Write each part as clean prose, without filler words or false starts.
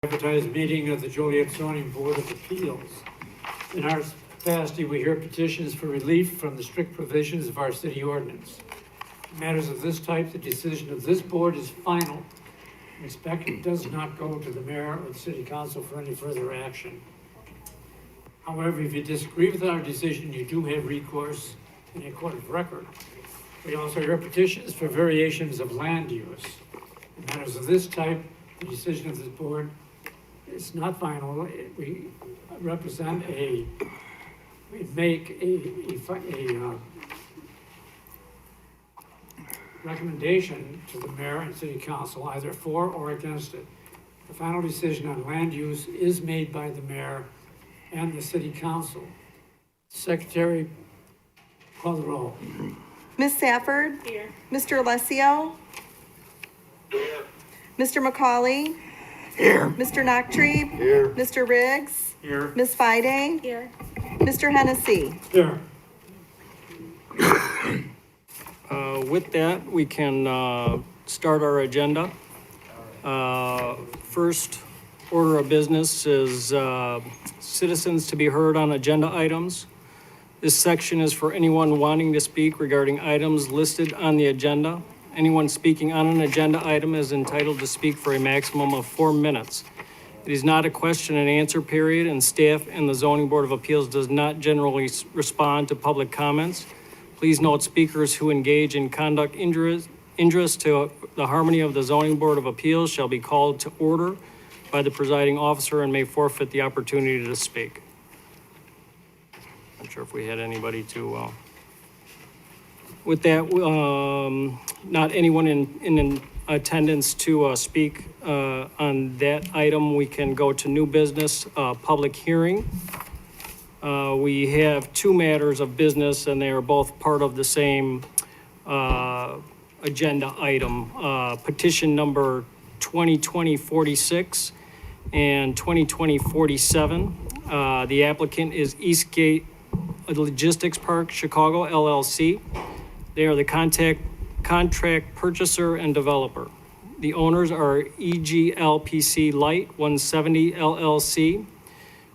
Advertised meeting of the Joliet Zoning Board of Appeals. In our capacity, we hear petitions for relief from the strict provisions of our city ordinance. In matters of this type, the decision of this board is final. In respect, it does not go to the mayor or the city council for any further action. However, if you disagree with our decision, you do have recourse in a court of record. We also hear petitions for variations of land use. In matters of this type, the decision of this board is not final. We represent we make a recommendation to the mayor and city council, either for or against it. The final decision on land use is made by the mayor and the city council. Secretary, call the roll. Ms. Safford? Here. Mr. Alessio? Here. Mr. McCauley? Here. Mr. Nachtrieb? Here. Mr. Riggs? Here. Ms. Fide? Here. Mr. Hennessy? Here. With that, we can start our agenda. First order of business is citizens to be heard on agenda items. This section is for anyone wanting to speak regarding items listed on the agenda. Anyone speaking on an agenda item is entitled to speak for a maximum of 4 minutes. It is not a question and answer period, and staff and the Zoning Board of Appeals does not generally respond to public comments. Please note speakers who engage in conduct injurious to the harmony of the Zoning Board of Appeals shall be called to order by the presiding officer and may forfeit the opportunity to speak. Not sure if we had anybody to, with that, not anyone in attendance to speak on that item, we can go to new business, public hearing. We have 2 matters of business, and they are both part of the same agenda item. Petition number 2020-46 and 2020-47. The applicant is Eastgate Logistics Park, Chicago, LLC. They are the contract purchaser and developer. The owners are EGLPC Light 170 LLC,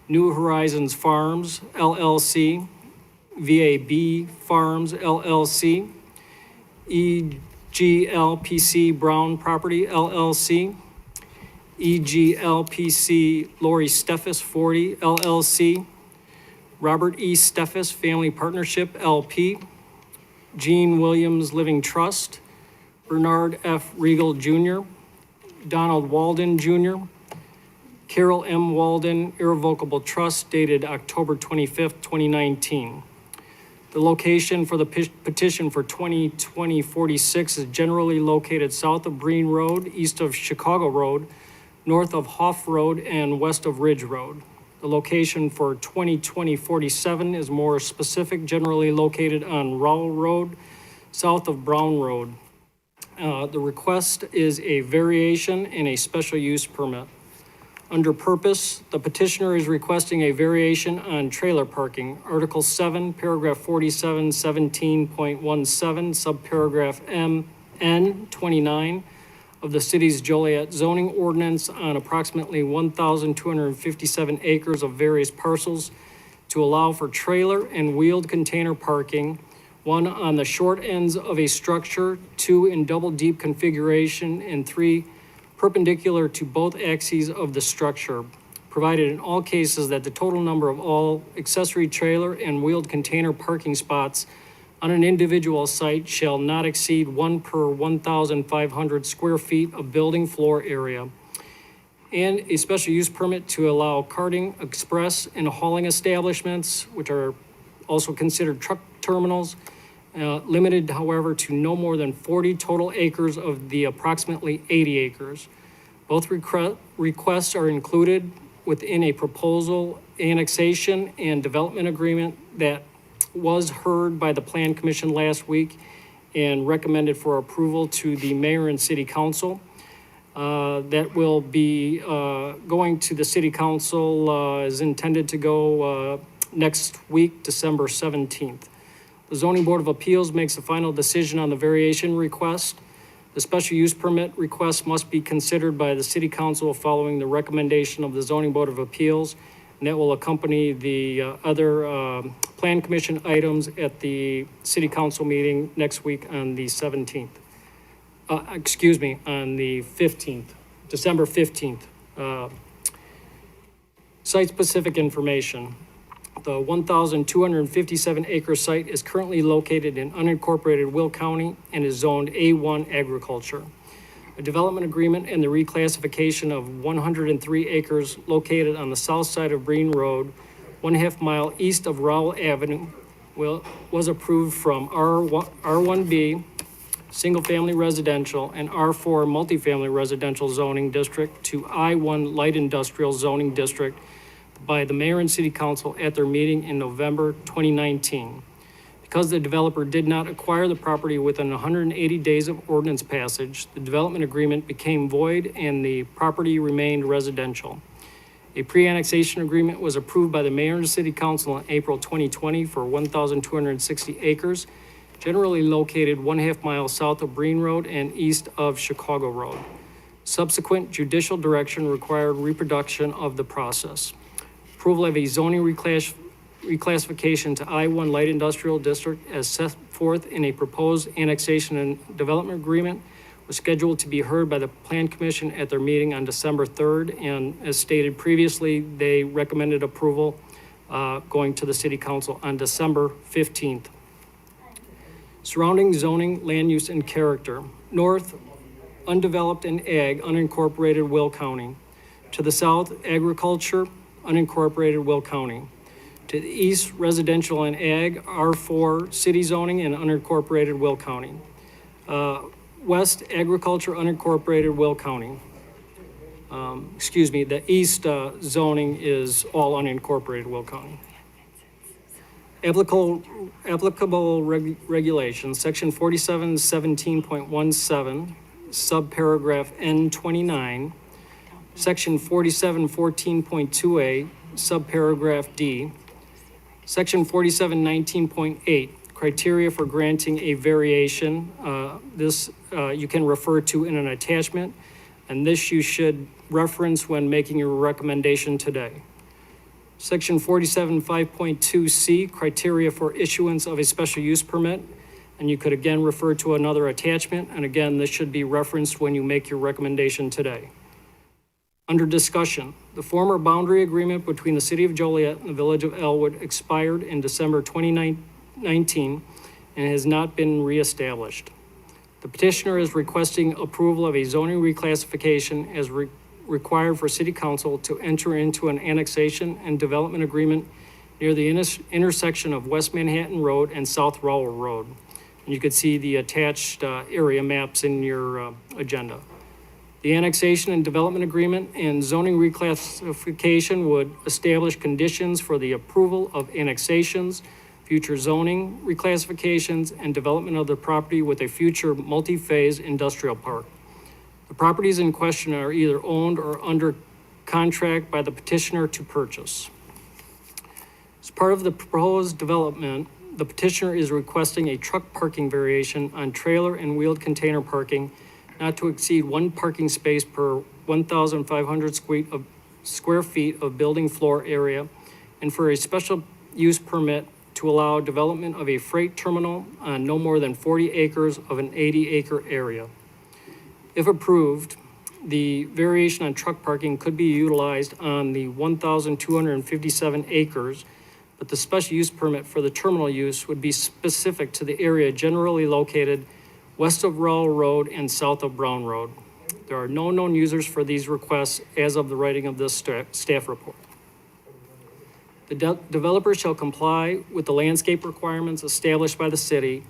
New Horizons Farms LLC, VAB Farms LLC, EGLPC Brown Property LLC, EGLPC Lori Steffes 40 LLC, Robert E. Steffes Family Partnership LP, Gene Williams Living Trust, Bernard F. Regal Jr., Donald Walden Jr., Carol M. Walden Irrevocable Trust dated October 25th, 2019. The location for the petition for 2020-46 is generally located south of Breen Road, east of Chicago Road, north of Hoff Road, and west of Ridge Road. The location for 2020-47 is more specific, generally located on Rowell Road, south of Brown Road. The request is a variation and a special use permit. Under purpose, the petitioner is requesting a variation on trailer parking. Article 7, paragraph 4717.17, subparagraph N 29 of the city's Joliet zoning ordinance on approximately 1,257 acres of various parcels to allow for trailer and wheeled container parking, 1 on the short ends of a structure, 2 in double deep configuration, and 3 perpendicular to both axes of the structure, provided in all cases that the total number of all accessory trailer and wheeled container parking spots on an individual site shall not exceed 1 per 1,500 square feet of building floor area, and a special use permit to allow carting, express, and hauling establishments, which are also considered truck terminals, limited, however, to no more than 40 total acres of the approximately 80 acres. Both requests are included within a proposal annexation and development agreement that was heard by the Plan Commission last week and recommended for approval to the mayor and city council. That will be going to the city council is intended to go next week, December 17th. The Zoning Board of Appeals makes a final decision on the variation request. The special use permit request must be considered by the city council following the recommendation of the zoning board of appeals, and that will accompany the other plan commission items at the city council meeting next week on the 17th. On the 15th, December 15th. Site-specific information. The 1,257 acre site is currently located in unincorporated Will County and is zoned A1 agriculture. A development agreement and the reclassification of 103 acres located on the south side of Breen Road, 1/2 mile east of Rowell Avenue, was approved from R1B, single-family residential, and R4 multifamily residential zoning district to I1 light industrial zoning district by the mayor and city council at their meeting in November 2019. Because the developer did not acquire the property within 180 days of ordinance passage, the development agreement became void and the property remained residential. A pre-annexation agreement was approved by the mayor and city council in April 2020 for 1,260 acres, generally located 1/2 mile south of Breen Road and east of Chicago Road. Subsequent judicial direction required reproduction of the process. Approval of a zoning reclassification to I1 light industrial district as set forth in a proposed annexation and development agreement was scheduled to be heard by the Plan Commission at their meeting on December 3rd. And as stated previously, they recommended approval going to the city council on December 15th. Surrounding zoning, land use, and character. North, undeveloped and ag, unincorporated Will County. To the south, agriculture, unincorporated Will County. To the east, residential and ag, R4 city zoning and unincorporated Will County. West, agriculture, unincorporated Will County. The east zoning is all unincorporated Will County. Applicable regulations, section 4717.17, subparagraph N29, section 4714.2A, subparagraph D, section 4719.8, criteria for granting a variation. This you can refer to in an attachment, and this you should reference when making your recommendation today. Section 47.5.2C, criteria for issuance of a special use permit, and you could again refer to another attachment, and again, this should be referenced when you make your recommendation today. Under discussion, the former boundary agreement between the city of Joliet and the village of Elwood expired in December 2019 and has not been reestablished. The petitioner is requesting approval of a zoning reclassification as required for city council to enter into an annexation and development agreement near the intersection of West Manhattan Road and South Rowell Road. And you could see the attached area maps in your agenda. The annexation and development agreement and zoning reclassification would establish conditions for the approval of annexations, future zoning reclassifications, and development of the property with a future multi-phase industrial park. The properties in question are either owned or under contract by the petitioner to purchase. As part of the proposed development, the petitioner is requesting a truck parking variation on trailer and wheeled container parking not to exceed one parking space per 1,500 square feet of building floor area, and for a special use permit to allow development of a freight terminal on no more than 40 acres of an 80-acre area. If approved, the variation on truck parking could be utilized on the 1,257 acres, but the special use permit for the terminal use would be specific to the area generally located west of Rowell Road and south of Brown Road. There are no known users for these requests as of the writing of this staff report. The developer shall comply with the landscape requirements established by the city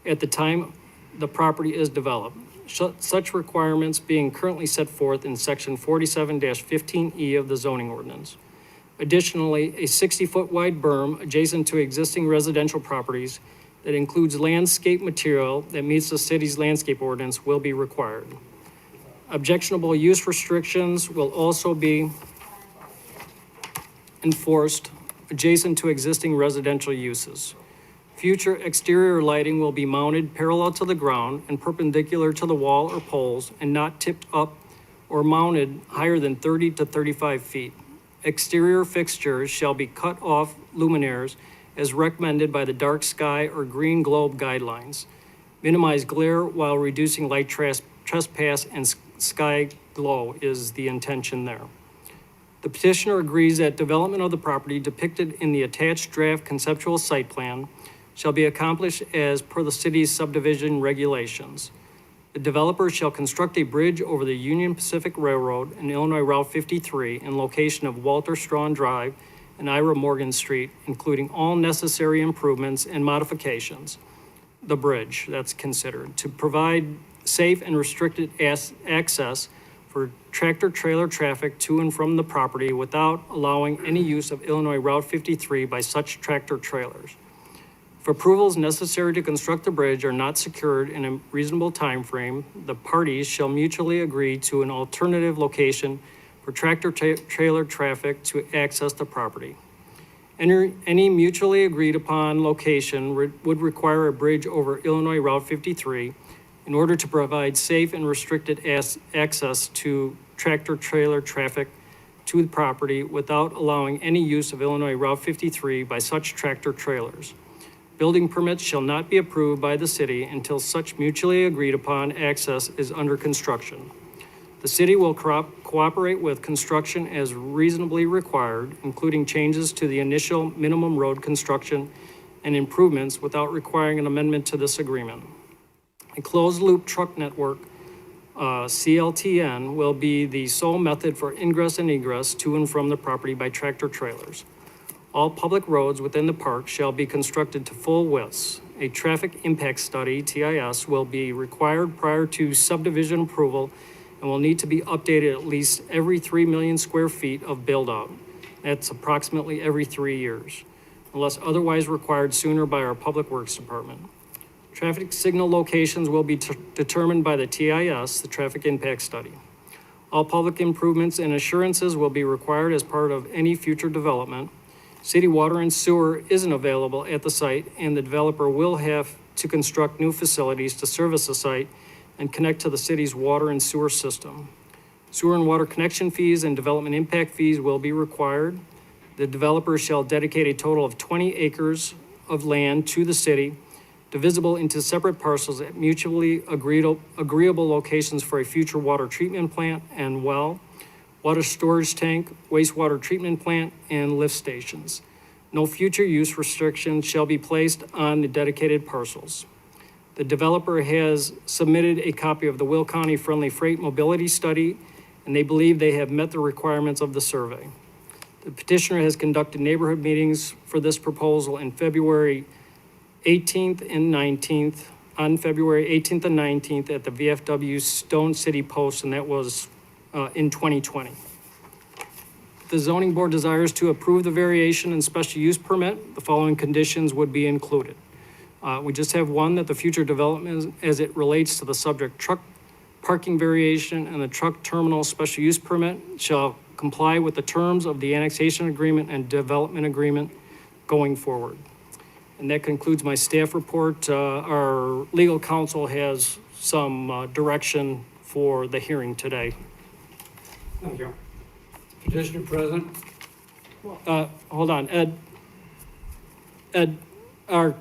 at the time the property is developed. Such requirements being currently set forth in section 47-15E of the zoning ordinance. Additionally, a 60-foot wide berm adjacent to existing residential properties that includes landscape material that meets the city's landscape ordinance will be required. Objectionable use restrictions will also be enforced adjacent to existing residential uses. Future exterior lighting will be mounted parallel to the ground and perpendicular to the wall or poles and not tipped up or mounted higher than 30 to 35 feet. Exterior fixtures shall be cut off luminaires as recommended by the dark sky or green globe guidelines. Minimize glare while reducing light trespass and sky glow is the intention there. The petitioner agrees that development of the property depicted in the attached draft conceptual site plan shall be accomplished as per the city's subdivision regulations. The developer shall construct a bridge over the Union Pacific Railroad and Illinois Route 53 in location of Walter Strawn Drive and Ira Morgan Street, including all necessary improvements and modifications. The bridge, that's considered, to provide safe and restricted access for tractor-trailer traffic to and from the property without allowing any use of Illinois Route 53 by such tractor-trailers. If approvals necessary to construct the bridge are not secured in a reasonable time frame, the parties shall mutually agree to an alternative location for tractor-trailer traffic to access the property. Any mutually agreed upon location would require a bridge over Illinois Route 53 in order to provide safe and restricted access to tractor-trailer traffic to the property without allowing any use of Illinois Route 53 by such tractor-trailers. Building permits shall not be approved by the city until such mutually agreed upon access is under construction. The city will cooperate with construction as reasonably required, including changes to the initial minimum road construction and improvements without requiring an amendment to this agreement. A closed-loop truck network, CLTN, will be the sole method for ingress and egress to and from the property by tractor-trailers. All public roads within the park shall be constructed to full widths. A traffic impact study, TIS, will be required prior to subdivision approval and will need to be updated at least every 3 million square feet of build-out. That's approximately every 3 years, unless otherwise required sooner by our Public Works Department. Traffic signal locations will be determined by the TIS, the traffic impact study. All public improvements and assurances will be required as part of any future development. City water and sewer isn't available at the site, and the developer will have to construct new facilities to service the site and connect to the city's water and sewer system. Sewer and water connection fees and development impact fees will be required. The developer shall dedicate a total of 20 acres of land to the city, divisible into separate parcels at mutually agreeable locations for a future water treatment plant and well, water storage tank, wastewater treatment plant, and lift stations. No future use restrictions shall be placed on the dedicated parcels. The developer has submitted a copy of the Will County Friendly Freight Mobility Study, and they believe they have met the requirements of the survey. The petitioner has conducted neighborhood meetings for this proposal in February 18th and 19th, on February 18th and 19th at the VFW Stone City Post, and that was in 2020. The zoning board desires to approve the variation and special use permit. The following conditions would be included. We just have one, that the future development as it relates to the subject truck parking variation and the truck terminal special use permit shall comply with the terms of the annexation agreement and development agreement going forward. And that concludes my staff report. Our legal counsel has some direction for the hearing today. Thank you. Petitioner present. Hold on, Ed, our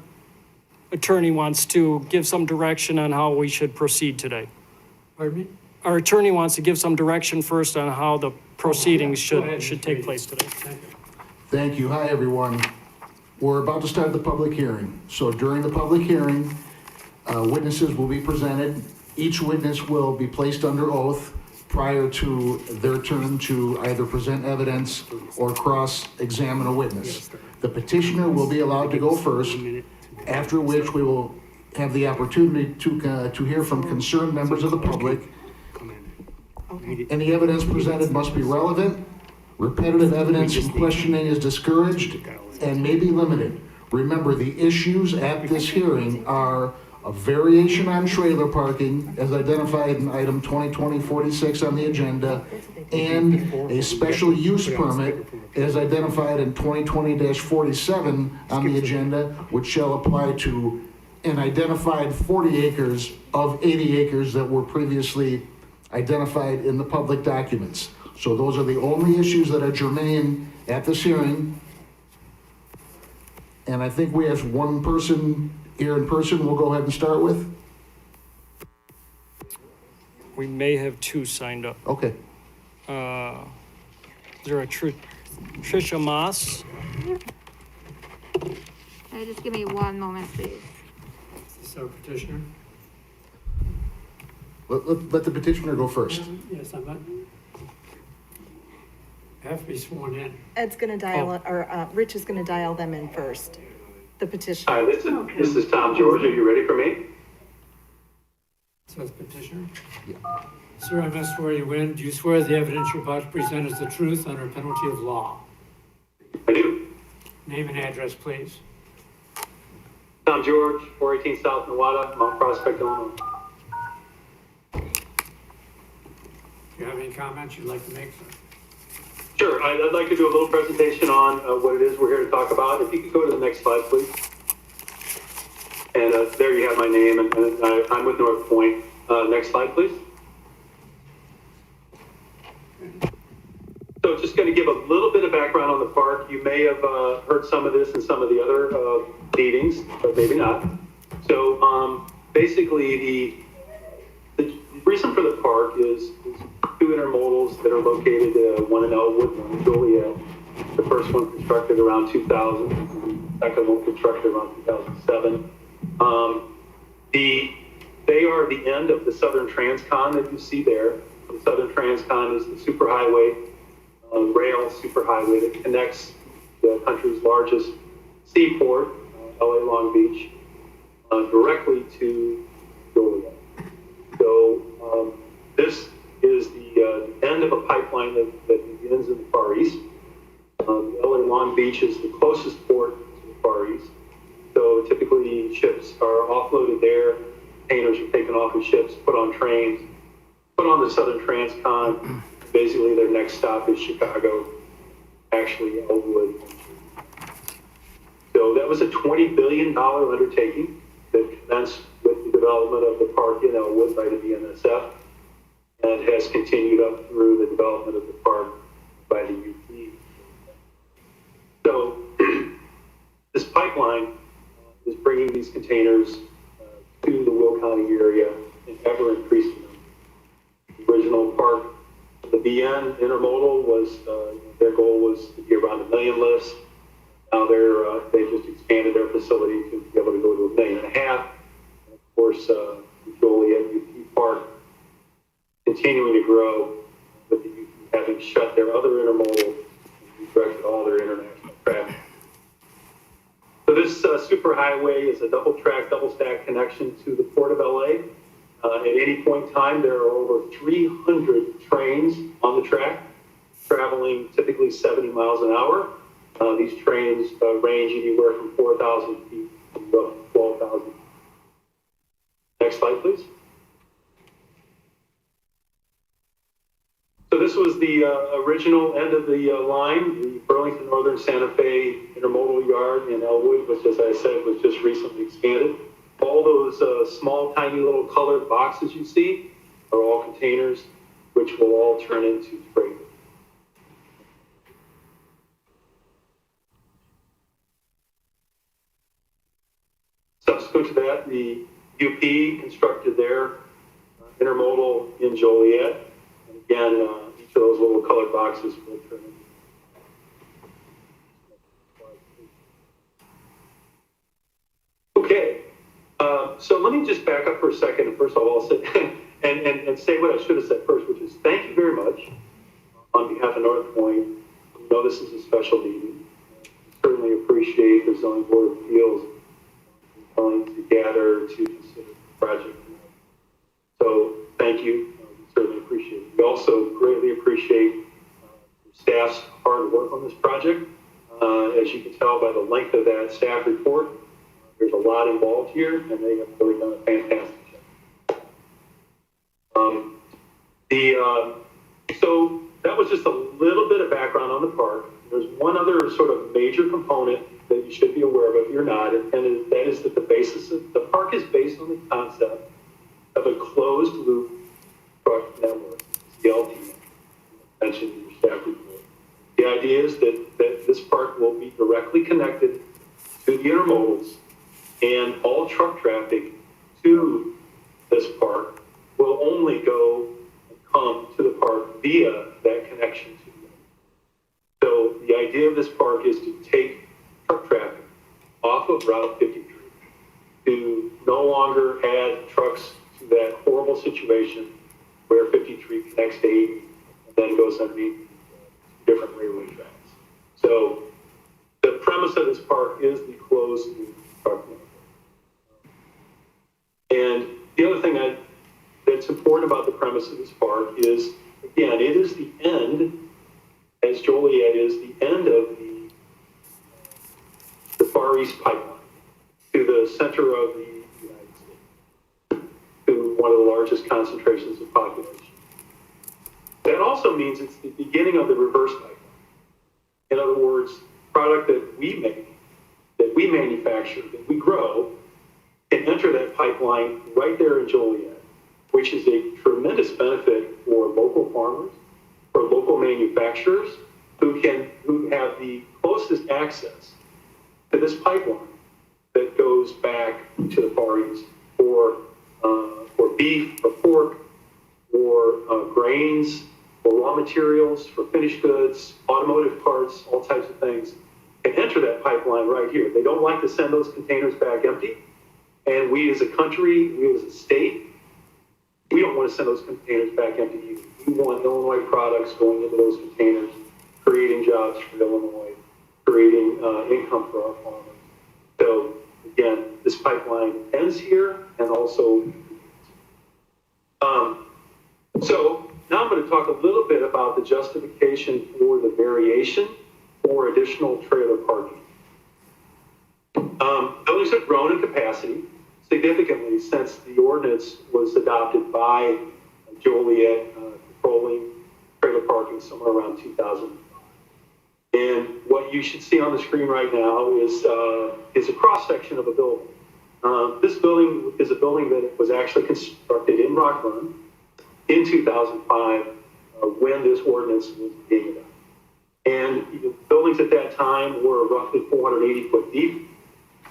attorney wants to give some direction on how we should proceed today. Pardon me? Our attorney wants to give some direction first on how the proceedings Go ahead, should Mr. take Reed. place today. Thank you. Thank you. Hi, everyone. We're about to start the public hearing. So during the public hearing, witnesses will be presented. Each witness will be placed under oath prior to their turn to either present evidence or cross-examine a witness. The petitioner will be allowed to go first, after which we will have the opportunity to hear from concerned members of the public. Any evidence presented must be relevant. Repetitive evidence and questioning is discouraged and may be limited. Remember, the issues at this hearing are a variation on trailer parking as identified in item 2020-46 on the agenda, and a special use permit as identified in 2020-47 on the agenda, which shall apply to an identified 40 acres of 80 acres that were previously identified in the public documents. So those are the only issues that are germane at this hearing. And I think we have one person here in person we'll go ahead and start with. We may have two signed up. Okay. Is there a Tricia Moss? Just give me one moment, please. So petitioner? Let the petitioner go first. Yes, I'm not. Have to be sworn in. Ed's gonna dial, or Rich is gonna dial them in first, the petition. Hi, this is Tom George. Are you ready for me? Says petitioner. Yeah. Sir, I must swear you in. Do you swear the evidence you're about to present is the truth under penalty of law? I do. Name and address, please. Tom George, 418 South Nawada, Mount Prospect, Illinois. Do you have any comments you'd like to make, sir? Sure, I'd like to do a little presentation on what it is we're here to talk about. If you could go to the next slide, please. And there you have my name, and I'm with North Point. Next slide, please. So just going to give a little bit of background on the park. You may have heard some of this in some of the other meetings, but maybe not. So basically, the reason for the park is two intermodals that are located, one in Elwood, one in Joliet. The first one constructed around 2000, the second one constructed around 2007. They are the end of the Southern Transcon that you see there. The Southern Transcon is the superhighway, rail superhighway that connects the country's largest seaport, LA Long Beach, directly to Joliet. So this is the end of a pipeline that begins in the Far East. LA Long Beach is the closest port to the Far East. So typically ships are offloaded there, containers are taken off of ships, put on trains, put on the Southern Transcon. Basically their next stop is Chicago, actually Elwood. So that was a $20 billion undertaking that commenced with the development of the park in Elwood by the BNSF, and has continued up through the development of the park by the UP. So this pipeline is bringing these containers to the Will County area and ever increasing them. The original park, the BN intermodal was, their goal was to be around 1 million lifts. Now they just expanded their facility to be able to go to 1.5 million. And of course, the Joliet UP Park continuing to grow, with the UP having shut their other intermodal and redirected all their international traffic. So this superhighway is a double-track, double-stack connection to the Port of LA. At any point in time, there are over 300 trains on the track, traveling typically 70 miles an hour. These trains range anywhere from 4,000 feet to roughly 12,000. Next slide, please. So this was the original end of the line, the Burlington Northern Santa Fe Intermodal Yard in Elwood, which, as I said, was just recently expanded. All those small, tiny little colored boxes you see are all containers, which will all turn into freight. Subsequent to that, the UP constructed their intermodal in Joliet. And again, each of those little colored boxes will turn into. Okay, so let me just back up for a second. And first of all, I'll say, and say what I should have said first, which is thank you very much on behalf of North Point. We know this is a special meeting. We certainly appreciate the Zoning Board of Appeals willing to gather to consider the project. So thank you. We certainly appreciate it. We also greatly appreciate staff's hard work on this project. As you can tell by the length of that staff report, There's a lot involved here, and they have really done a fantastic job. So that was just a little bit of background on the park. There's one other sort of major component that you should be aware of if you're not, and that is that the park is based on the concept of a closed loop truck network, CLT, mentioned in your staff report. The idea is that this park will be directly connected to the intermodals, and all truck traffic to this park will only go and come to the park via that connection to the intermodals. So the idea of this park is to take truck traffic off of Route 53, to no longer add trucks to that horrible situation where 53 connects to 80 and then goes underneath different railway tracks. So the premise of this park is the closed loop truck network. And the other thing that's important about the premise of this park is, again, it is the end, as Joliet is the end of the Far East pipeline to the center of the United States, to one of the largest concentrations of population. That also means it's the beginning of the reverse pipeline. In other words, product that we make, that we manufacture, that we grow, can enter that pipeline right there in Joliet, which is a tremendous benefit for local farmers, for local manufacturers who have the closest access to this pipeline that goes back to the Far East for beef, for pork, for grains, for raw materials, for finished goods, automotive parts, all types of things, can enter that pipeline right here. They don't like to send those containers back empty. And we as a country, we as a state, we don't want to send those containers back empty either. We want Illinois products going into those containers, creating jobs for Illinois, creating income for our farmers. So again, this pipeline ends here and also. So now I'm going to talk a little bit about the justification for the variation for additional trailer parking. Buildings have grown in capacity significantly since the ordinance was adopted by Joliet, controlling trailer parking somewhere around 2000. And what you should see on the screen right now is a cross-section of a building. This building is a building that was actually constructed in Rockburn in 2005 when this ordinance was being adopted. And the buildings at that time were roughly 480 foot deep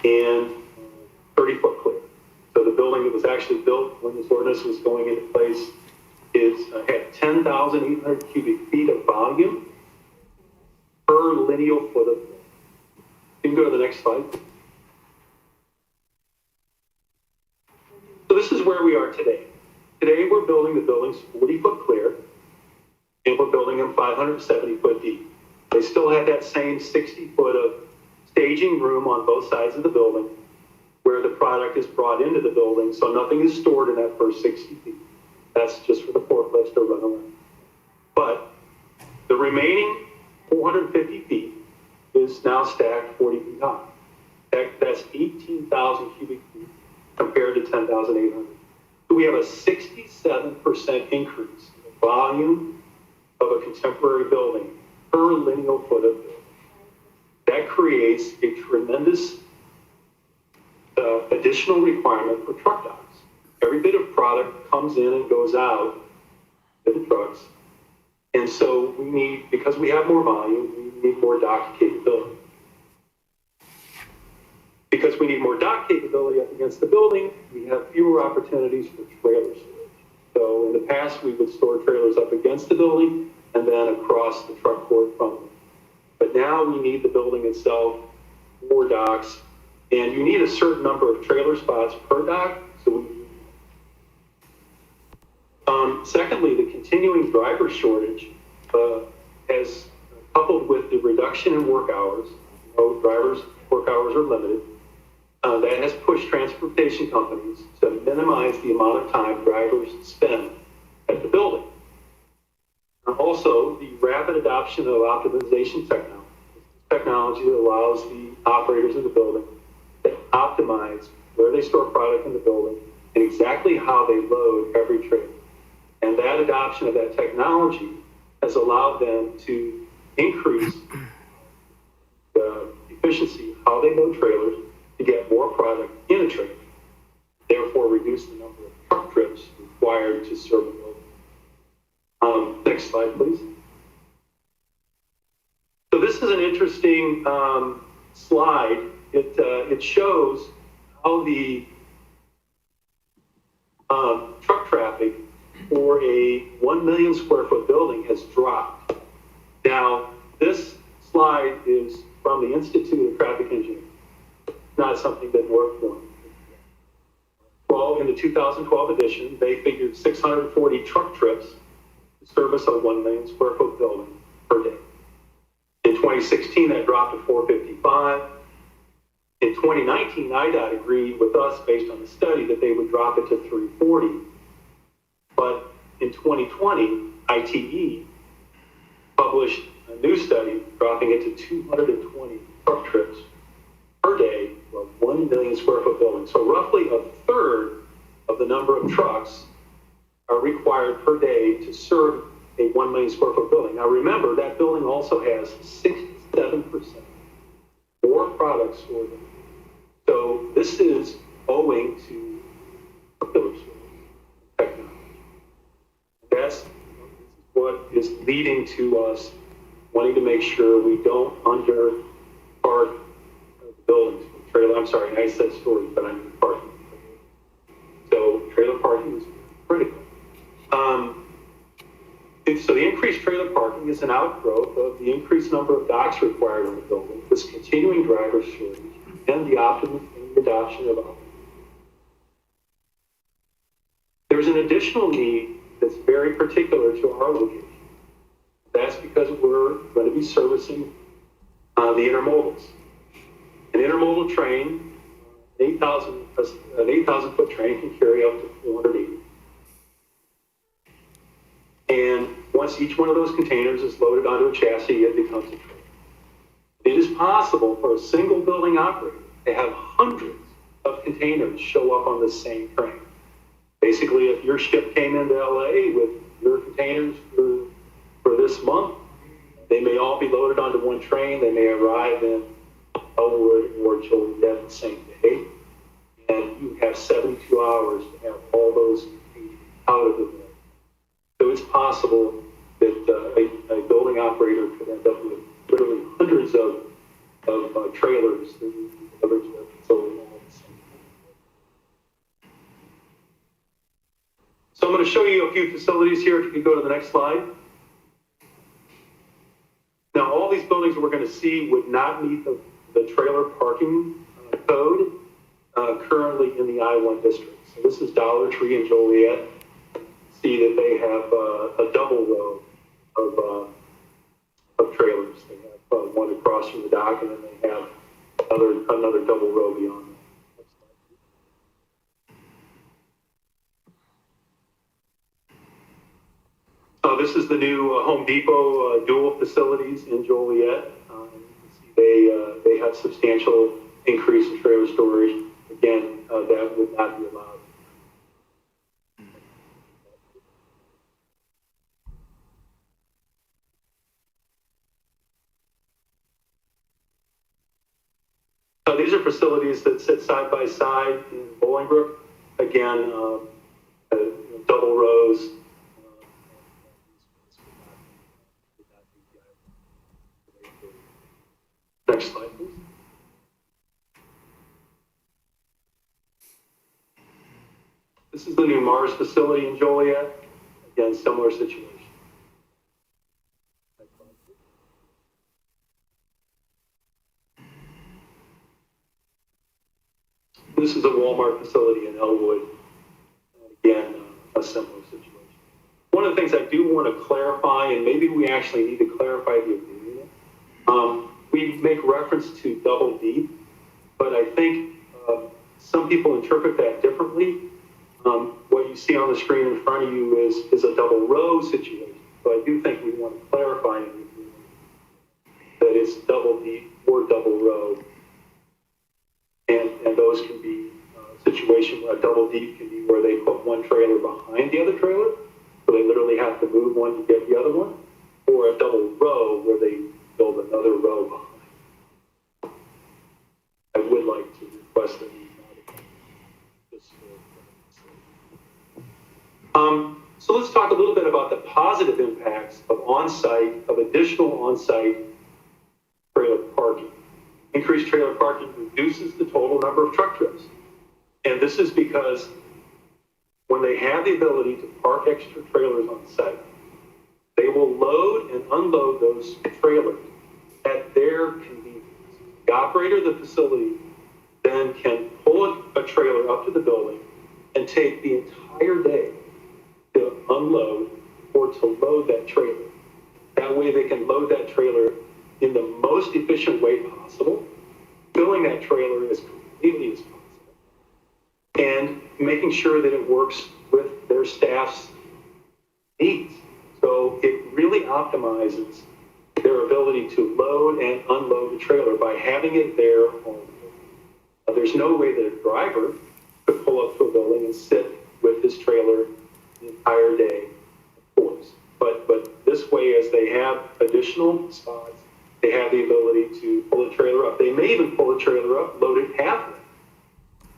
and 30 foot clear. So the building that was actually built when this ordinance was going into place had 10,800 cubic feet of volume per lineal foot of building. You can go to the next slide. So this is where we are today. Today we're building the buildings 40 foot clear, and we're building them 570 foot deep. They still have that same 60 foot of staging room on both sides of the building where the product is brought into the building, so nothing is stored in that first 60 feet. That's just for the forklifts to run around. But the remaining 450 feet is now stacked 40 feet high. That's 18,000 cubic feet compared to 10,800. So we have a 67% increase in the volume of a contemporary building per lineal foot of building. That creates a tremendous additional requirement for truck docks. Every bit of product comes in and goes out to the trucks. And so we need, because we have more volume, we need more dock capability. Because we need more dock capability up against the building, we have fewer opportunities for trailer storage. So in the past, we would store trailers up against the building and then across the truck court from them. But now we need the building itself, more docks, and you need a certain number of trailer spots per dock. Secondly, the continuing driver shortage has, coupled with the reduction in work hours, drivers' work hours are limited, that has pushed transportation companies to minimize the amount of time drivers spend at the building. Also, the rapid adoption of optimization technology that allows the operators of the building to optimize where they store product in the building and exactly how they load every trailer. And that adoption of that technology has allowed them to increase the efficiency of how they load trailers to get more product in a trailer, therefore reduce the number of truck trips required to serve a building. Next slide, please. So this is an interesting slide. It shows how the truck traffic for a 1 million square foot building has dropped. Now, this slide is from the Institute of Traffic Engineering, not something that North won. Well, in the 2012 edition, they figured 640 truck trips to service a 1 million square foot building per day. In 2016, that dropped to 455. In 2019, IDOT agreed with us based on the study that they would drop it to 340. But in 2020, ITE published a new study dropping it to 220 truck trips per day for a 1 million square foot building. So roughly a third of the number of trucks are required per day to serve a 1 million square foot building. Now remember, that building also has 67% more products stored in it. So this is owing to technology. That's what is leading to us wanting to make sure we don't under park the buildings. Trailer, I'm sorry, I said storage, but I mean parking. So trailer parking is critical. So the increased trailer parking is an outgrowth of the increased number of docks required on the building, this continuing driver shortage, and the optimum adoption of options. There's an additional need that's very particular to our location. That's because we're going to be servicing the intermodals. An intermodal train, an 8,000 foot train can carry up to 480. And once each one of those containers is loaded onto a chassis, it becomes a train. It is possible for a single building operator to have hundreds of containers show up on the same train. Basically, if your ship came into LA with your containers for this month, they may all be loaded onto one train. They may arrive in Elwood or Joliet the same day. And you have 72 hours to have all those containers out of the way. So it's possible that a building operator could end up with literally hundreds of trailers that we deliver to their facility all at the same time. So I'm going to show you a few facilities here. If you could go to the next slide. Now, all these buildings that we're going to see would not meet the trailer parking code currently in the I-1 district. So this is Dollar Tree in Joliet. See that they have a double row of trailers. They have one across from the dock, and then they have another double row beyond that. This is the new Home Depot dual facilities in Joliet. You can see they have substantial increase in trailer storage. Again, that would not be allowed. These are facilities that sit side by side in Bolingbrook. Again, double rows. Next slide, please. This is the new Mars facility in Joliet. Again, similar situation. This is a Walmart facility in Elwood. Again, a similar situation. One of the things I do want to clarify, and maybe we actually need to clarify the agreement. We make reference to double deep, but I think some people interpret that differently. What you see on the screen in front of you is a double row situation. So I do think we want to clarify in the agreement that it's double deep or double row. And those those can be a situation where a double deep can be where they put one trailer behind the other trailer, so they literally have to move one to get the other one, or a double row where they build another row behind. I would like to request that we modify this. So let's talk a little bit about the positive impacts of additional on-site trailer parking. Increased trailer parking reduces the total number of truck trips. And this is because when they have the ability to park extra trailers on site, they will load and unload those trailers at their convenience. The operator of the facility then can pull a trailer up to the building and take the entire day to unload or to load that trailer. That way they can load that trailer in the most efficient way possible, filling that trailer as completely as possible, and making sure that it works with their staff's needs. So it really optimizes their ability to load and unload the trailer by having it there on. There's no way that a driver could pull up to a building and sit with his trailer the entire day, of course. But this way, as they have additional spots, they have the ability to pull the trailer up. They may even pull the trailer up, load it halfway,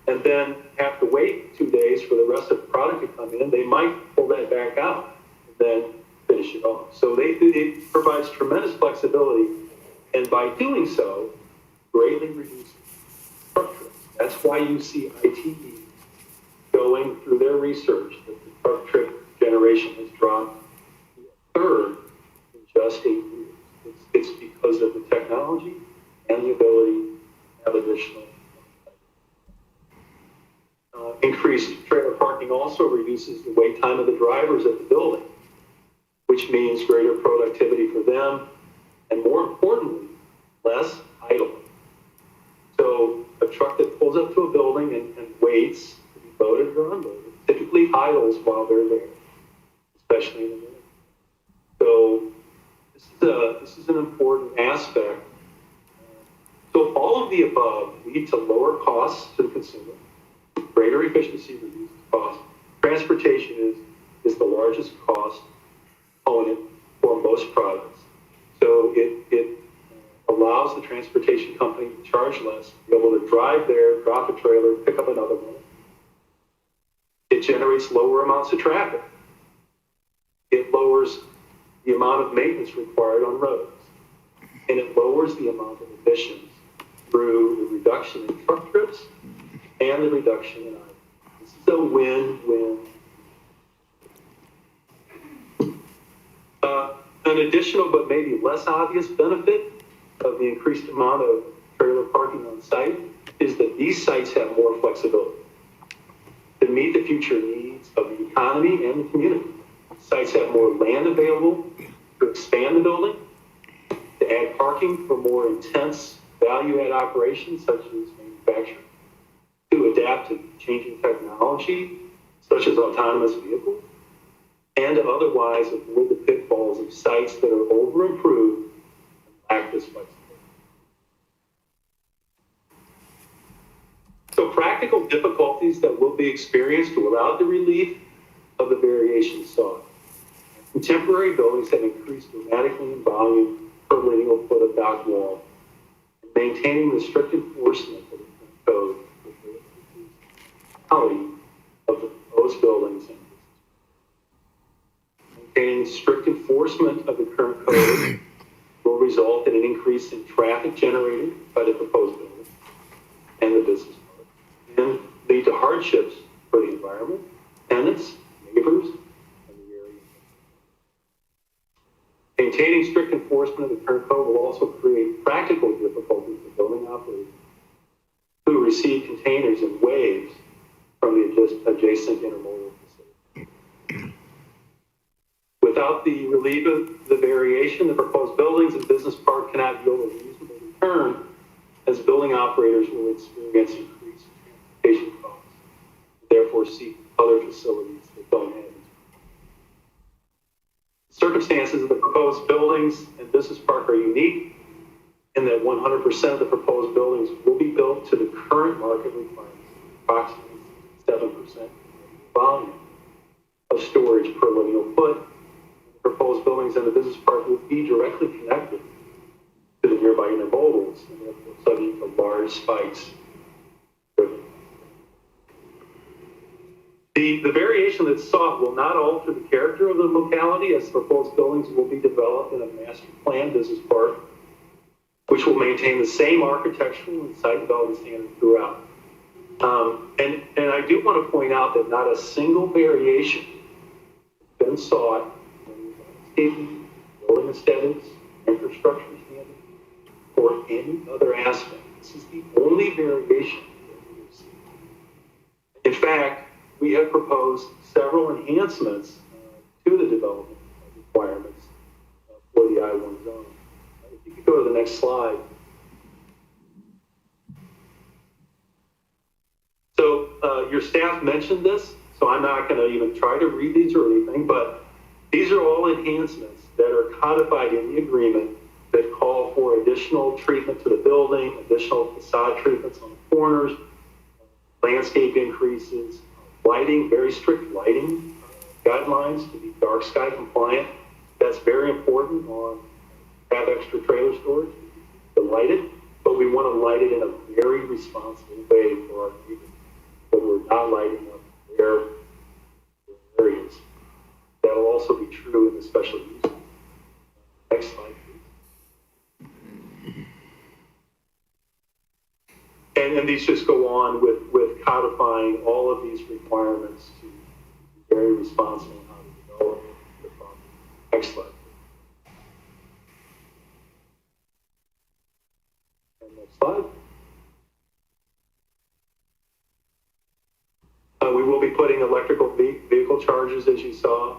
and then have to wait 2 days for the rest of the product to come in. They might pull that back out and then finish it off. So it provides tremendous flexibility, and by doing so, greatly reduces truck trips. That's why you see ITE going through their research that the truck trip generation has dropped a third in just 8 years. It's because of the technology and the ability to have additional. Increased trailer parking also reduces the wait time of the drivers at the building, which means greater productivity for them, and more importantly, less idling. So a truck that pulls up to a building and waits to be loaded or unloaded typically idles while they're there, especially in the winter. So this is an important aspect. So all of the above lead to lower costs to the consumer, greater efficiency, reduces cost. Transportation is the largest cost component for most products. So it allows the transportation company to charge less, be able to drive there, drop a trailer, pick up another one. It generates lower amounts of traffic. It lowers the amount of maintenance required on roads. And it lowers the amount of emissions through the reduction in truck trips and the reduction in idle. This is a win-win. An additional but maybe less obvious benefit of the increased amount of trailer parking on site is that these sites have more flexibility to meet the future needs of the economy and the community. Sites have more land available to expand the building, to add parking for more intense value-add operations such as manufacturing, to adapt to changing technology such as autonomous vehicles, and to otherwise avoid the pitfalls of sites that are over-improved and lack this flexibility. So practical difficulties that will be experienced to allow the relief of the variations sought. Contemporary buildings have increased dramatically in volume per lineal foot of dock wall. Maintaining the strict enforcement of the code with the quality of the proposed buildings. Maintaining strict enforcement of the current code will result in an increase in traffic generated by the proposed building and the business park, and lead to hardships for the environment, tenants, neighbors, and the area. Maintaining strict enforcement of the current code will also create practical difficulties for building operators who receive containers in waves from the adjacent intermodal facility. Without the relief of the variation, the proposed buildings and business park cannot yield a reasonable return, as building operators will experience increased transportation costs, and therefore seek other facilities that don't have these. Circumstances of the proposed buildings and business park are unique in that 100% of the proposed buildings will be built to the current market requirements, approximately 7% volume of storage per lineal foot. Proposed buildings in the business park will be directly connected to the nearby intermodals and therefore subject to large spikes. The variation that's sought will not alter the character of the locality, as proposed buildings will be developed in a master plan business park, which will maintain the same architectural and site development standards throughout. And I do want to point out that not a single variation has been sought in landscaping, building aesthetics, infrastructure standards, or any other aspect. This is the only variation that we have seen. In fact, we have proposed several enhancements to the development requirements for the I-1 zone. If you could go to the next slide. So your staff mentioned this, so I'm not going to even try to read these or anything, but these are all enhancements that are codified in the agreement that call for additional treatment to the building, additional facade treatments on the corners, landscape increases, lighting, very strict lighting guidelines to be dark sky compliant. That's very important on have extra trailer storage to light it, but we want to light it in a very responsible way for our neighbors. So we're not lighting up their areas. That'll also be true in the special use. Next slide, please. And these just go on with codifying all of these requirements to be very responsible in how to develop the property. Next slide. And next slide. We will be putting electrical vehicle chargers, as you saw.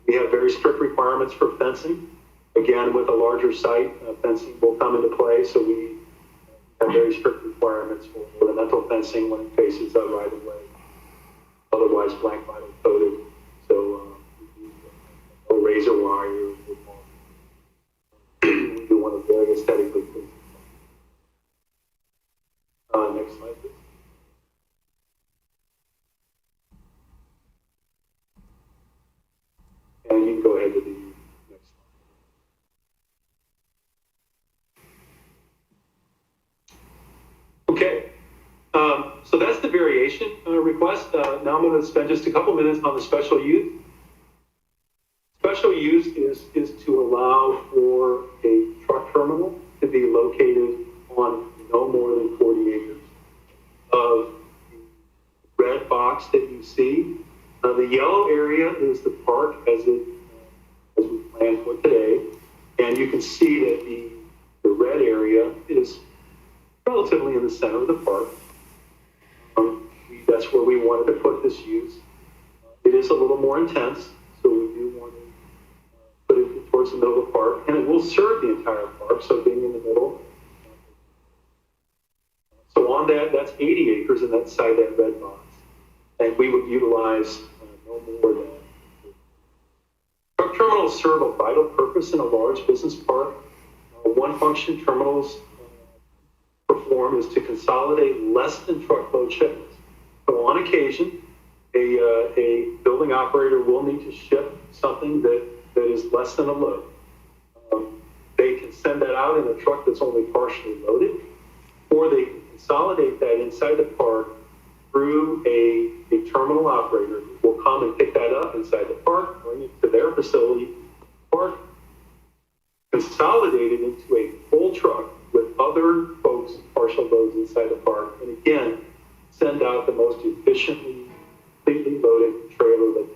We have very strict requirements for fencing. Again, with a larger site, fencing will come into play, so we have very strict requirements for ornamental fencing when it faces a right of way. Otherwise, black vinyl coated. So no razor wire. We do want to very aesthetically pleasing. Next slide, please. And you can go ahead to the next slide. Okay, so that's the variation request. Now I'm going to spend just a couple minutes on the special use. Special use is to allow for a truck terminal to be located on no more than 40 acres of the red box that you see. The yellow area is the park as we planned for today, and you can see that the red area is relatively in the center of the park. That's where we wanted to put this use. It is a little more intense, so we do want to put it towards the middle of the park, and it will serve the entire park, so being in the middle. So on that's 80 acres on that side of that red box, and we would utilize no more than. Truck terminals serve a vital purpose in a large business park. One function terminals perform is to consolidate less than truckload shipments. So on occasion, a building operator will need to ship something that is less than a load. They can send that out in a truck that's only partially loaded, or they can consolidate that inside the park through a terminal operator who will come and pick that up inside the park, bring it to their facility, park, consolidate it into a full truck with other folks' partial loads inside the park, and again, send out the most efficiently, completely loaded trailer that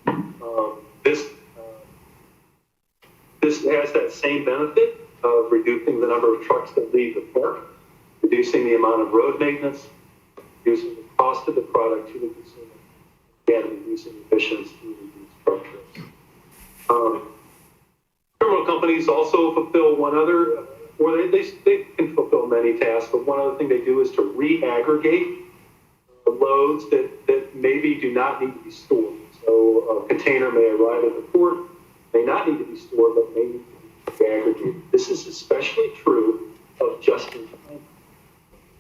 they can. This has that same benefit of reducing the number of trucks that leave the park, reducing the amount of road maintenance, reducing the cost of the product to the consumer, and reducing emissions through reduced truck trips. Terminal companies also fulfill one other, or they can fulfill many tasks, but one other thing they do is to re-aggregate loads that maybe do not need to be stored. So a container may arrive at the port, may not need to be stored, but may need to be aggregated. This is especially true of just-in-time.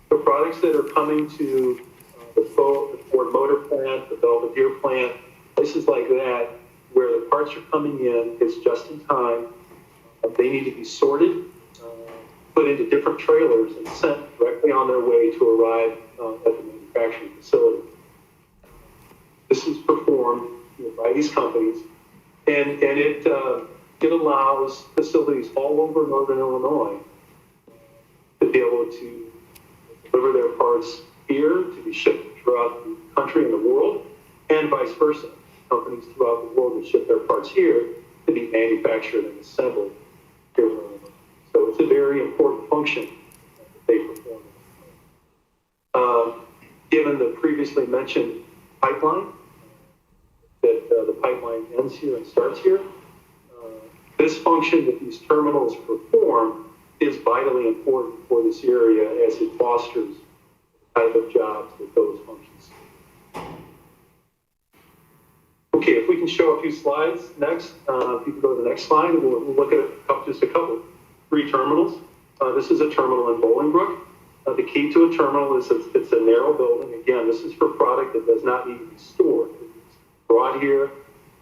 The product products that are coming to the Ford Motor Plant, the Belvedere Plant, places like that, where the parts are coming in, it's just in time. They need to be sorted, put into different trailers, and sent directly on their way to arrive at the manufacturing facility. This is performed by these companies, and it allows facilities all over northern Illinois to be able to deliver their parts here, to be shipped throughout the country and the world, and vice versa. Companies throughout the world that ship their parts here to be manufactured and assembled here in Illinois. So it's a very important function that they perform. Given the previously mentioned pipeline, that the pipeline ends here and starts here, this function that these terminals perform is vitally important for this area as it fosters the type of jobs that those functions. Okay, if we can show a few slides next, if you can go to the next slide, and we'll look at just a couple, 3 terminals. This is a terminal in Bolingbrook. The key to a terminal is it's a narrow building. Again, this is for product that does not need to be stored. It's brought here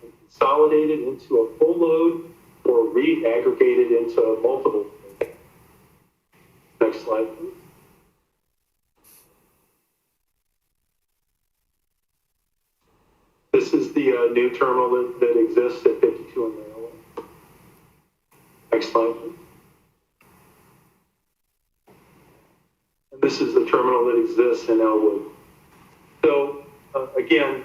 and consolidated into a full load or re-aggregated into multiple. Next slide, please. This is the new terminal that exists at 52 in Rowell. Next slide, please. And this is the terminal that exists in Elwood. So, again,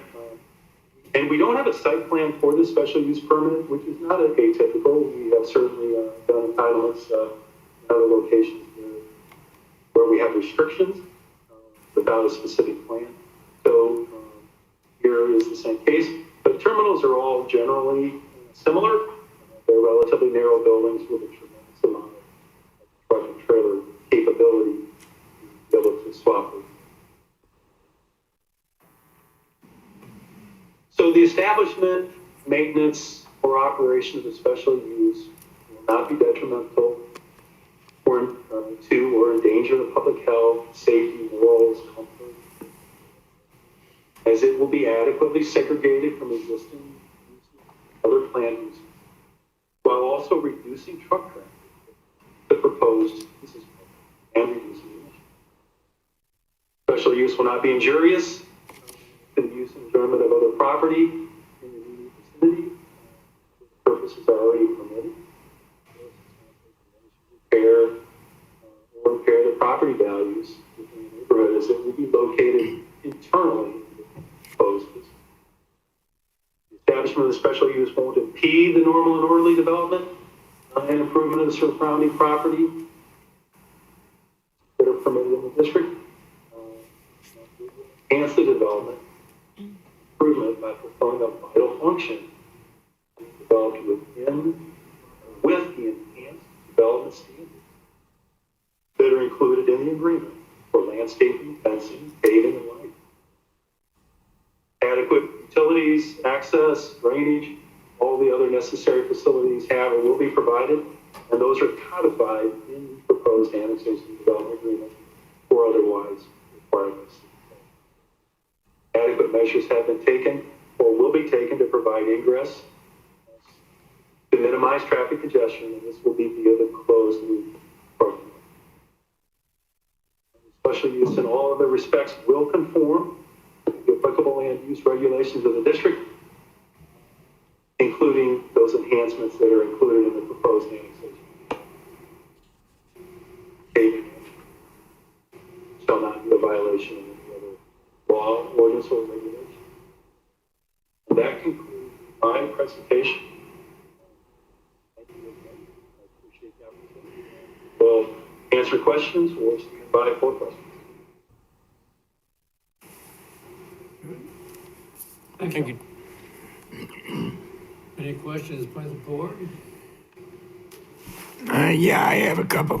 and we don't have a site plan for this special use permit, which is not atypical. We have certainly done entitlements in other locations where we have restrictions without a specific plan. So, here is the same case, but terminals are all generally similar. They're relatively narrow buildings with a tremendous amount of truck and trailer capability to be able to swap it. So the establishment, maintenance, or operation of a special use will not be detrimental to or endanger the public health, safety, morals, comfort, as it will be adequately segregated from existing other plant uses, while also reducing truck traffic. The proposed uses and reducing emissions. Special use will not be injurious to the use and enjoyment of other property in the immediate vicinity. Purposes are already permitted. Repair or impair the property values within the neighborhood, as it will be located internally. The establishment of the special use won't impede the normal and orderly development and improvement of the surrounding property that are permitted in the district. Enhance the development improvement by fulfilling a vital function developed with the enhanced development standards that are included in the agreement for landscaping, fencing, paving, and lighting. Adequate utilities, access, drainage, all the other necessary facilities have or will be provided, and those are codified in the proposed annexation development agreement or otherwise requirements. Adequate measures have been taken or will be taken to provide ingress to minimize traffic congestion, and this will be via the closed loop parking lot. Special use in all other respects will conform the applicable land use regulations of the district, including those enhancements that are included in the proposed annexation. Paving shall not be a violation of any other law, ordinance, or regulation. And that concludes my presentation. Thank you again. I appreciate the opportunity. We'll answer questions or stand by for questions. Thank you. Any questions by the board? Yeah, I have a couple.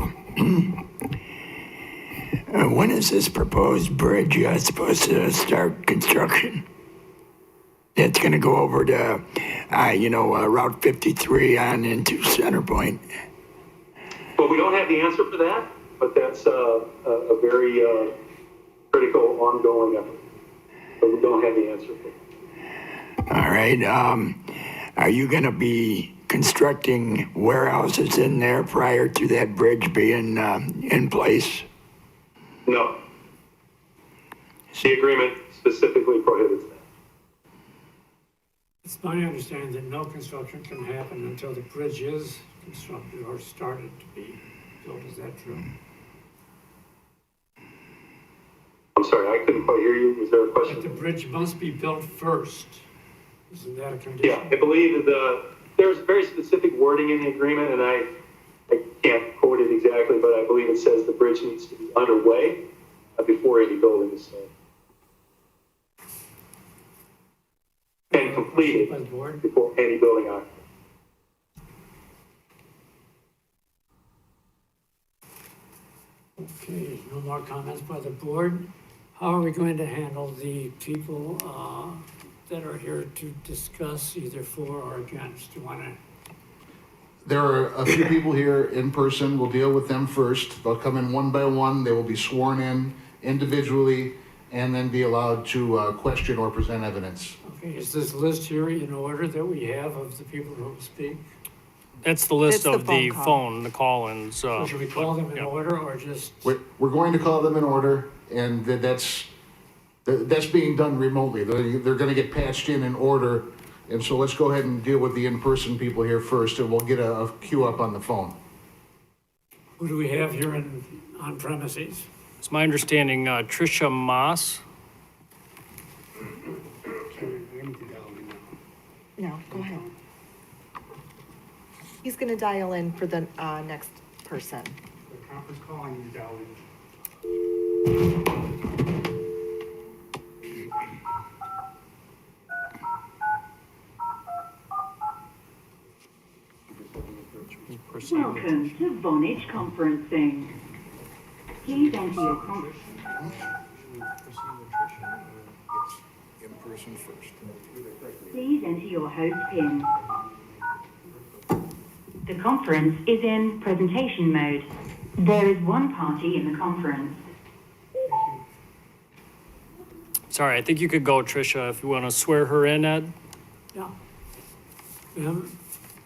When is this proposed bridge supposed to start construction? It's going to go over to, Route 53 on into Center Point. Well, we don't have the answer for that, but that's a very critical ongoing effort. But we don't have the answer for it. All right, are you gonna be constructing warehouses in there prior to that bridge being, in place? No. The agreement specifically prohibits that. It's my understanding that no construction can happen until the bridge is constructed or started to be built. Is that true? I'm sorry, I couldn't quite hear you. Was there a That the question? bridge must be built first. Isn't that a condition? Yeah, I believe that there's very specific wording in the agreement, and I can't quote it exactly, but I believe it says the bridge needs to be underway before any building is started. And completed By the board? before any building occupies. Okay, no more comments by the board. How are we going to handle the people that are here to discuss either for or against? Do you want to? There are a few people here in person. We'll deal with them first. They'll come in one by one. They will be sworn in individually and then be allowed to question or present evidence. Okay, is this list here in order that we have of the people who will speak? That's the list It's the of the phone call. phone, the call-ins. So should we call them in yeah. order or just? We're going to call them in order, and that's being done remotely. They're going to get patched in order, and so let's go ahead and deal with the in-person people here first, and we'll get a queue up on the phone. Who do we have here on premises? It's my understanding, Tricia Moss. No, go ahead. He's gonna dial in for the, next person. The conference call, I need to dial in. Welcome to Vonage Conferencing. Please enter your In-person first. Please enter your host PIN. The conference is in presentation mode. There is one party in the conference. Sorry, I think you could go, Tricia, if you want to swear her in, Ed. Yeah. Ma'am,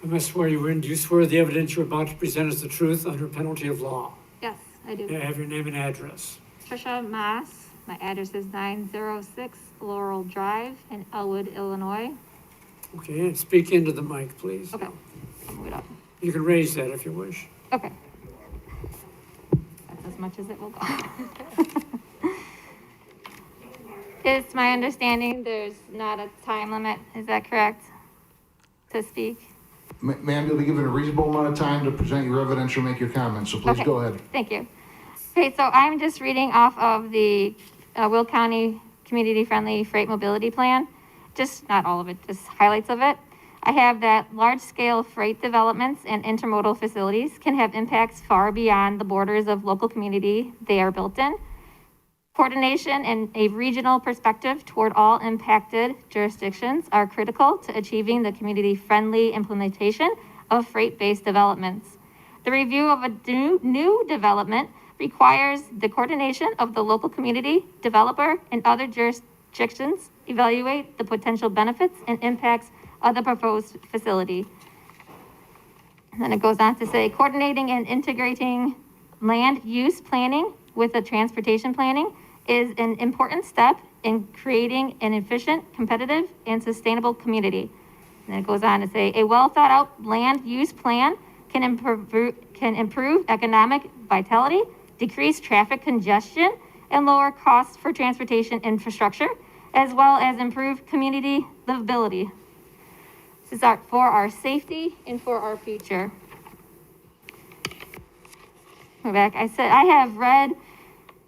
I must swear you in. Do you swear the evidence you're about to present is the truth under penalty of law? Yes, I do. May I have your name and address? Trisha Maas. My address is 906 Laurel Drive in Elwood, Illinois. Okay, and speak into the mic, please. Okay, move it up. You can raise that if you wish. Okay. That's as much as it will go. It's my understanding there's not a time limit, is that correct? To speak? Ma'am, you'll be given a reasonable amount of time to present your evidence or make your comments, so please Okay. go ahead. Thank you. Okay, so I'm just reading off of the Will County Community Friendly Freight Mobility Plan. Just, not all of it, just highlights of it. I have that large-scale freight developments and intermodal facilities can have impacts far beyond the borders of local community they are built in. Coordination and a regional perspective toward all impacted jurisdictions are critical to achieving the community-friendly implementation of freight-based developments. The review of a new development requires the coordination of the local community, developer, and other jurisdictions evaluate the potential benefits and impacts of the proposed facility. And then it goes on to say, coordinating and integrating land use planning with the transportation planning is an important step in creating an efficient, competitive, and sustainable community. And then it goes on to say, a well-thought-out land use plan can improve economic vitality, decrease traffic congestion, and lower costs for transportation infrastructure, as well as improve community livability. This is for our safety and for our future. Go back. I said I have read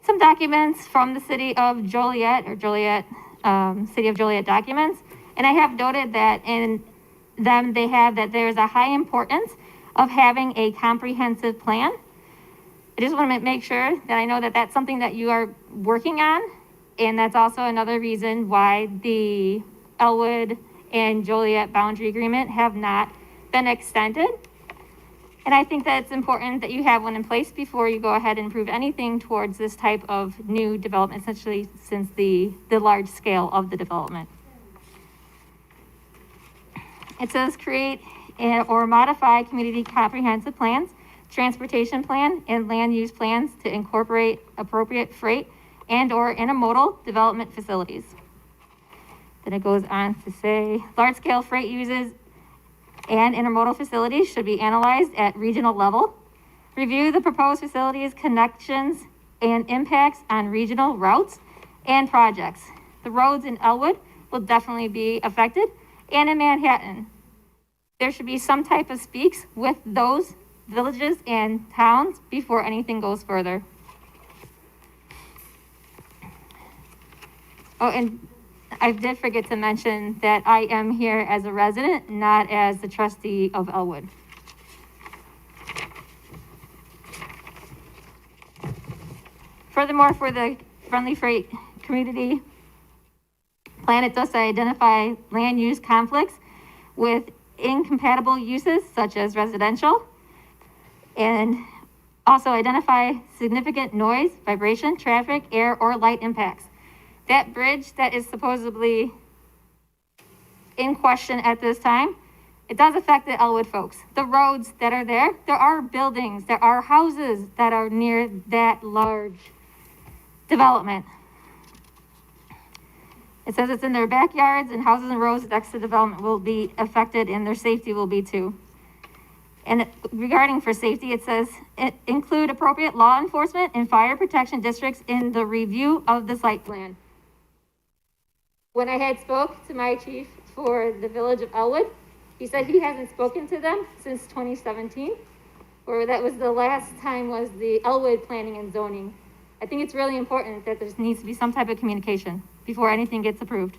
some documents from the city of Joliet, city of Joliet documents, and I have noted that in them they have that there's a high importance of having a comprehensive plan. I just want to make sure that I know that that's something that you are working on, and that's also another reason why the Elwood and Joliet boundary agreement have not been extended. And I think that it's important that you have one in place before you go ahead and approve anything towards this type of new development, essentially since the large scale of the development. It says create or modify community comprehensive plans, transportation plan, and land use plans to incorporate appropriate freight and or intermodal development facilities. Then it goes on to say, large-scale freight uses and intermodal facilities should be analyzed at regional level. Review the proposed facilities, connections, and impacts on regional routes and projects. The roads in Elwood will definitely be affected, and in Manhattan. There should be some type of speaks with those villages and towns before anything goes further. Oh, and I did forget to mention that I am here as a resident, not as the trustee of Elwood. Furthermore, for the friendly freight community plan, it does identify land use conflicts with incompatible uses such as residential, and also identify significant noise, vibration, traffic, air, or light impacts. That bridge that is supposedly in question at this time, it does affect the Elwood folks. The roads that are there are buildings, there are houses that are near that large development. It says it's in their backyards, and houses and roads next to development will be affected, and their safety will be too. And regarding for safety, it says include appropriate law enforcement and fire protection districts in the review of the site plan. When I had spoke to my chief for the village of Elwood, he said he hasn't spoken to them since 2017, or that was the last time was the Elwood planning and zoning. I think it's really important that there needs to be some type of communication before anything gets approved.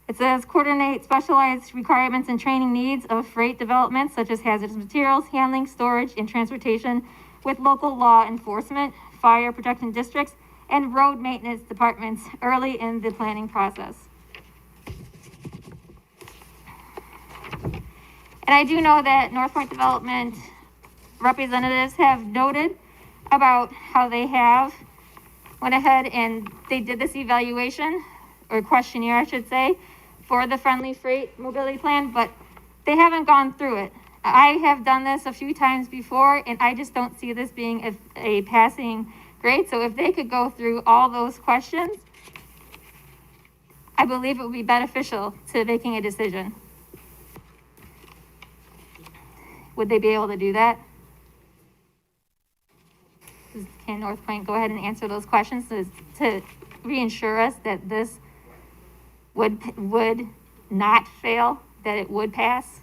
It says coordinate specialized requirements and training needs of freight developments such as hazardous materials, handling, storage, and transportation with local law enforcement, fire protection districts, and road maintenance departments early in the planning process. And I do know that North Point Development representatives have noted about how they have went ahead and they did this evaluation or questionnaire, I should say, for the friendly freight mobility plan, but they haven't gone through it. I have done this a few times before, and I just don't see this being a passing grade. So if they could go through all those questions, I believe it would be beneficial to making a decision. Would they be able to do that? Can North Point go ahead and answer those questions to reassure us that this would not fail, that it would pass?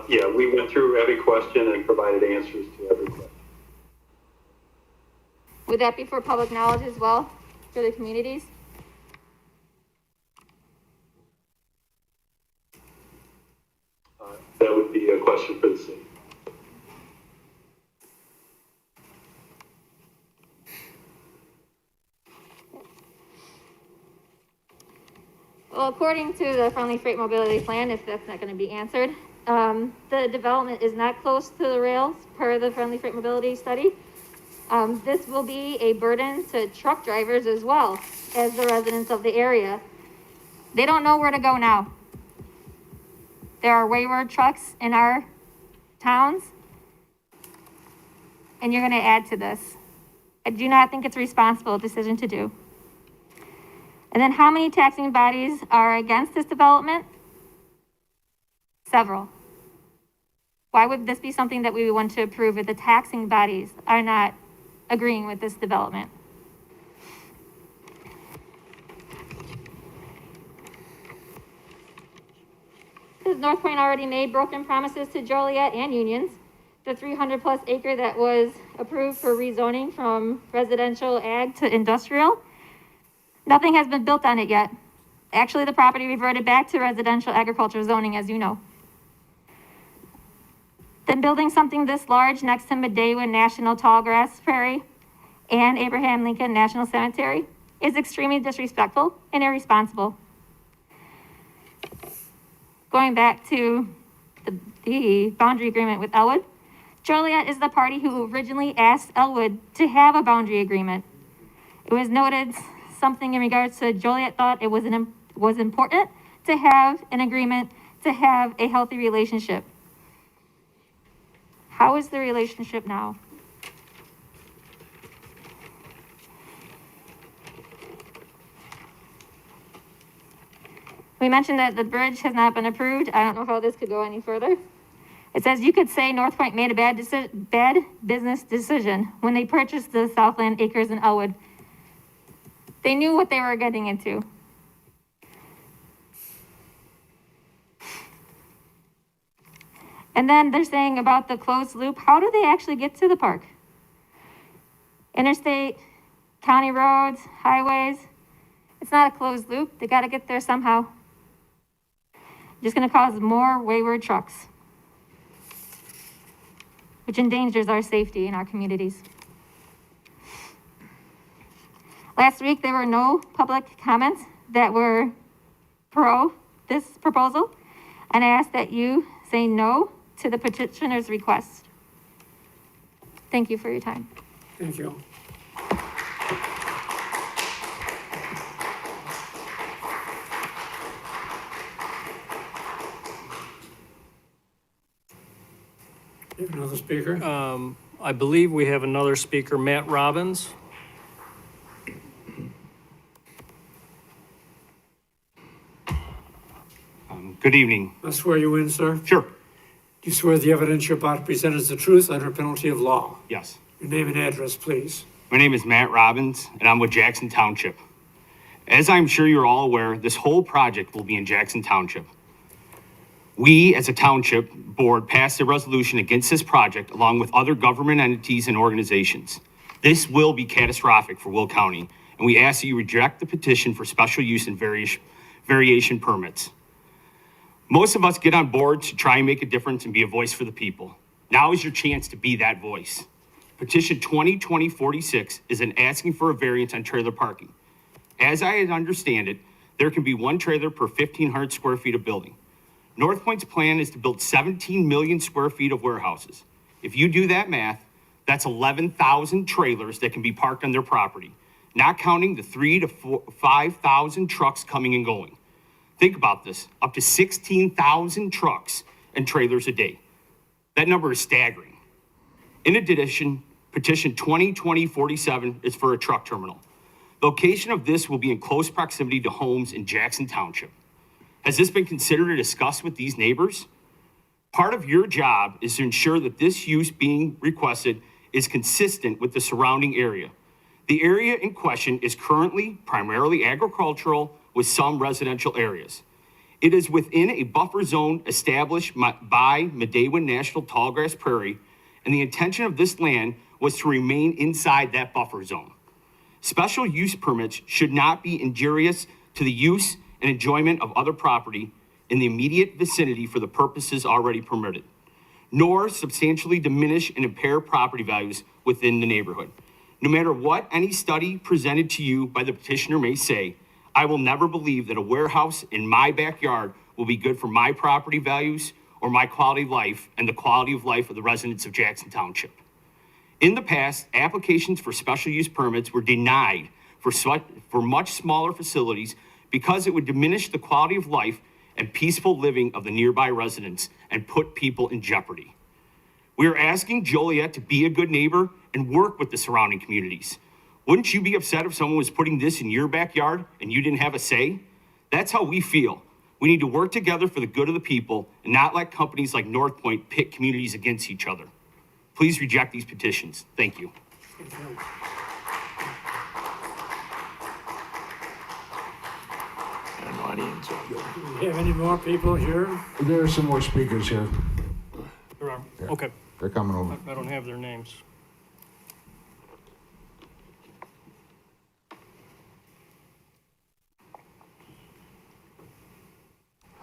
Yeah, we went through every question and provided answers to every question. Would that be for public knowledge as well, for the communities? That would be a question for the city. Well, according to the friendly freight mobility plan, if that's not going to be answered, the development is not close to the rails per the friendly freight mobility study. This will be a burden to truck drivers as well as the residents of the area. They don't know where to go now. There are wayward trucks in our towns, and you're going to add to this. I do not think it's a responsible decision to do. And then how many taxing bodies are against this development? Several. Why would this be something that we would want to approve if the taxing bodies are not agreeing with this development? Has North Point already made broken promises to Joliet and Unions? The 300+ acre that was approved for rezoning from residential ag to industrial, nothing has been built on it yet. Actually, the property reverted back to residential agriculture zoning, as you know. Then building something this large next to Medewa National Tallgrass Prairie and Abraham Lincoln National Cemetery is extremely disrespectful and irresponsible. Going back to the boundary agreement with Elwood. Joliet is the party who originally asked Elwood to have a boundary agreement. It was noted something in regards to Joliet thought it was important to have an agreement to have a healthy relationship. How is the relationship now? We mentioned that the bridge has not been approved. I don't know how this could go any further. It says you could say North Point made a bad business decision when they purchased the Southland acres in Elwood. They knew what they were getting into. And then they're saying about the closed loop. How do they actually get to the park? Interstate, county roads, highways. It's not a closed loop. They got to get there somehow. Just going to cause more wayward trucks, which endangers our safety in our communities. Last week, there were no public comments that were pro this proposal, and I ask that you say no to the petitioner's request. Thank you for your time. Thank you. You have another speaker? I believe we have another speaker, Matt Robbins. Good evening. I swear you in, sir. Do Sure. you swear the evidence you're about to present is the truth under penalty of law? Yes. Your name and address, please. My name is Matt Robbins, and I'm with Jackson Township. As I'm sure you're all aware, this whole project will be in Jackson Township. We, as a township board, passed a resolution against this project along with other government entities and organizations. This will be catastrophic for Will County, and we ask that you reject the petition for special use and variation permits. Most of us get on board to try and make a difference and be a voice for the people. Now is your chance to be that voice. Petition 2020-46 is an asking for a variance on trailer parking. As I understand it, there can be one trailer per 1,500 square feet of building. North Point's plan is to build 17 million square feet of warehouses. If you do that math, that's 11,000 trailers that can be parked on their property, not counting the 3,000 to 5,000 trucks coming and going. Think about this, up to 16,000 trucks and trailers a day. That number is staggering. In addition, petition 2020-47 is for a truck terminal. The location of this will be in close proximity to homes in Jackson Township. Has this been considered or discussed with these neighbors? Part of your job is to ensure that this use being requested is consistent with the surrounding area. The area in question is currently primarily agricultural with some residential areas. It is within a buffer zone established by Medawin National Tallgrass Prairie, and the intention of this land was to remain inside that buffer zone. Special use permits should not be injurious to the use and enjoyment of other property in the immediate vicinity for the purposes already permitted, nor substantially diminish and impair property values within the neighborhood. No matter what any study presented to you by the petitioner may say, I will never believe that a warehouse in my backyard will be good for my property values or my quality of life and the quality of life of the residents of Jackson Township. In the past, applications for special use permits were denied for much smaller facilities because it would diminish the quality of life and peaceful living of the nearby residents and put people in jeopardy. We are asking Joliet to be a good neighbor and work with the surrounding communities. Wouldn't you be upset if someone was putting this in your backyard and you didn't have a say? That's how we feel. We need to work together for the good of the people and not let companies like North Point pit communities against each other. Please reject these petitions. Thank you. An audience. Do we have any more people here? There are some more speakers here. There are, okay, They're coming over. I don't have their names.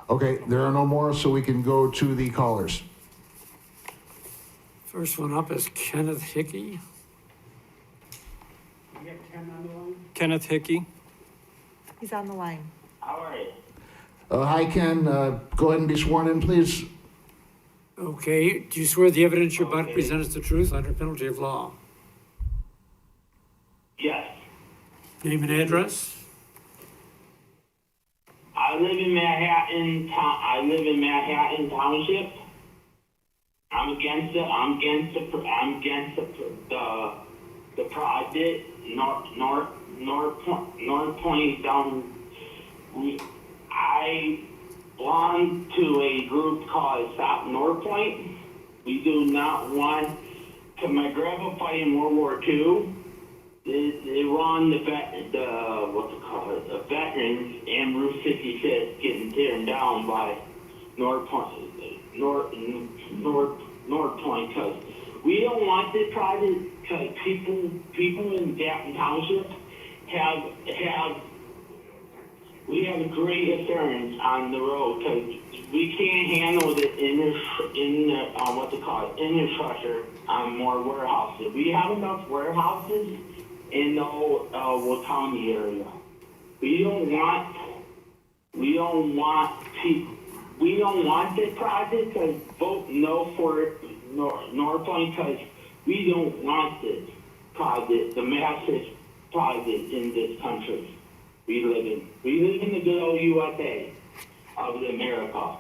Okay, there are no more, so we can go to the callers. First one up is Kenneth Hickey. You got Ken on the line? Kenneth Hickey. He's on the line. Hi, Ken. Go ahead and be sworn in, please. Okay, do you swear the evidence you're about to present is the truth under penalty of law? Yes. Name and address? I live in Manhattan Township. I'm against the project, North Point down. I belong to a group called Stop North Point. We do not want, cause my grandpa fought in World War II. They run the veterans and Route 56 getting torn down by North Point, cause we don't want this project, cause people in Manhattan Township we have great concerns on the road, cause we can't handle the infrastructure on more warehouses. We have enough warehouses in the Will County area. We don't want this project, cause vote no for North Point, cause we don't want this project, the massive project in this country we live in. We live in the good old USA of America.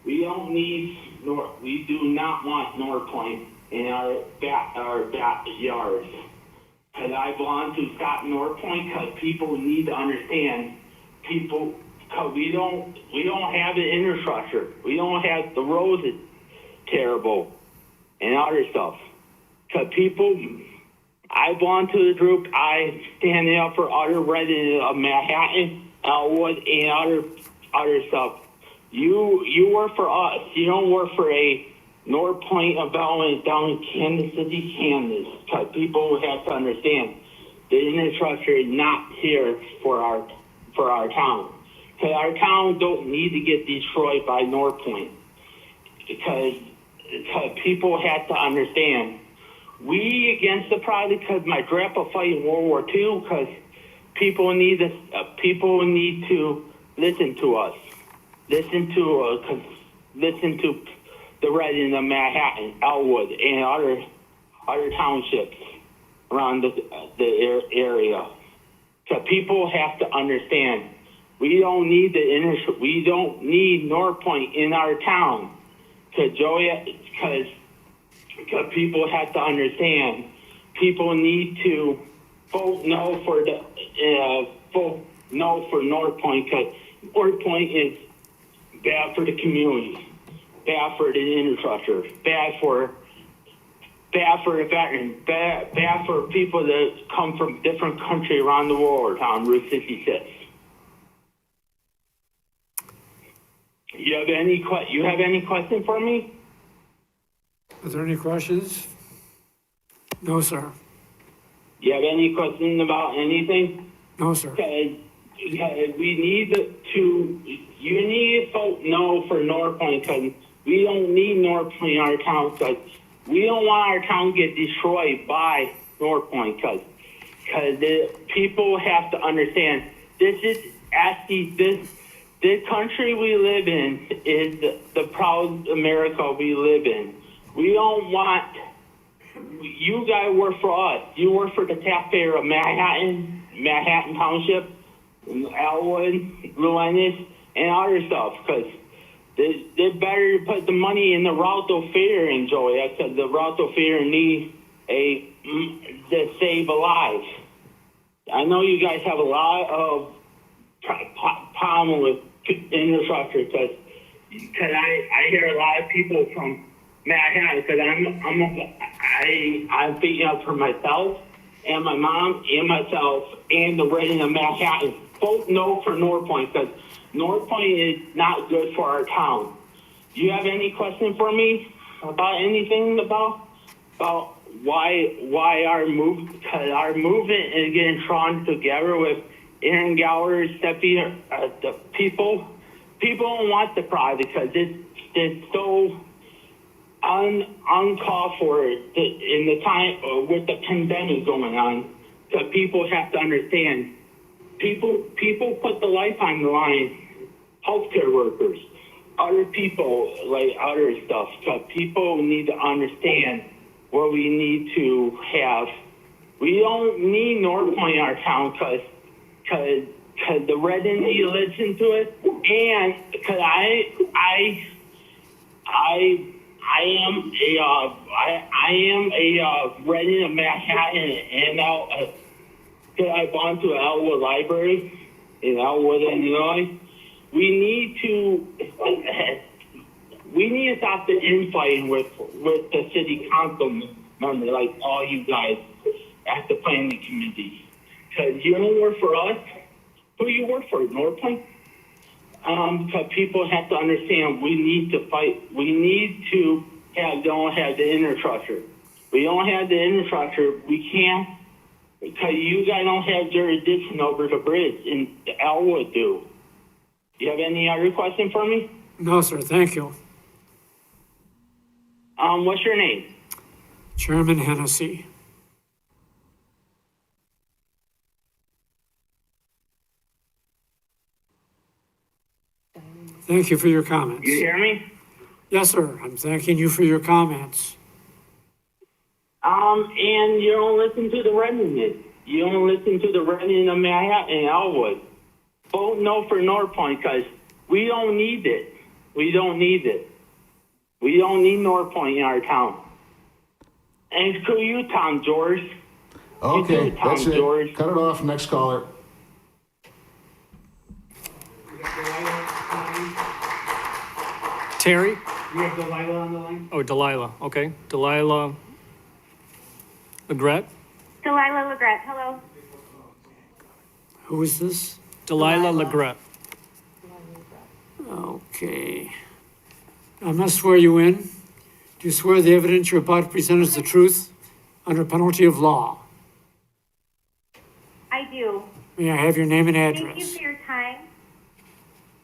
We don't need we do not want North Point in our backyards. Cause I belong to Stop North Point, cause people need to understand, cause we don't have the infrastructure. We don't have the roads is terrible and other stuff. Cause I belong to the group, I stand up for other residents of Manhattan, Elwood, and other stuff. You work for us. You don't work for a North Point development down in Kansas City, Kansas. Because people have to understand the infrastructure is not here for our town. Because our town don't need to get destroyed by North Point. Because people have to understand. We against the project because my grandpa fought in World War II. Because people need to listen to us, listen to the residents of Manhattan, Elwood, and other townships around the area. So people have to understand. We don't need we don't need North Point in our town. Because people have to understand, people need to vote no for North Point, because North Point is bad for the community, bad for the infrastructure, bad for the veterans, bad for people that come from different countries around the world on Route 56. You have any question for me? Are there any questions? No, sir. You have any questions about anything? No, sir. Okay, we need you need to vote no for North Point, because we don't need North Point in our town, because we don't want our town to get destroyed by North Point, because the people have to understand, this is actually, this country we live in is the proud America we live in. We don't want, you guys work for us. You work for the taxpayer of Manhattan Township, Elwood, Luennis, and other stuff, because they better put the money in the route of fair in Joliet, because the route of fair needs to save a life. I know you guys have a lot of problem with infrastructure, because I hear a lot of people from Manhattan, because I'm speaking up for myself and my mom and myself and the resident of Manhattan. Vote no for North Point, because North Point is not good for our town. Do you have any question for me about anything about why our movement is getting drawn together with Aaron Gower, Steffi, the people don't want the project because it's so uncalled for in the time with the pandemic going on. Because people have to understand, people put the life on the line. Healthcare workers, other people, like other stuff. So people need to understand what we need to have. We don't need North Point in our town because the residents need to listen to it, and because I am a resident of Manhattan, and I've gone to Elwood Library in Elwood, Illinois. We need to stop the infighting with the city council members, like all you guys at the planning committee. Because you don't work for us. Who do you work for? North Point? Because people have to understand we need to fight. We need to don't have the infrastructure. We don't have the infrastructure. We can't, because you guys don't have jurisdiction over the bridge, and Elwood do. You have any other question for me? No, sir, thank you. What's your name? Chairman Hennessy. Thank you for your comments. You hear me? Yes, sir, I'm thanking you for your comments. And you don't listen to the resident. You don't listen to the resident of Manhattan and Elwood. Vote no for North Point because we don't need it. We don't need it. We don't need North Point in our town. And screw you, Tom George. Okay, you too, Tom that's it. George. Cut it off. Next caller. Terry? You have Delilah on the line? Oh, Delilah, okay. Delilah Legret? Delilah Legret, hello. Who is this? Delilah Legret. Okay. I'm going to swear you in. Do you swear the evidence you're about to present is the truth under penalty of law? I do. May I have your name and Thank you address? for your time.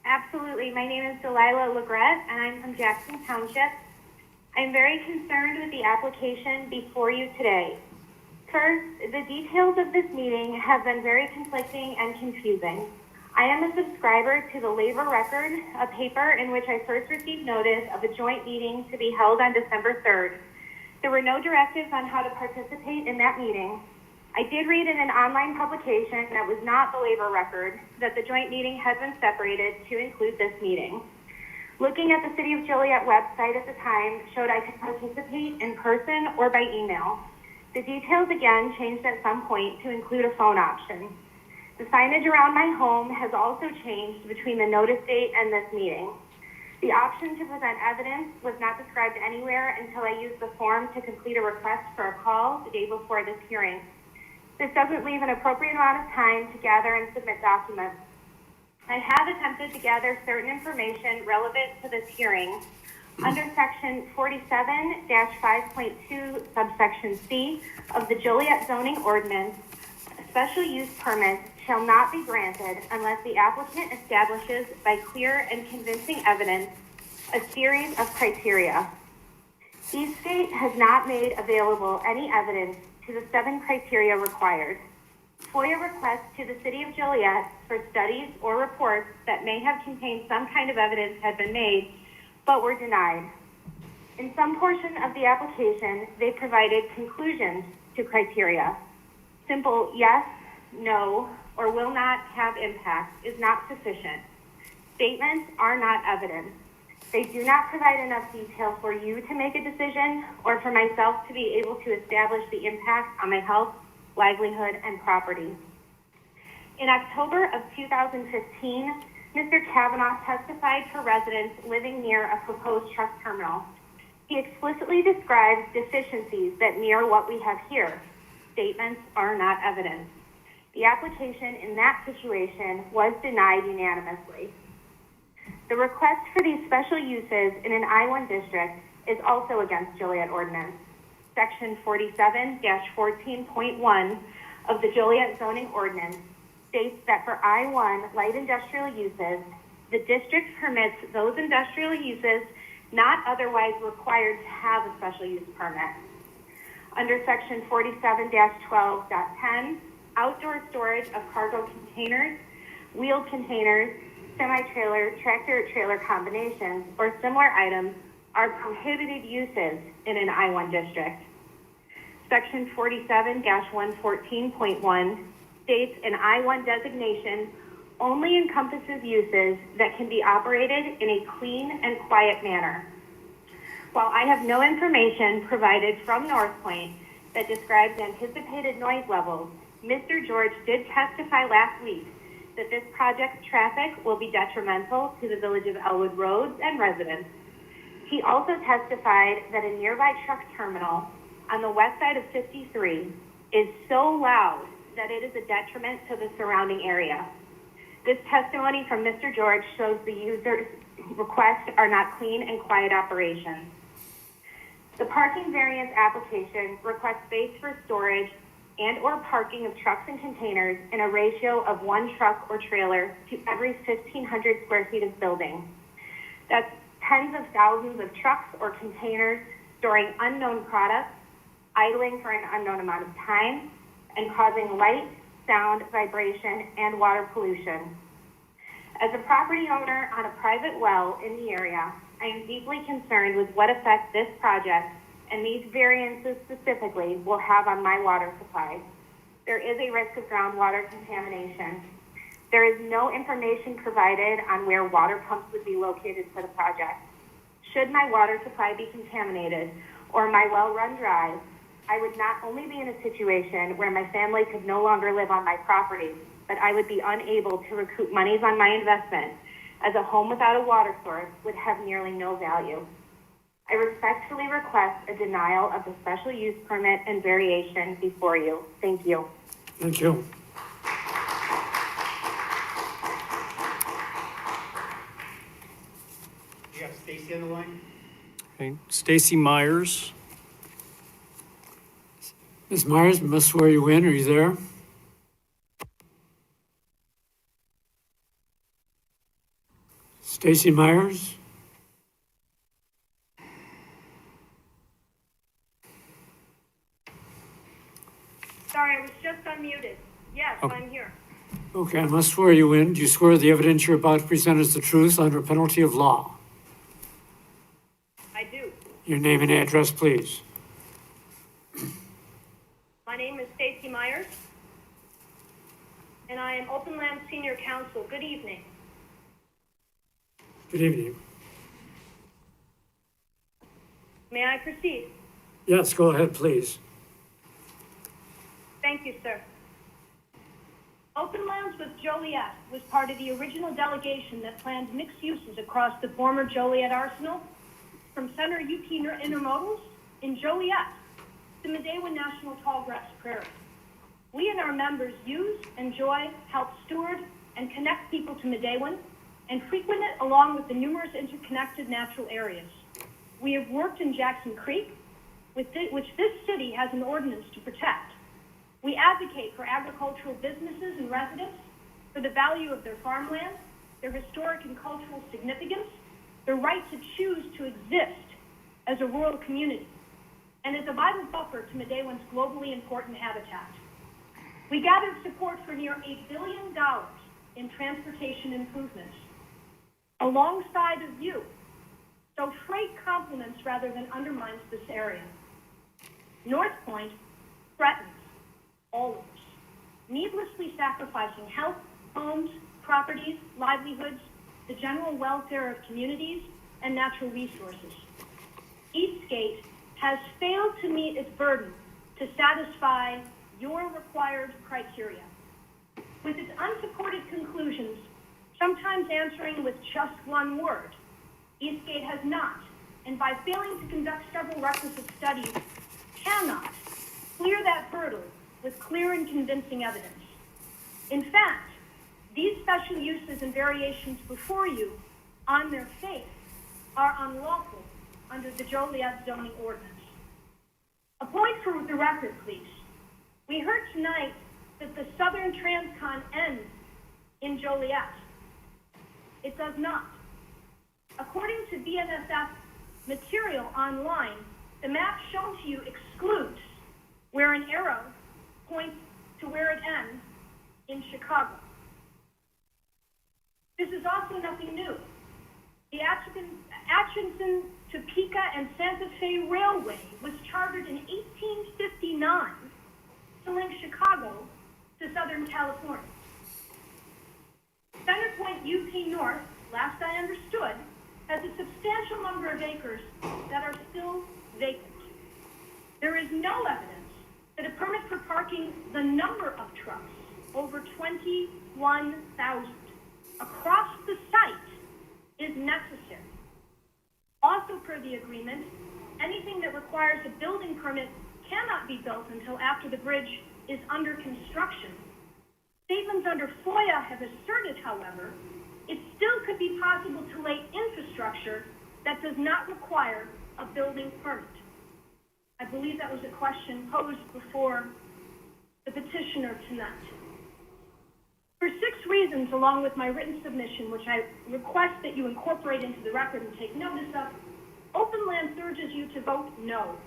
Absolutely. My name is Delilah Legret, and I'm from Jackson Township. I'm very concerned with the application before you today. First, the details of this meeting have been very conflicting and confusing. I am a subscriber to the Labor Record, a paper in which I first received notice of a joint meeting to be held on December 3rd. There were no directives on how to participate in that meeting. I did read in an online publication that was not the Labor Record that the joint meeting had been separated to include this meeting. Looking at the City of Joliet website at the time showed I could participate in person or by email. The details again changed at some point to include a phone option. The signage around my home has also changed between the notice date and this meeting. The option to present evidence was not described anywhere until I used the form to complete a request for a call the day before this hearing. This doesn't leave an appropriate amount of time to gather and submit documents. I have attempted to gather certain information relevant to this hearing. Under section 47-5.2 subsection C of the Joliet zoning ordinance, a special use permit shall not be granted unless the applicant establishes by clear and convincing evidence a series of criteria. Each state has not made available any evidence to the 7 criteria required. FOIA requests to the City of Joliet for studies or reports that may have contained some kind of evidence had been made, but were denied. In some portion of the application, they provided conclusions to criteria. Simple yes, no, or will not have impact is not sufficient. Statements are not evidence. They do not provide enough detail for you to make a decision or for myself to be able to establish the impact on my health, livelihood, and property. In October of 2015, Mr. Kavanaugh testified for residents living near a proposed truck terminal. He explicitly describes deficiencies that mirror what we have here. Statements are not evidence. The application in that situation was denied unanimously. The request for these special uses in an I-1 district is also against Joliet Ordinance. Section 47-14.1 of the Joliet zoning ordinance states that for I-1 light industrial uses, the district permits those industrial uses not otherwise required to have a special use permit. Under section 47-12.10, outdoor storage of cargo containers, wheeled containers, semi-trailer, tractor-trailer combinations, or similar items are prohibited uses in an I-1 district. Section 47-114.1 states an I-1 designation only encompasses uses that can be operated in a clean and quiet manner. While I have no information provided from North Point that describes anticipated noise levels, Mr. George did testify last week that this project's traffic will be detrimental to the Village of Elwood roads and residents. He also testified that a nearby truck terminal on the west side of 53 is so loud that it is a detriment to the surrounding area. This testimony from Mr. George shows the user's requests are not clean and quiet operations. The parking variance application requests space for storage and or parking of trucks and containers in a ratio of 1 truck or trailer to every 1,500 square feet of building. That's tens of thousands of trucks or containers storing unknown products, idling for an unknown amount of time, and causing light, sound, vibration, and water pollution. As a property owner on a private well in the area, I am deeply concerned with what effect this project and these variances specifically will have on my water supply. There is a risk of groundwater contamination. There is no information provided on where water pumps would be located for the project. Should my water supply be contaminated or my well run dry, I would not only be in a situation where my family could no longer live on my property, but I would be unable to recoup monies on my investment, as a home without a water source would have nearly no value. I respectfully request a denial of the special use permit and variation before you. Thank you. Thank you. You got Stacy on the line? Okay, Stacy Myers. Ms. Myers, we must swear you in. Are you there? Stacy Myers? Sorry, I was just unmuted. Yes, Okay. I'm here. Okay, I must swear you in. Do you swear the evidence you're about to present is the truth under penalty of law? I do. Your name and address, please. My name is Stacy Myers, and I am Open Land Senior Counsel. Good evening. Good evening. May I proceed? Yes, go ahead, please. Thank you, sir. Open Lands with Joliet was part of the original delegation that planned mixed uses across the former Joliet Arsenal, from Center UP Intermodals in Joliet to Medewan National Tallgrass Prairie. We and our members use, enjoy, help steward, and connect people to Medewan and frequent it along with the numerous interconnected natural areas. We have worked in Jackson Creek, which this city has an ordinance to protect. We advocate for agricultural businesses and residents, for the value of their farmland, their historic and cultural significance, their right to choose to exist as a rural community, and as a vital buffer to Medewan's globally important habitat. We gathered support for near $8 billion in transportation improvements alongside of you, so freight complements rather than undermines this area. North Point threatens all of us, needlessly sacrificing health, homes, properties, livelihoods, the general welfare of communities, and natural resources. Eastgate has failed to meet its burden to satisfy your required criteria. With its unsupported conclusions, sometimes answering with just one word, Eastgate has not, and by failing to conduct several requisite studies, cannot clear that hurdle with clear and convincing evidence. In fact, these special uses and variations before you, on their face, are unlawful under the Joliet zoning ordinance. A point for the record, please. We heard tonight that the Southern Transcon ends in Joliet. It does not. According to BNSF material online, the map shown to you excludes where an arrow points to where it ends in Chicago. This is is also nothing new. The Atchison, Topeka, and Santa Fe Railway was chartered in 1859 to link Chicago to Southern California. Center Point UP North, last I understood, has a substantial number of acres that are still vacant. There is no evidence that a permit for parking the number of trucks, over 21,000, across the site is necessary. Also per the agreement, anything that requires a building permit cannot be built until after the bridge is under construction. Statements under FOIA have asserted, however, it still could be possible to lay infrastructure that does not require a building permit. I believe that was a question posed before the petitioner tonight. For 6 reasons, along with my written submission, which I request that you incorporate into the record and take notice of, Open Land urges you to vote no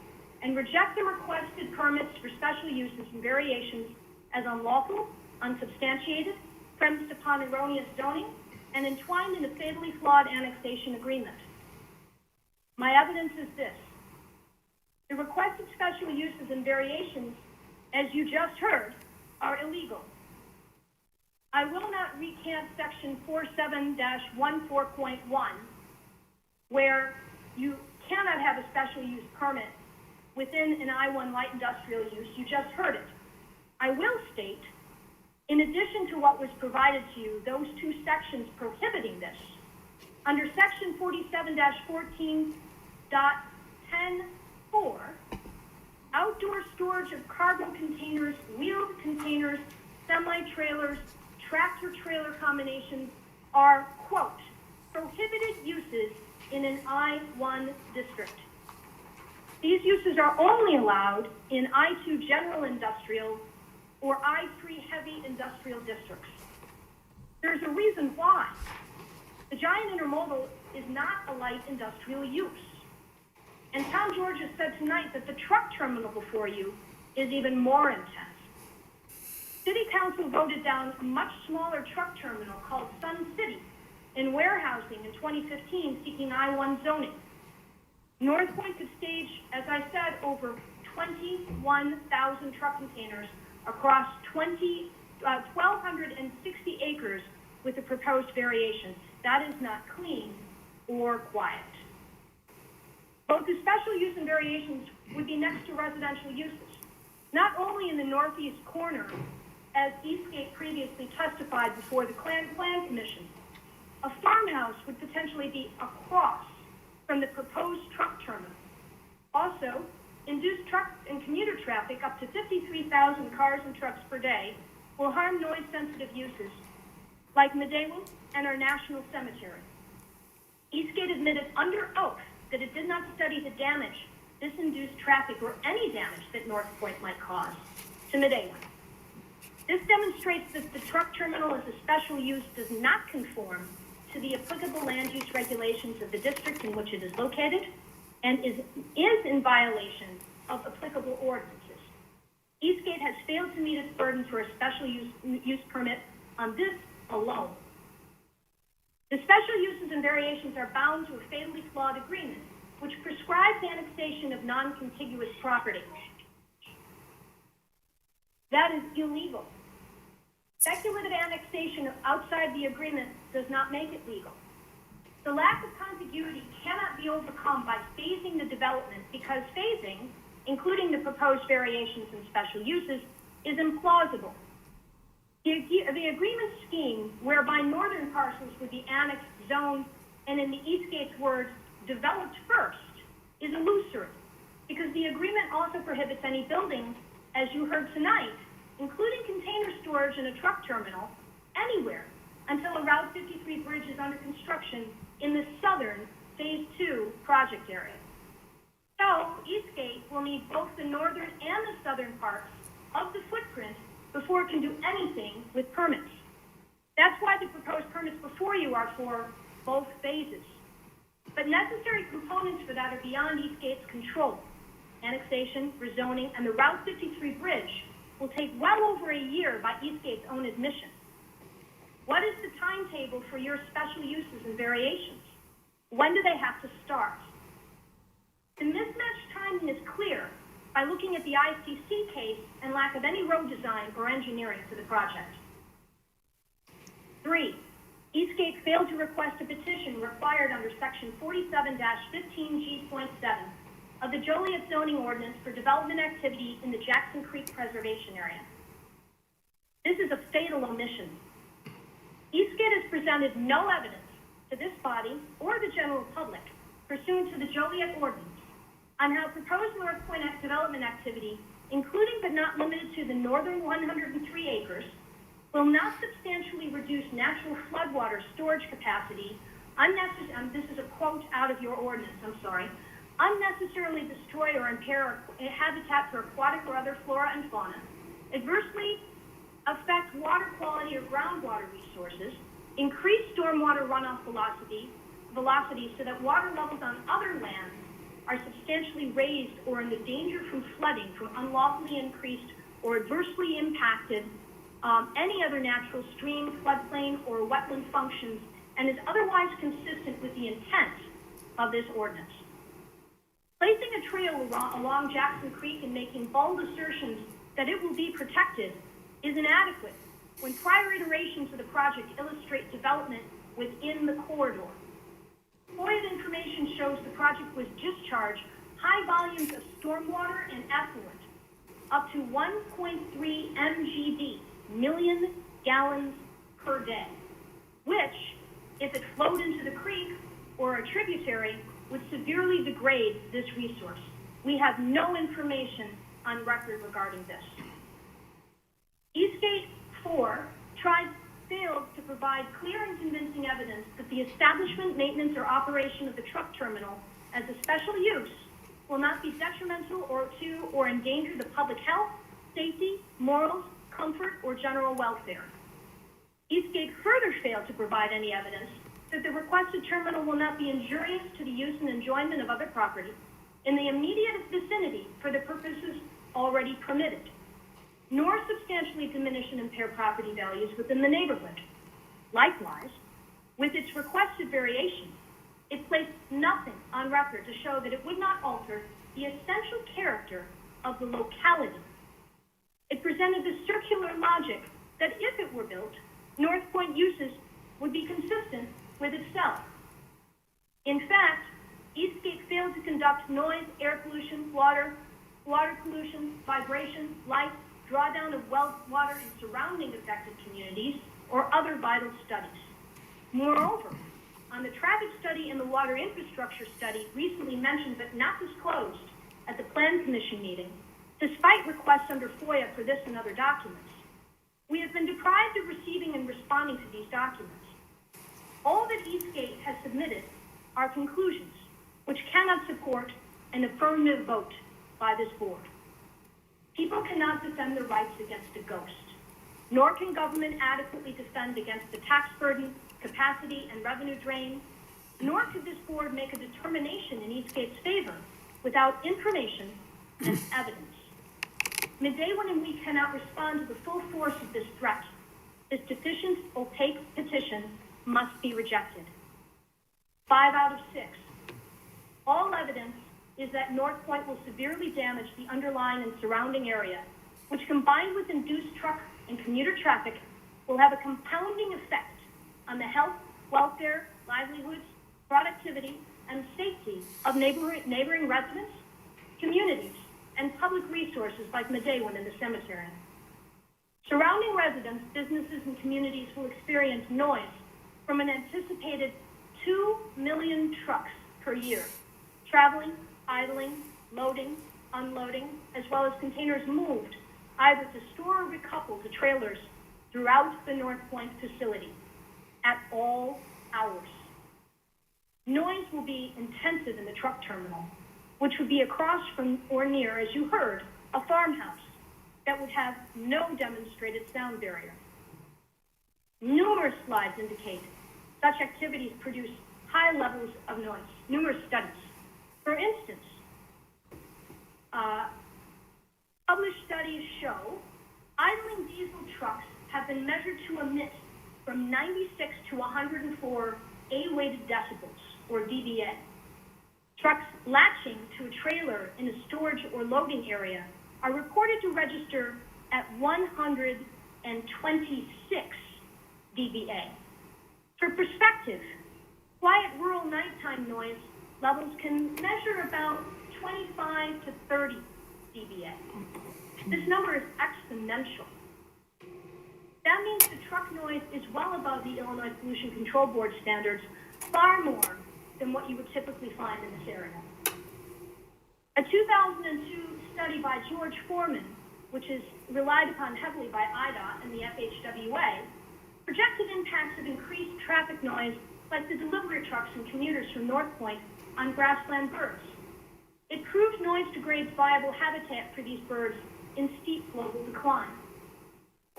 and reject the requested permits for special uses and variations as unlawful, unsubstantiated, premised upon erroneous zoning, and entwined in a fatally flawed annexation agreement. My evidence is this. The requested special uses and variations, as you just heard, are illegal. I will not recant section 47-14.1, where you cannot have a special use permit within an I-1 light industrial use. You just heard it. I will state, in addition to what was provided to you, those 2 sections prohibiting this, under section 47-14.10.4, outdoor storage of cargo containers, wheeled containers, semi-trailers, tractor-trailer combinations are, quote, prohibited uses in an I-1 district. These uses are only allowed in I-2 general industrial or I-3 heavy industrial districts. There's a reason why. The giant intermodal is not a light industrial use. And Tom George has said tonight that the truck terminal before you is even more intense. City Council voted down a much smaller truck terminal called Sun City in warehousing in 2015, seeking I-1 zoning. North Point could stage, as I said, over 21,000 truck containers across 1,260 acres with a proposed variation. That is not clean or quiet. Both the special use and variations would be next to residential uses, not only in the northeast corner, as Eastgate previously testified before the Plan Commission. A farmhouse would potentially be across from the proposed truck terminal. Also, induced truck and commuter traffic up to 53,000 cars and trucks per day will harm noise-sensitive uses like Medewin and our National Cemetery. Eastgate admitted under oath that it did not study the damage this induced traffic or any damage that North Point might cause to Medewin. This demonstrates that the truck terminal as a special use does not conform to the applicable land use regulations of the district in which it is located and is in violation of applicable ordinances. Eastgate has failed to meet its burden for a special use permit on this alone. The special uses and variations are bound to a fatally flawed agreement, which prescribes annexation of non-contiguous property. That is illegal. Speculative annexation outside the agreement does not make it legal. The lack of contiguity cannot be overcome by phasing the development because phasing, including the proposed variations and special uses, is implausible. The agreement scheme whereby northern parcels would be annexed, zoned, and in the Eastgate's words, developed first, is illusory because the agreement also prohibits any buildings, as you heard tonight, including container storage in a truck terminal, anywhere until a Route 53 bridge is under construction in the southern Phase 2 project area. So, Eastgate will need both the northern and the southern parts of the footprint before it can do anything with permits. That's why the proposed permits before you are for both phases. But necessary components for that are beyond Eastgate's control. Annexation, rezoning, and the Route 53 bridge will take well over a year by Eastgate's own admission. What is the timetable for your special uses and variations? When do they have to start? The mismatched timing is clear by looking at the ICC case and lack of any road design or engineering for the project. 3. Eastgate failed to request a petition required under section 47-15G.7 of the Joliet zoning ordinance for development activity in the Jackson Creek Preservation Area. This is a fatal omission. Eastgate has presented no evidence to this body or the general public pursuant to the Joliet ordinance on how proposed North Point development activity, including but not limited to the northern 103 acres, will not substantially reduce natural floodwater storage capacity, this is a quote out of your ordinance, unnecessarily destroy or impair habitat for aquatic or other flora and fauna, adversely affect water quality or groundwater resources, increase stormwater runoff velocity so that water levels on other lands are substantially raised or in the danger from flooding from unlawfully increased or adversely impacted any other natural stream, floodplain, or wetland functions, and is otherwise consistent with the intent of this ordinance. Placing a trail along Jackson Creek and making bold assertions that it will be protected is inadequate when prior iterations of the project illustrate development within the corridor. FOIA information shows the project was discharged high volumes of stormwater and effluent, up to 1.3 MGD, million gallons per day, which, if it flowed into the creek or a tributary, would severely degrade this resource. We have no information on record regarding this. Eastgate 4 failed to provide clear and convincing evidence that the establishment, maintenance, or operation of the truck terminal as a special use will not be detrimental or endanger the public health, safety, morals, comfort, or general welfare. Eastgate further failed to provide any evidence that the requested terminal will not be injurious to the use and enjoyment of other property in the immediate vicinity for the purposes already permitted, nor substantially diminish and impair property values within the neighborhood. Likewise, with its requested variation, it placed nothing on record to show that it would not alter the essential character of the locality. It presented the circular logic that if it were built, North Point uses would be consistent with itself. In fact, Eastgate failed to conduct noise, air pollution, water pollution, vibration, light, drawdown of well water in surrounding affected communities, or other vital studies. Moreover, on the traffic study and the water infrastructure study recently mentioned but not disclosed at the Plan Commission meeting, despite requests under FOIA for this and other documents, we have been deprived of receiving and responding to these documents. All that Eastgate has submitted are conclusions which cannot support an affirmative vote by this board. People cannot defend their rights against a ghost, nor can government adequately defend against the tax burden, capacity, and revenue drain, nor could this board make a determination in Eastgate's favor without information and evidence. Midday when and we cannot respond to the full force of this threat. This deficient, opaque petition must be rejected. 5 out of 6. All evidence is that North Point will severely damage the underlying and surrounding area, which combined with induced truck and commuter traffic will have a compounding effect on the health, welfare, livelihoods, productivity, and safety of neighboring residents, communities, and public resources like Medewan and the cemetery. Surrounding residents, businesses, and communities will experience noise from an anticipated 2 million trucks per year, traveling, idling, loading, unloading, as well as containers moved either to store or recouple to trailers throughout the North Point facility at all hours. Noise will be intensive in the truck terminal, which would be across from or near, as you heard, a farmhouse that would have no demonstrated sound barrier. Numerous slides indicate such activities produce high levels of noise. Numerous studies. For instance, published studies show idling diesel trucks have been measured to emit from 96 to 104 A-weighted decibels, or dBA. Trucks latching to a trailer in a storage or loading area are reported to register at 126 dBA. For perspective, quiet rural nighttime noise levels can measure about 25 to 30 dBA. This number is exponential. That means the truck noise is well above the Illinois Pollution Control Board standards, far more than what you would typically find in this area. A 2002 study by George Foreman, which is relied upon heavily by IDOT and the FHWA, projected impacts of increased traffic noise like the delivery trucks and commuters from North Point on grassland birds. It proved noise degrades viable habitat for these birds in steep global decline.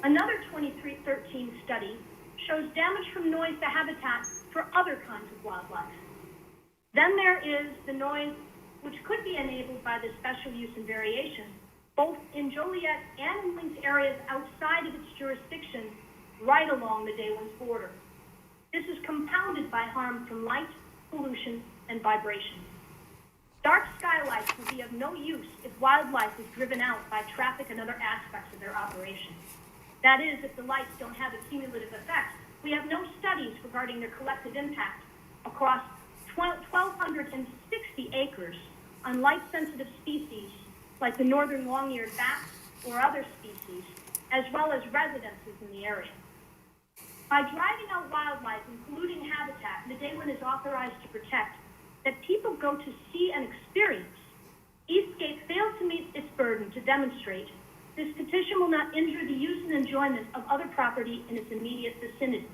Another 2013 study shows damage from noise to habitat for other kinds of wildlife. Then there is the noise which could be enabled by the special use and variation, both in Joliet and in linked areas outside of its jurisdiction, right along the day one's border. This is compounded by harm from light, pollution, and vibration. Dark skylights will be of no use if wildlife is driven out by traffic and other aspects of their operation. That is, if the lights don't have a cumulative effect. We have no studies regarding their collective impact across 1,260 acres on light-sensitive species like the northern long-eared bats or other species, as well as residences in the area. By driving out wildlife and polluting habitat, the day one is authorized to protect that people go to see and experience, Eastgate failed to meet its burden to demonstrate this petition will not injure the use and enjoyment of other property in its immediate vicinity.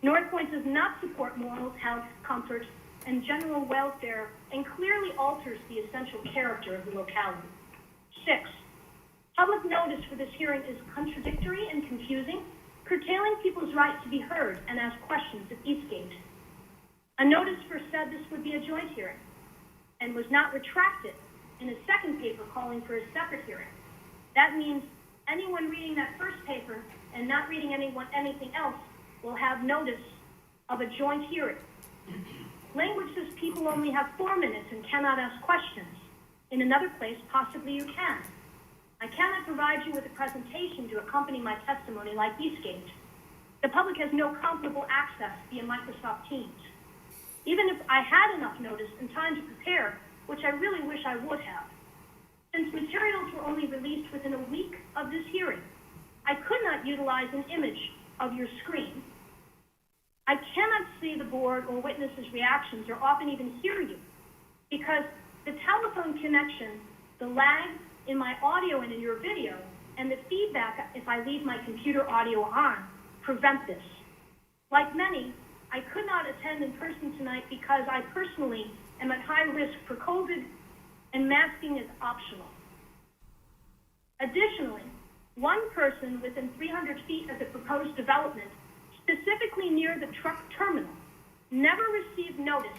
North Point does not support morals, health, comfort, and general welfare, and clearly alters the essential character of the locality. 6, public notice for this hearing is contradictory and confusing, curtailing people's right to be heard and ask questions at Eastgate. A notice first said this would be a joint hearing, and was not retracted in a second paper calling for a separate hearing. That means anyone reading that first paper and not reading anything else will have notice of a joint hearing. Language says people only have 4 minutes and cannot ask questions. In another place, possibly you can. I cannot provide you with a presentation to accompany my testimony like Eastgate. The public has no comparable access via Microsoft Teams. Even if I had enough notice and time to prepare, which I really wish I would have, since materials were only released within a week of this hearing, I could not utilize an image of your screen. I cannot see the board or witnesses' reactions or often even hear you because the telephone connection, the lag in my audio and in your video, and the feedback if I leave my computer audio on prevent this. Like many, I could not attend in person tonight because I personally am at high risk for COVID and masking is optional. Additionally, one person within 300 feet of the proposed development, specifically near the truck terminal, never received notice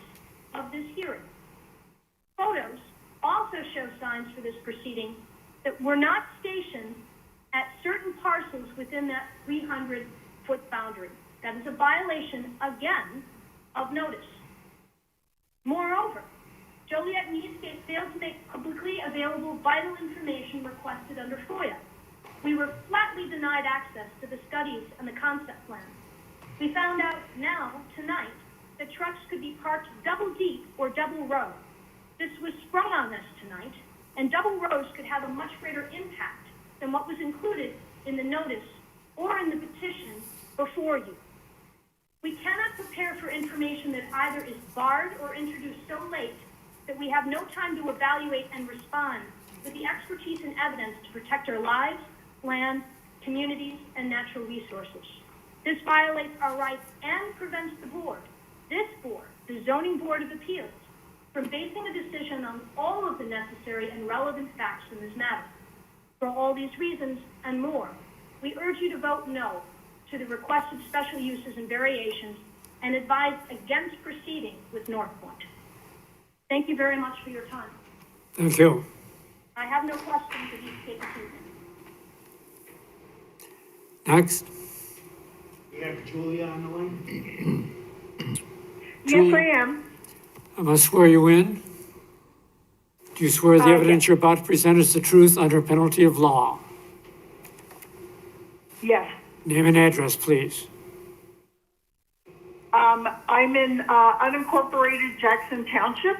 of this hearing. Photos also show signs for this proceeding that were not stationed at certain parcels within that 300-foot boundary. That is a violation, again, of notice. Moreover, Joliet and Eastgate failed to make publicly available vital information requested under FOIA. We were flatly denied access to the studies and the concept plan. We found out now, tonight, that trucks could be parked double deep or double row. This was sprung on us tonight, and double rows could have a much greater impact than what was included in the notice or in the petition before you. We cannot prepare for information that either is barred or introduced so late that we have no time to evaluate and respond with the expertise and evidence to protect our lives, land, communities, and natural resources. This violates our rights and prevents the board, this board, the Zoning Board of Appeals, from basing a decision on all of the necessary and relevant facts in this matter. For all these reasons and more, we urge you to vote no to the requested special uses and variations and advise against proceeding with North Point. Thank you very much for your time. Thank you. I have no questions of Eastgate this evening. Next. We have Julia on the line. Julie? Yes, I am. I must swear you in. Do you swear the evidence Yes. you're about to present is the truth under penalty of law? Yes. Name and address, please. I'm in unincorporated Jackson Township.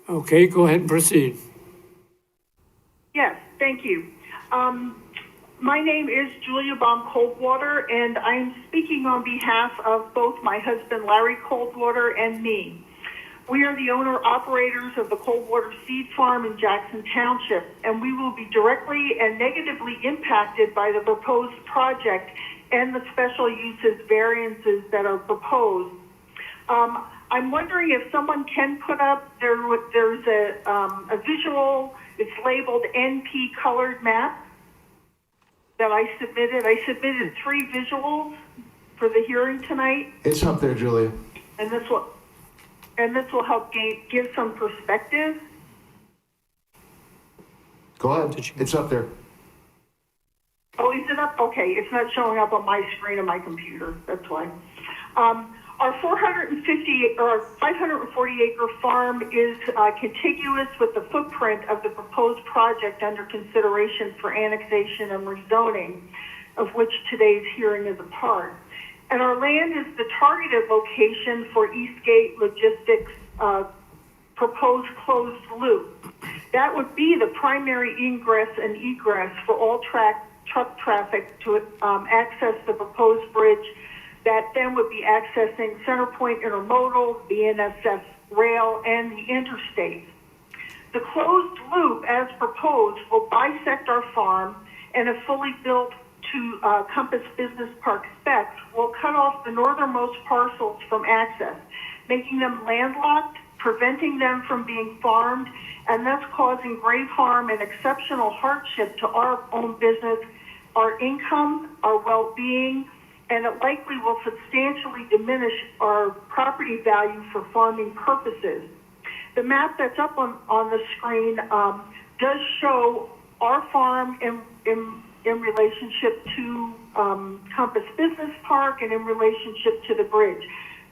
Okay, go ahead and proceed. Yes, thank you. My name is Julia Baum Coldwater, and I'm speaking on behalf of both my husband Larry Coldwater and me. We are the owner-operators of the Coldwater Seed Farm in Jackson Township, and we will be directly and negatively impacted by the proposed project and the special uses variances that are proposed. I'm wondering if someone can put up, there's a visual, it's labeled NP colored map that I submitted. I submitted 3 visuals for the hearing tonight, It's up there, Julia. and this will help give some perspective. Go ahead. It's up there. Oh, is it up? Okay, it's not showing up on my screen on my computer, that's why. Our 450 or 540 acre farm is contiguous with the footprint of the proposed project under consideration for annexation and rezoning, of which today's hearing is a part. And our land is the targeted location for Eastgate Logistics' proposed closed loop. That would be the primary ingress and egress for all truck traffic to access the proposed bridge that then would be accessing Centerpoint Intermodal, the NSF rail, and the interstate. The closed loop, as proposed, will bisect our farm, and if fully built to Compass Business Park specs, will cut off the northernmost parcels from access, making them landlocked, preventing them from being farmed, and thus causing great harm and exceptional hardship to our own business, our income, our well-being, and it likely will substantially diminish our property value for farming purposes. The map that's up on the screen does show our farm in relationship to Compass Business Park and in relationship to the bridge.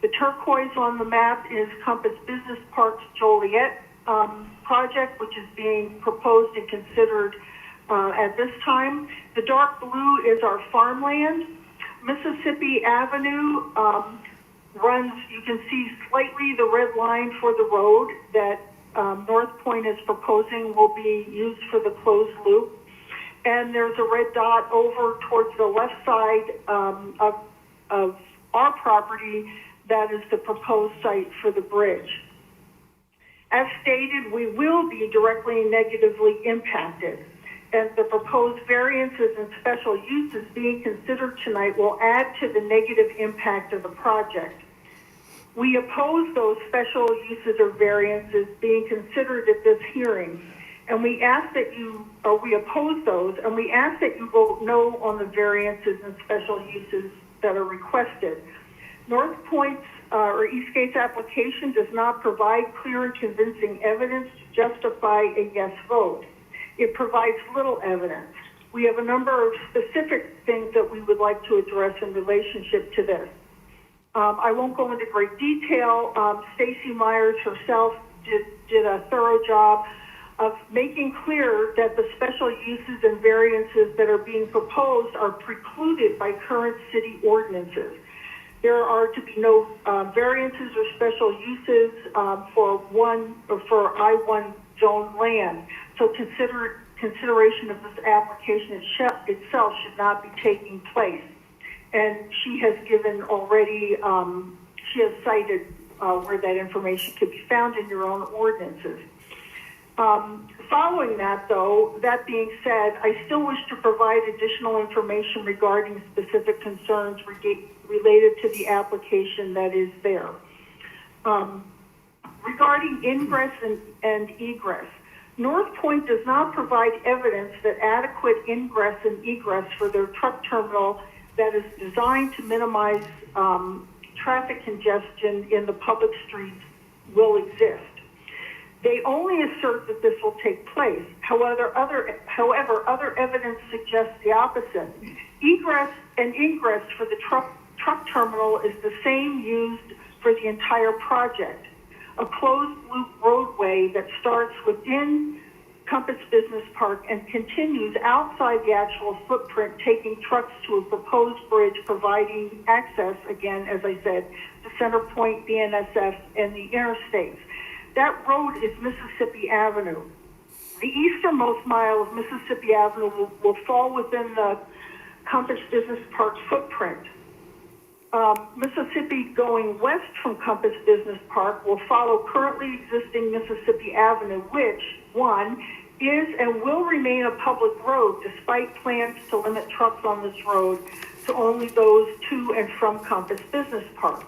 The turquoise on the map is Compass Business Park's Joliet project, which is being proposed and considered at this time. The dark blue is our farmland. Mississippi Avenue runs, you can see slightly the red line for the road that North Point is proposing will be used for the closed loop. And there's a red dot over towards the left side of our property that is the proposed site for the bridge. As stated, we will be directly and negatively impacted, and the proposed variances and special uses being considered tonight will add to the negative impact of the project. We oppose those special uses or variances being considered at this hearing, and we ask that we oppose those, and we ask that you vote no on the variances and special uses that are requested. North Point's or Eastgate's application does not provide clear and convincing evidence to justify a yes vote. It provides little evidence. We have a number of specific things that we would like to address in relationship to this. I won't go into great detail. Stacy Myers herself did a thorough job of making clear that the special uses and variances that are being proposed are precluded by current city ordinances. There are to be no variances or special uses for I-1 zone land. So consideration of this application itself should not be taking place. And she has given already, she has cited where that information could be found in your own ordinances. Following that, though, that being said, I still wish to provide additional information regarding specific concerns related to the application that is there. Regarding ingress and egress, North Point does not provide evidence that adequate ingress and egress for their truck terminal that is designed to minimize traffic congestion in the public streets will exist. They only assert that this will take place. However, other evidence suggests the opposite. Egress and ingress for the truck terminal is the same used for the entire project. A closed loop roadway that starts within Compass Business Park and continues outside the actual footprint, taking trucks to a proposed bridge, providing access, again, as I said, to Center Point, BNSF, and the interstates. That road is Mississippi Avenue. The easternmost mile of Mississippi Avenue will fall within the Compass Business Park footprint. Mississippi going west from Compass Business Park will follow currently existing Mississippi Avenue, which, one, is and will remain a public road despite plans to limit trucks on this road to only those to and from Compass Business Park.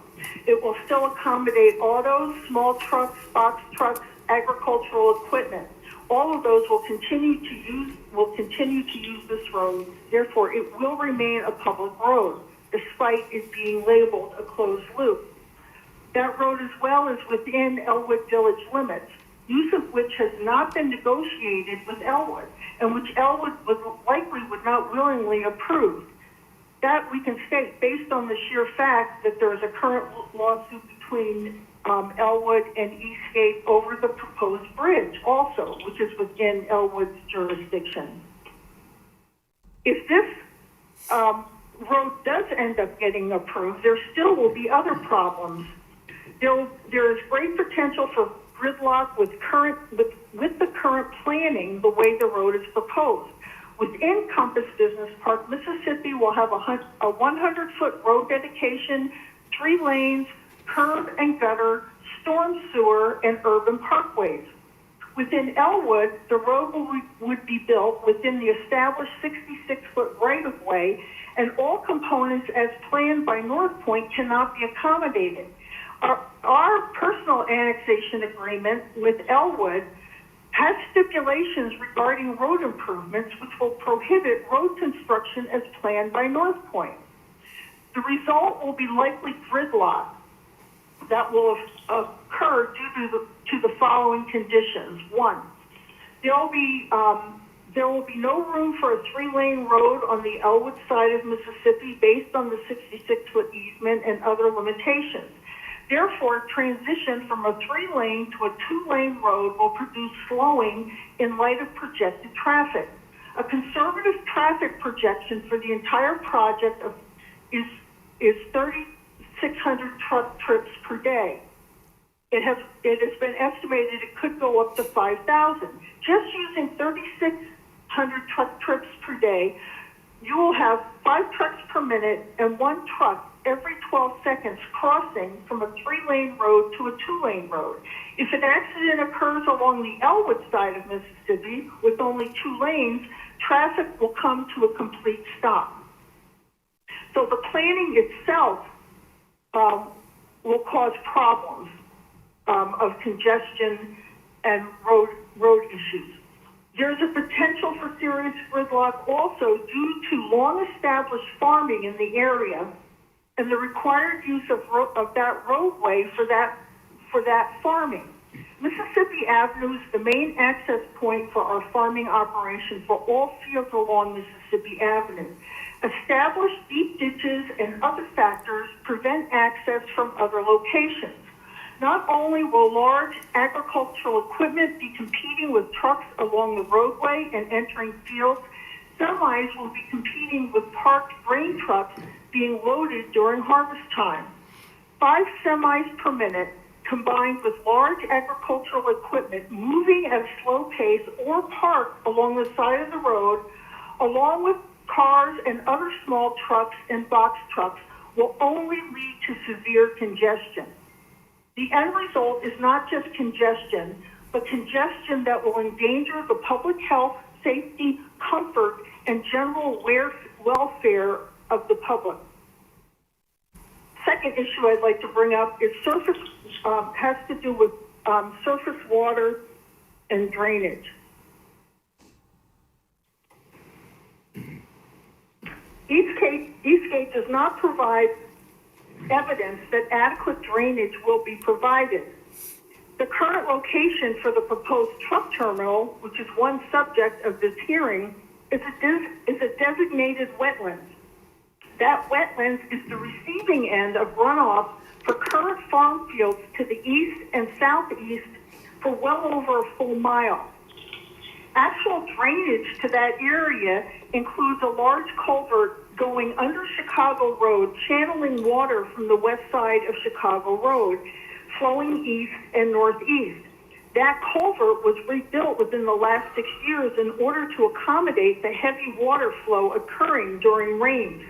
It will still accommodate autos, small trucks, box trucks, agricultural equipment. All of those will continue to use this road. Therefore, it will remain a public road, despite it being labeled a closed loop. That road as well is within Elwood Village limits, use of which has not been negotiated with Elwood, and which Elwood would not willingly approve. That we can state based on the sheer fact that there is a current lawsuit between Elwood and Eastgate over the proposed bridge also, which is within Elwood's jurisdiction. If this road does end up getting approved, there still will be other problems. There is great potential for gridlock with the current planning, the way the road is proposed. Within Compass Business Park, Mississippi will have a 100-foot road dedication, 3 lanes, curb and gutter, storm sewer, and urban parkways. Within Elwood, the road would be built within the established 66-foot right-of-way, and all components as planned by North Point cannot be accommodated. Our personal annexation agreement with Elwood has stipulations regarding road improvements which will prohibit road construction as planned by North Point. The result will be likely gridlock that will occur due to the following conditions. One, there will be no room for a 3-lane road on the Elwood side of Mississippi based on the 66-foot easement and other limitations. Therefore, transition from a 3-lane to a 2-lane road will produce slowing in light of projected traffic. A conservative traffic projection for the entire project is 3,600 truck trips per day. It has been estimated it could go up to 5,000. Just using 3,600 truck trips per day, you will have 5 trucks per minute and 1 truck every 12 seconds crossing from a 3-lane road to a 2-lane road. If an accident occurs along the Elwood side of Mississippi with only 2 lanes, traffic will come to a complete stop. So the planning itself will cause problems of congestion and road issues. There's a potential for serious gridlock also due to long-established farming in the area and the required use of that roadway for that farming. Mississippi Avenue is the main access point for our farming operation for all fields along Mississippi Avenue. Established deep ditches and other factors prevent access from other locations. Not only will large agricultural equipment be competing with trucks along the roadway and entering fields, semis will be competing with parked grain trucks being loaded during harvest time. 5 semis per minute, combined with large agricultural equipment moving at a slow pace or parked along the side of the road, along with cars and other small trucks and box trucks, will only lead to severe congestion. The end result is not just congestion, but congestion that will endanger the public health, safety, comfort, and general welfare of the public. Second issue I'd like to bring up is has to do with surface water and drainage. Eastgate does not provide evidence that adequate drainage will be provided. The current location for the proposed truck terminal, which is one subject of this hearing, is a designated wetland. That wetlands is the receiving end of runoff for current farm fields to the east and southeast for well over a full mile. Actual drainage to that area includes a large culvert going under Chicago Road, channeling water from the west side of Chicago Road, flowing east and northeast. That culvert was rebuilt within the last 6 years in order to accommodate the heavy water flow occurring during rains.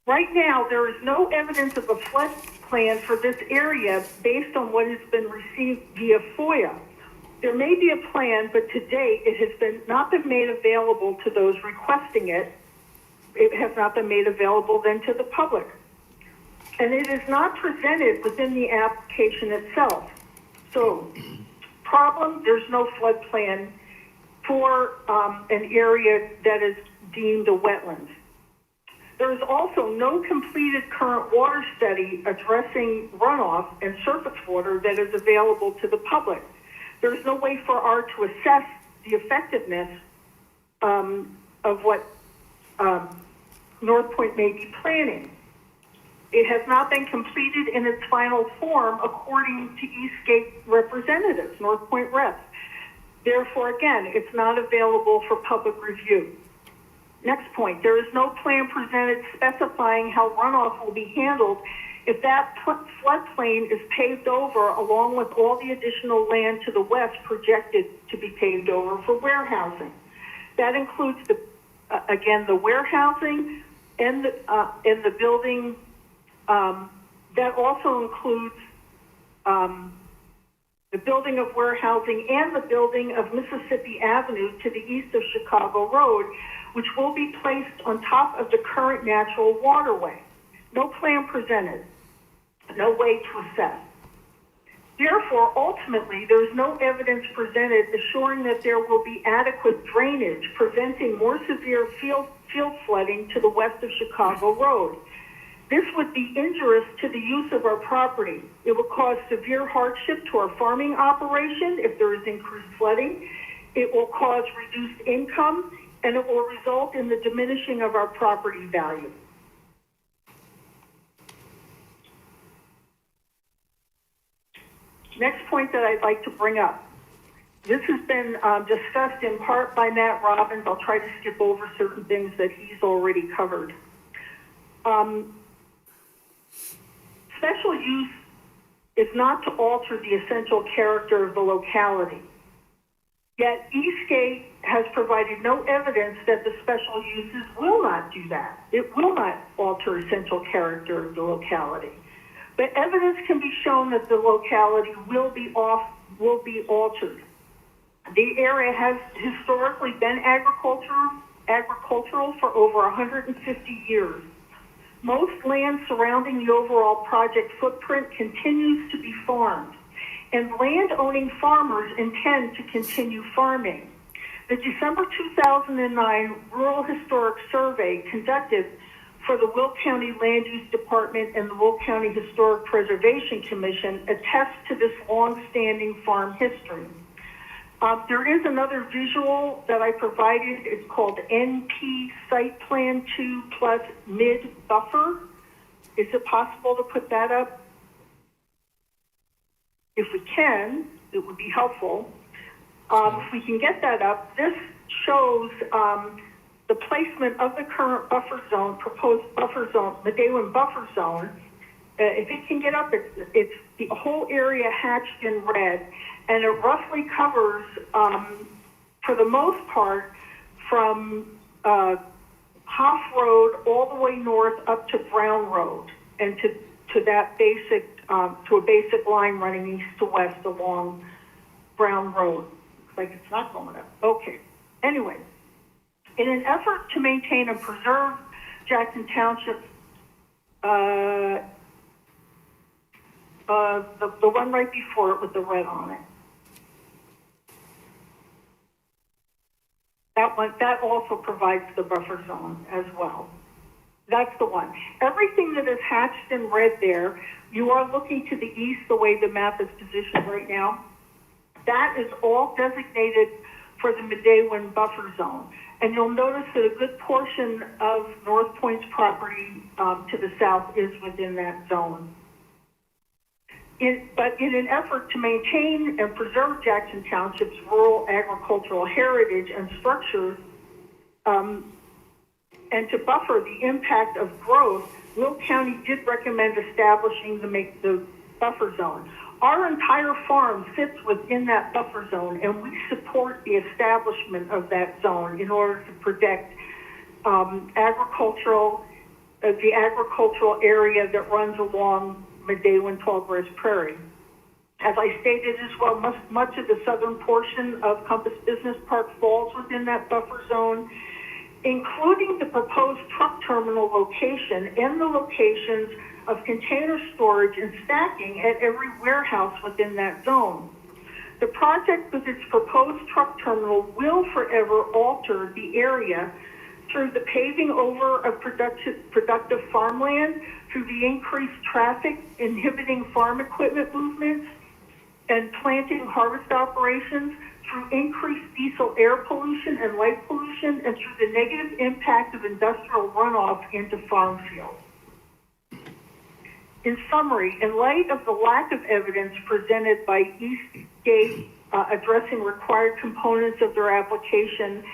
Right now, there is no evidence of a flood plan for this area based on what has been received via FOIA. There may be a plan, but to date, it has not been made available to those requesting it. It has not been made available then to the public. And it is not presented within the application itself. So, problem, there's no flood plan for an area that is deemed a wetland. There is also no completed current water study addressing runoff and surface water that is available to the public. There is no way for R to assess the effectiveness of what North Point may be planning. It has not been completed in its final form according to Eastgate representatives, North Point reps. Therefore, again, it's not available for public review. Next point, there is no plan presented specifying how runoff will be handled if that floodplain is paved over along with all the additional land to the west projected to be paved over for warehousing. That includes, again, the warehousing and the building. That also includes the building of warehousing and the building of Mississippi Avenue to the east of Chicago Road, which will be placed on top of the current natural waterway. No plan presented, no way to assess. Therefore, ultimately, there is no evidence presented assuring that there will be adequate drainage preventing more severe field flooding to the west of Chicago Road. This would be injurious to the use of our property. It will cause severe hardship to our farming operation if there is increased flooding. It will cause reduced income, and it will result in the diminishing of our property value. Next point that I'd like to bring up. This has been discussed in part by Matt Robbins. I'll try to skip over certain things that he's already covered. Special use is not to alter the essential character of the locality. Yet Eastgate has provided no evidence that the special uses will not do that. It will not alter essential character of the locality. But evidence can be shown that the locality will be altered. The area has historically been agricultural for over 150 years. Most land surrounding the overall project footprint continues to be farmed, and land-owning farmers intend to continue farming. The December 2009 Rural Historic Survey conducted for the Will County Land Use Department and the Will County Historic Preservation Commission attests to this long-standing farm history. There is another visual that I provided. It's called NP Site Plan 2 plus Mid Buffer. Is it possible to put that up? If we can, it would be helpful. If we can get that up, this shows the placement of the current buffer zone, proposed buffer zone, the Daywin buffer zone. If it can get up, it's the whole area hatched in red, and it roughly covers, for the most part, from Hoff Road all the way north up to Brown Road, and to that basic, to a basic line running east to west along Brown Road. Looks like it's not going up. Okay. Anyway, in an effort to maintain and preserve Jackson Township, the one right before it with the red on it. That also provides the buffer zone as well. That's the one. Everything that is hatched in red there, you are looking to the east the way the map is positioned right now. That is all designated for the Daywin buffer zone. And you'll notice that a good portion of North Point's property to the south is within that zone. But in an effort to maintain and preserve Jackson Township's rural agricultural heritage and structures, and to buffer the impact of growth, Will County did recommend establishing the buffer zone. Our entire farm sits within that buffer zone, and we support the establishment of that zone in order to protect the agricultural area that runs along Medewin Tallgrass Prairie. As I stated as well, much of the southern portion of Compass Business Park falls within that buffer zone, including the proposed truck terminal location and the locations of container storage and stacking at every warehouse within that zone. The project with its proposed truck terminal will forever alter the area through the paving over of productive farmland, through the increased traffic inhibiting farm equipment movements and planting harvest operations, through increased diesel air pollution and light pollution, and through the negative impact of industrial runoff into farm fields. In summary, in light of the lack of evidence presented by Eastgate addressing required components of their application,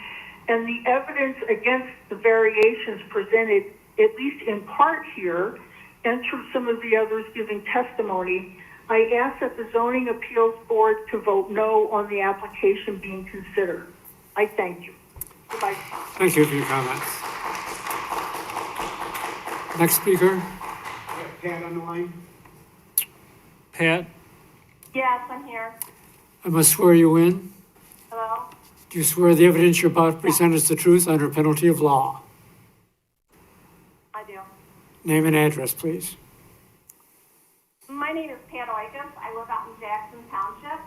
and the evidence against the variations presented, at least in part here, and through some of the others giving testimony, I ask that the Zoning Appeals Board to vote no on the application being considered. I thank you. Goodbye. Thank you for your comments. Next speaker. Pat on the line? Pat? Yes, I'm here. I must swear you in. Hello? Do you swear the evidence you're about to present is the truth under penalty of law? I do. Name and address, please. My name is Pat Oikis. I live out in Jackson Township.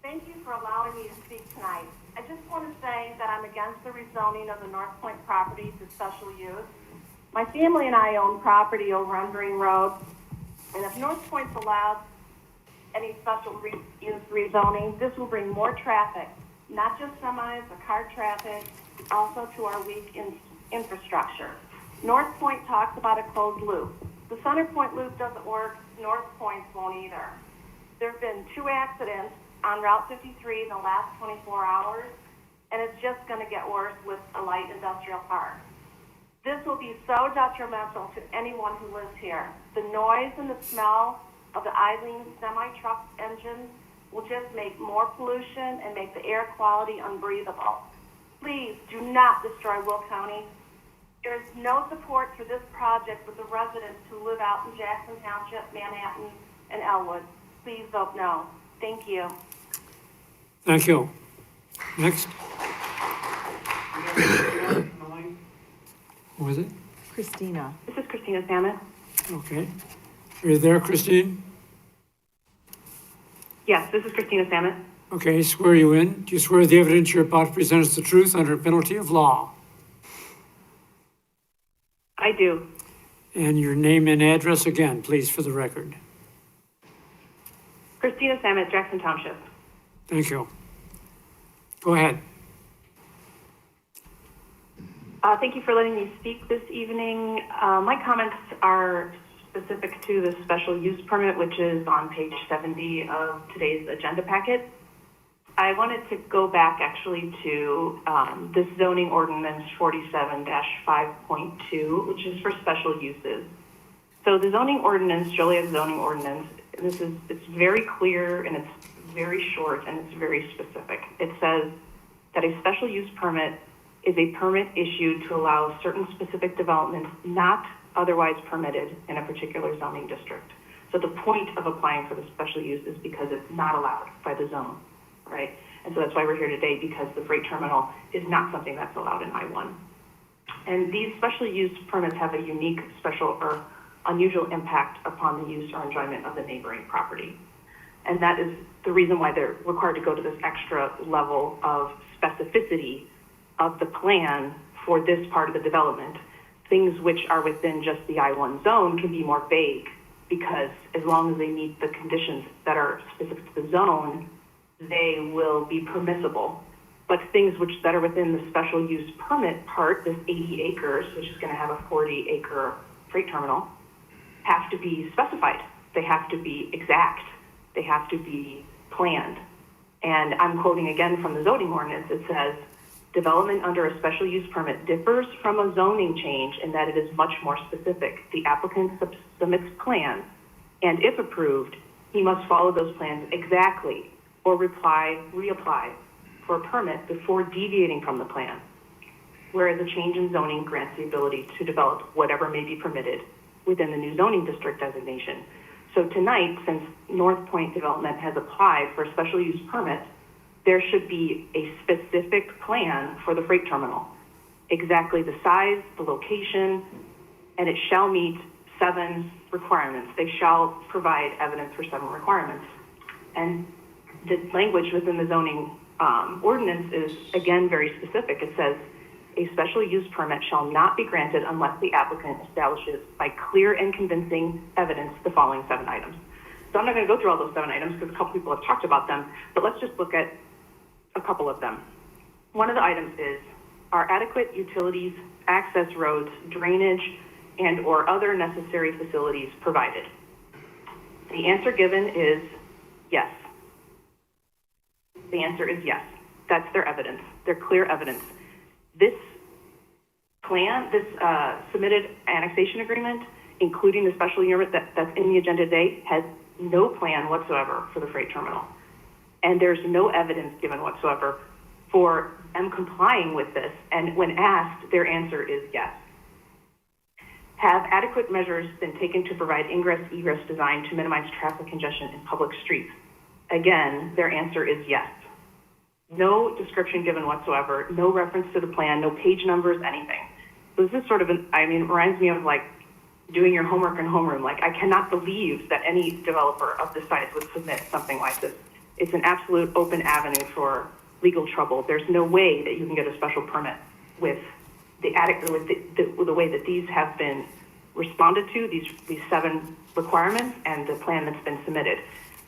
Thank you for allowing me to speak tonight. I just want to say that I'm against the rezoning of the North Point property to special use. My family and I own property over on Breen Road, and if North Point's allowed any special use rezoning, this will bring more traffic, not just semis, but car traffic, also to our weak infrastructure. North Point talks about a closed loop. The Center Point loop doesn't work, North Point's won't either. There have been 2 accidents on Route 53 in the last 24 hours, and it's just going to get worse with a light industrial park. This will be so detrimental to anyone who lives here. The noise and the smell of the idling semi-truck engines will just make more pollution and make the air quality unbreathable. Please do not destroy Will County. There is no support for this project with the residents who live out in Jackson Township, Manhattan, and Elwood. Please vote no. Thank you. Thank you. Next. Who is it? Christina. This is Christina Samet. Okay. Are you there, Christine? Yes, this is Christina Samet. Okay, swear you in. Do you swear the evidence you're about to present is the truth under penalty of law? I do. And your name and address again, please, for the record. Christina Samet, Jackson Township. Thank you. Go ahead. Thank you for letting me speak this evening. My comments are specific to the special use permit, which is on page 70 of today's agenda packet. I wanted to go back actually to this zoning ordinance 47-5.2, which is for special uses. So the zoning ordinance, Joliet zoning ordinance, it's very clear and it's very short and it's very specific. It says that a special use permit is a permit issued to allow certain specific developments not otherwise permitted in a particular zoning district. So the point of applying for the special use is because it's not allowed by the zone, right? And so that's why we're here today, because the freight terminal is not something that's allowed in I-1. And these special use permits have a unique, special, or unusual impact upon the use or enjoyment of the neighboring property. And that is the reason why they're required to go to this extra level of specificity of the plan for this part of the development. Things which are within just the I-1 zone can be more vague, because as long as they meet the conditions that are specific to the zone, they will be permissible. but things that are within the special use permit part, this 80 acres, which is gonna have a 40-acre freight terminal, have to be specified. They have to be exact. They have to be planned. And I'm quoting again from the zoning ordinance. It says, development under a special use permit differs from a zoning change in that it is much more specific. The applicant submits plans, and if approved, he must follow those plans exactly or reapply for a permit before deviating from the plan, whereas a change in zoning grants the ability to develop whatever may be permitted within the new zoning district designation. So tonight, since North Point Development has applied for a special use permit, there should be a specific plan for the freight terminal. Exactly the size, the location, and it shall meet 7 requirements. They shall provide evidence for 7 requirements. And the language within the zoning ordinance is, again, very specific. It says, a special use permit shall not be granted unless the applicant establishes by clear and convincing evidence the following 7 items. So I'm not going to go through all those 7 items because a couple people have talked about them, but let's just look at a couple of them. One of the items is, are adequate utilities, access roads, drainage, and or other necessary facilities provided? The answer given is yes. The answer is yes. That's their evidence, their clear evidence. This plan, this submitted annexation agreement, including the special unit that's in the agenda today, has no plan whatsoever for the freight terminal. And there's no evidence given whatsoever for them complying with this. And when asked, their answer is yes. Have adequate measures been taken to provide ingress-egress design to minimize traffic congestion in public streets? Again, their answer is yes. No description given whatsoever, no reference to the plan, no page numbers, anything. So this is sort of reminds me of like doing your homework in homeroom. Like, I cannot believe that any developer of this size would submit something like this. It's an absolute open avenue for legal trouble. There's no way that you can get a special permit with the way that these have been responded to, these 7 requirements and the plan that's been submitted.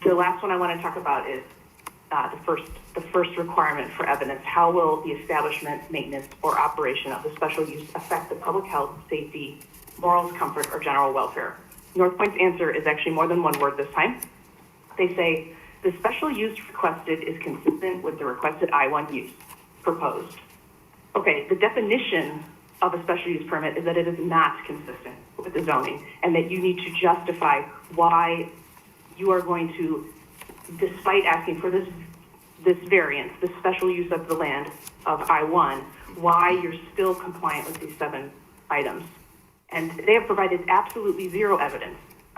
The last one I want to talk about is the first requirement for evidence. How will the establishment, maintenance, or operation of the special use affect the public health, safety, morals, comfort, or general welfare? North Point's answer is actually more than one word this time. They say, the special use requested is consistent with the requested I-1 use proposed. Okay, the definition of a special use permit is that it is not consistent with the zoning and that you need to justify why you are going to, despite asking for this variance, the special use of the land of I-1, why you're still compliant with these 7 items. And they have provided absolutely zero evidence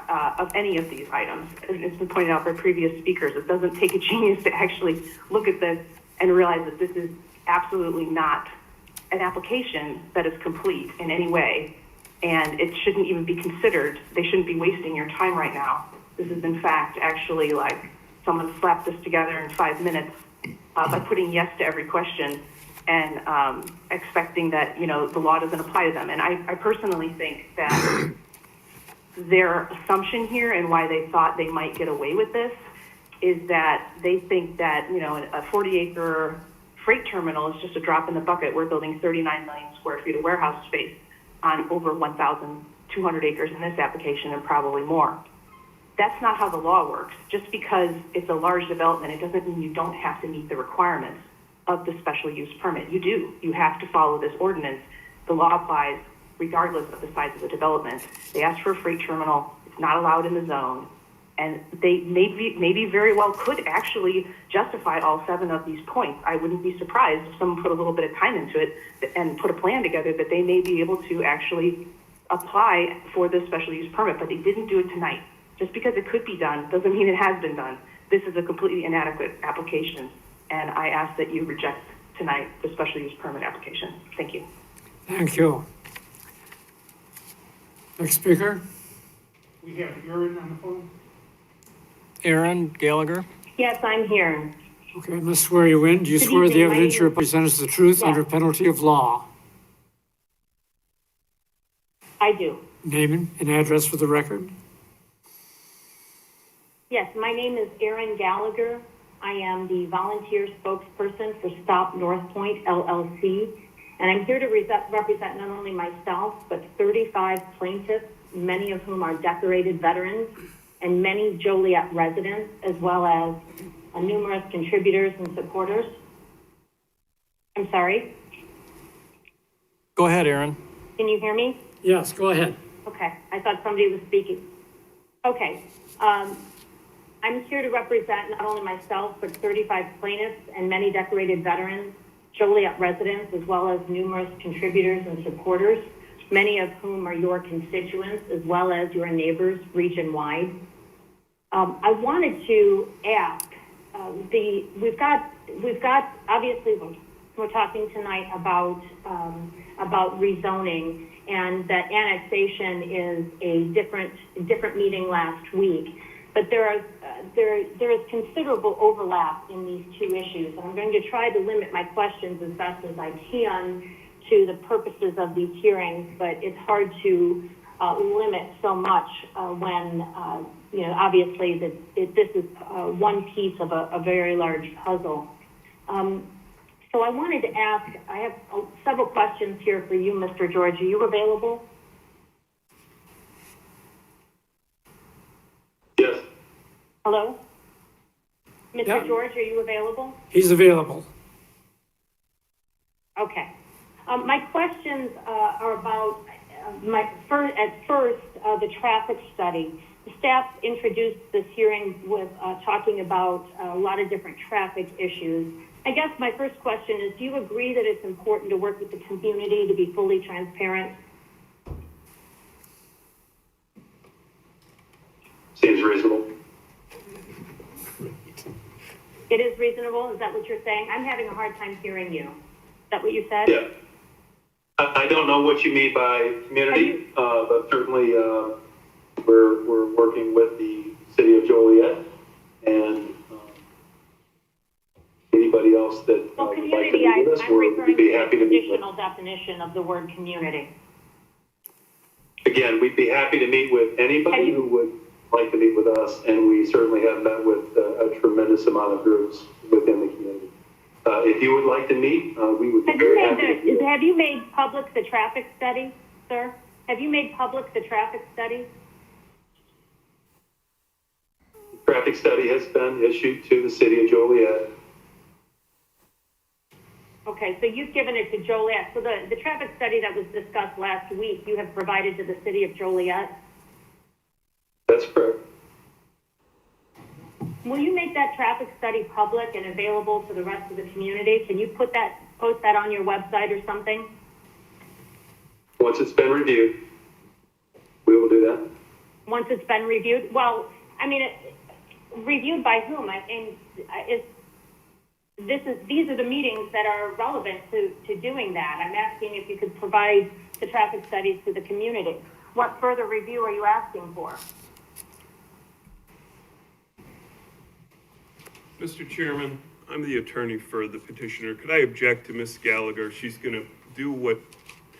of any of these items. And it's been pointed out by previous speakers. It doesn't take a genius to actually look at this and realize that this is absolutely not an application that is complete in any way. And it shouldn't even be considered. They shouldn't be wasting your time right now. This is in fact actually like someone slapped this together in 5 minutes by putting yes to every question and expecting that, the law doesn't apply to them. And I personally think that their assumption here and why they thought they might get away with this is that they think that, a 40-acre freight terminal is just a drop in the bucket. We're building 39 million square feet of warehouse space on over 1,200 acres in this application and probably more. That's not how the law works. Just because it's a large development, it doesn't mean you don't have to meet the requirements of the special use permit. You do. You have to follow this ordinance. The law applies regardless of the size of the development. They asked for a freight terminal. It's not allowed in the zone. And they maybe very well could actually justify all 7 of these points. I wouldn't be surprised if someone put a little bit of time into it and put a plan together that they may be able to actually apply for this special use permit, but they didn't do it tonight. Just because it could be done doesn't mean it has been done. This is a completely inadequate application, and I ask that you reject tonight the special use permit application. Thank you. Thank you. Next speaker. We have Aaron on the phone. Aaron Gallagher. Yes, I'm here. Okay, I must swear you in. Do you Good swear the evening. evidence My you name present is the truth Yes. under penalty of law? I do. Name and address for the record. Yes, my name is Erin Gallagher. I am the volunteer spokesperson for Stop North Point LLC, and I'm here to represent not only myself, but 35 plaintiffs, many of whom are decorated veterans, and many Joliet residents, as well as numerous contributors and supporters. I'm sorry, Go ahead, Aaron. can you hear me? Yes, go ahead. Okay, I thought somebody was speaking. Okay, I'm here to represent not only myself, but 35 plaintiffs and many decorated veterans, Joliet residents, as well as numerous contributors and supporters, many of whom are your constituents, as well as your neighbors region-wide. I wanted to ask, we've got obviously we're talking tonight about rezoning, and that annexation is a different meeting last week. But there is considerable overlap in these two issues, and I'm going to try to limit my questions as best as I can to the purposes of these hearings. But it's hard to limit so much when obviously this is one piece of a very large puzzle. So I wanted to ask. I have several questions here for you, Mr. George. Are you available? Yes. Hello? Mr. Yeah. George, are you available? He's available. Okay. My questions are about the traffic study. The staff introduced this hearing with talking about a lot of different traffic issues. I guess my first question is, do you agree that it's important to work with the community to be fully transparent? Seems reasonable. It is reasonable? Is that what you're saying? I'm having a hard time hearing you. Is that what you said? Yeah. I don't know what you mean by community, but certainly we're working with the city of Joliet and anybody else that Well, would like to community, meet with us. I'm We'd referring be to happy the to meet with. traditional definition of the word community. Again, we'd be happy to meet with anybody who would like to meet with us, and we certainly have met with a tremendous amount of groups within the community. If you would like to meet, we would be very happy to do that. Have you made public the traffic study, sir? Have you made public the traffic study? The traffic study has been issued to the city of Joliet. Okay, so you've given it to Joliet. So the traffic study that was discussed last week, you have provided to the city of Joliet? That's correct. Will you make that traffic study public and available to the rest of the community? Can you post that on your website or something? Once it's been reviewed, we will do that. Once it's been reviewed? Well, I mean, reviewed by whom? These are the meetings that are relevant to doing that. I'm asking if you could provide the traffic studies to the community. What further review are you asking for? Mr. Chairman, I'm the attorney for the petitioner. Could I object to Ms. Gallagher? She's going to do what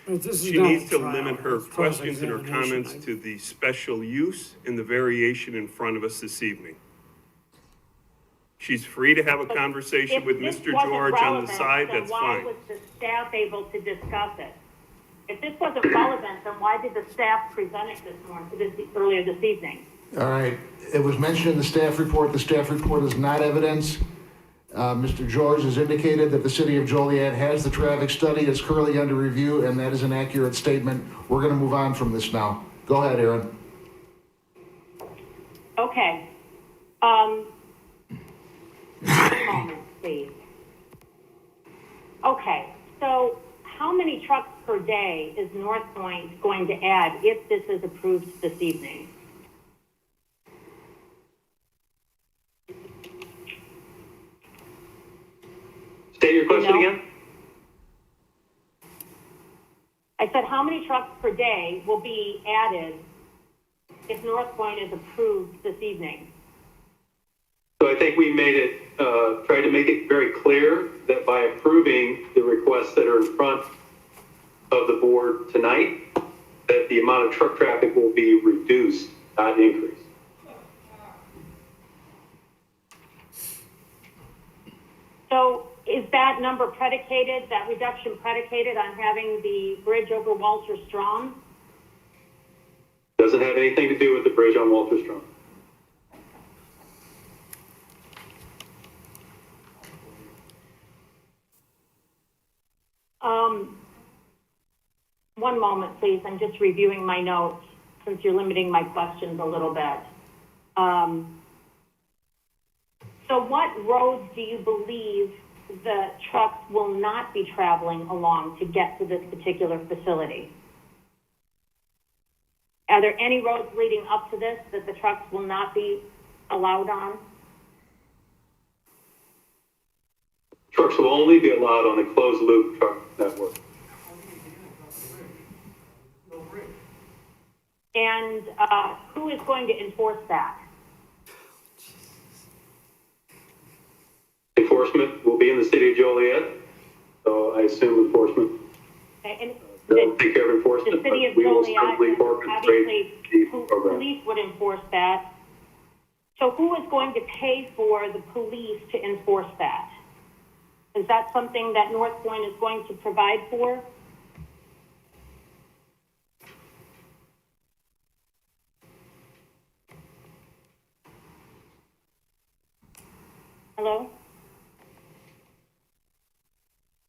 she needs to limit her questions and her comments to the special use and the variation in front of us this evening. She's free to have a conversation with Mr. George on the side, that's fine. Why was the staff able to discuss it? If this wasn't relevant, then why did the staff present it earlier this evening? All right, it was mentioned in the staff report. The staff report is not evidence. Mr. George has indicated that the city of Joliet has the traffic study. It's currently under review, and that is an accurate statement. We're going to move on from this now. Go ahead, Aaron. Okay. One moment, please. Okay, so how many trucks per day is North Point going to add if this is approved this evening? State your question again? I said, how many trucks per day will be added if North Point is approved this evening? So I think we made it, tried to make it very clear that by approving the requests that are in front of the board tonight, that the amount of truck traffic will be reduced, not increased. that number predicated, that reduction predicated on having the bridge over Walter Strom? Doesn't have anything to do with the bridge on Walter Strom. One moment, please. I'm just reviewing my notes since you're limiting my questions a little bit. So what roads do you believe the trucks will not be traveling along to get to this particular facility? Are there any roads leading up to this that the trucks will not be allowed on? Trucks will only be allowed on the closed loop truck network. And who is going to enforce that? Enforcement will be in the city of Joliet, so I assume enforcement. And They'll take care of enforcement, the city of but we will Joliet, certainly obviously, orchestrate the program. police would enforce that. So who is going to pay for the police to enforce that? Is that something that North Point is going to provide for? Hello?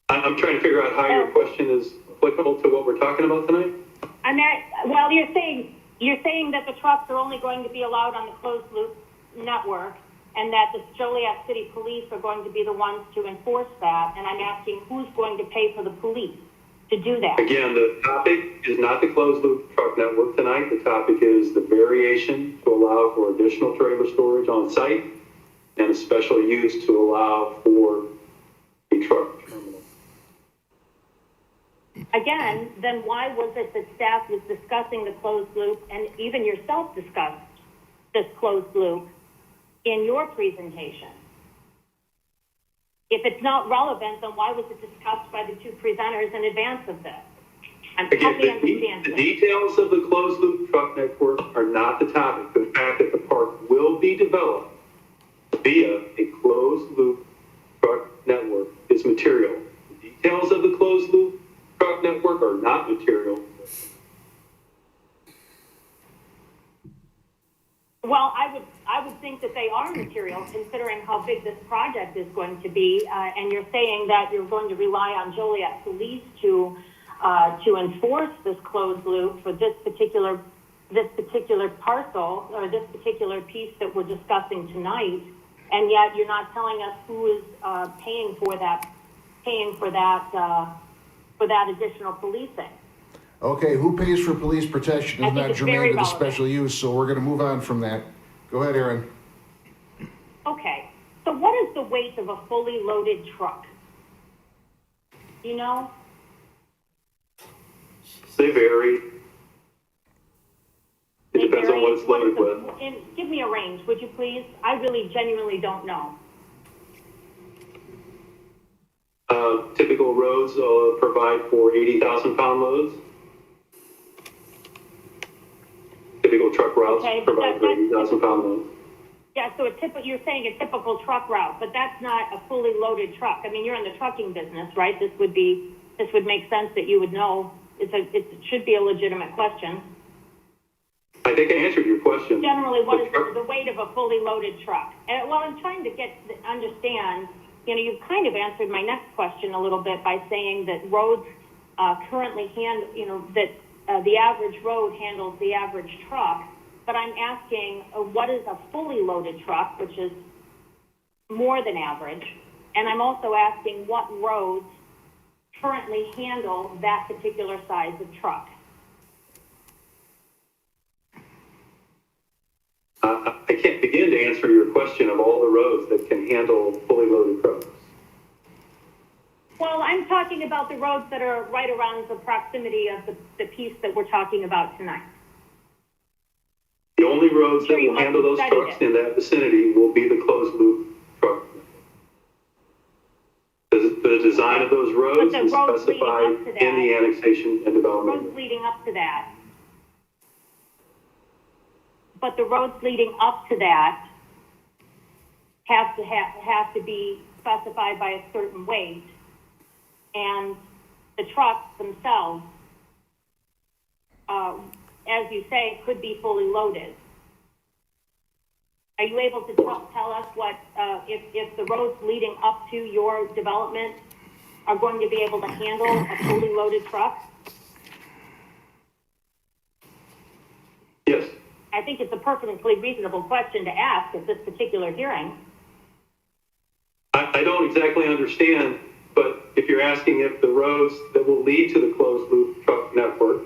I'm trying to figure out how your question is applicable to what we're talking about tonight. Well, you're saying that the trucks are only going to be allowed on the closed loop network, and that the Joliet City Police are going to be the ones to enforce that, and I'm asking who's going to pay for the police to do that? Again, the topic is not the closed loop truck network tonight. The topic is the variation to allow for additional trailer storage on site and a special use to allow for a truck terminal. Again, then why was it that staff was discussing the closed loop, and even yourself discussed this closed loop in your presentation? If it's not relevant, then why was it discussed by the two presenters in advance of this? I'm totally understanding. The details of the closed loop truck network are not the topic. The fact that the park will be developed via a closed loop truck network is material. The details of the closed loop truck network are not material. Well, I would think that they are material, considering how big this project is going to be. And you're saying that you're going to rely on Joliet Police to enforce this closed loop for this particular parcel, or this particular piece that we're discussing tonight. And yet you're not telling us who is paying for that additional policing. Okay, who pays for police protection? Isn't that germane to the special use? So we're gonna move on from that. Go ahead, Aaron. Okay, so what is the weight of a fully loaded truck? You know? They vary. It depends on what it's loaded with. And give me a range, would you please? I really genuinely don't know. Typical roads provide for 80,000 pound loads. Typical truck routes provide for 80,000 pound loads. Yeah, so you're saying a typical truck route, but that's not a fully loaded truck. I mean, you're in the trucking business, right? This would make sense that you would know. It should be a legitimate question. I think I answered your question. Generally, what is the weight of a fully loaded truck? And well, I'm trying to understand, you've kind of answered my next question a little bit by saying that roads currently the average road handles the average truck. But I'm asking, what is a fully loaded truck, which is more than average? And I'm also asking what roads currently handle that particular size of truck. I can't begin to answer your question of all the roads that can handle fully loaded trucks. Well, I'm talking about the roads that are right around the proximity of the piece that we're talking about tonight. The only roads that will handle those trucks in that vicinity will be the closed loop truck. The design of those roads is specified in the annexation and development. Roads leading up to that. But the roads leading up to that have to be specified by a certain weight, and the trucks themselves, as you say, could be fully loaded. Are you able to tell us what, if the roads leading up to your development are going to be able to handle a fully loaded truck? Yes. I think it's a perfectly reasonable question to ask at this particular hearing. I don't exactly understand, but if you're asking if the roads that will lead to the closed loop truck network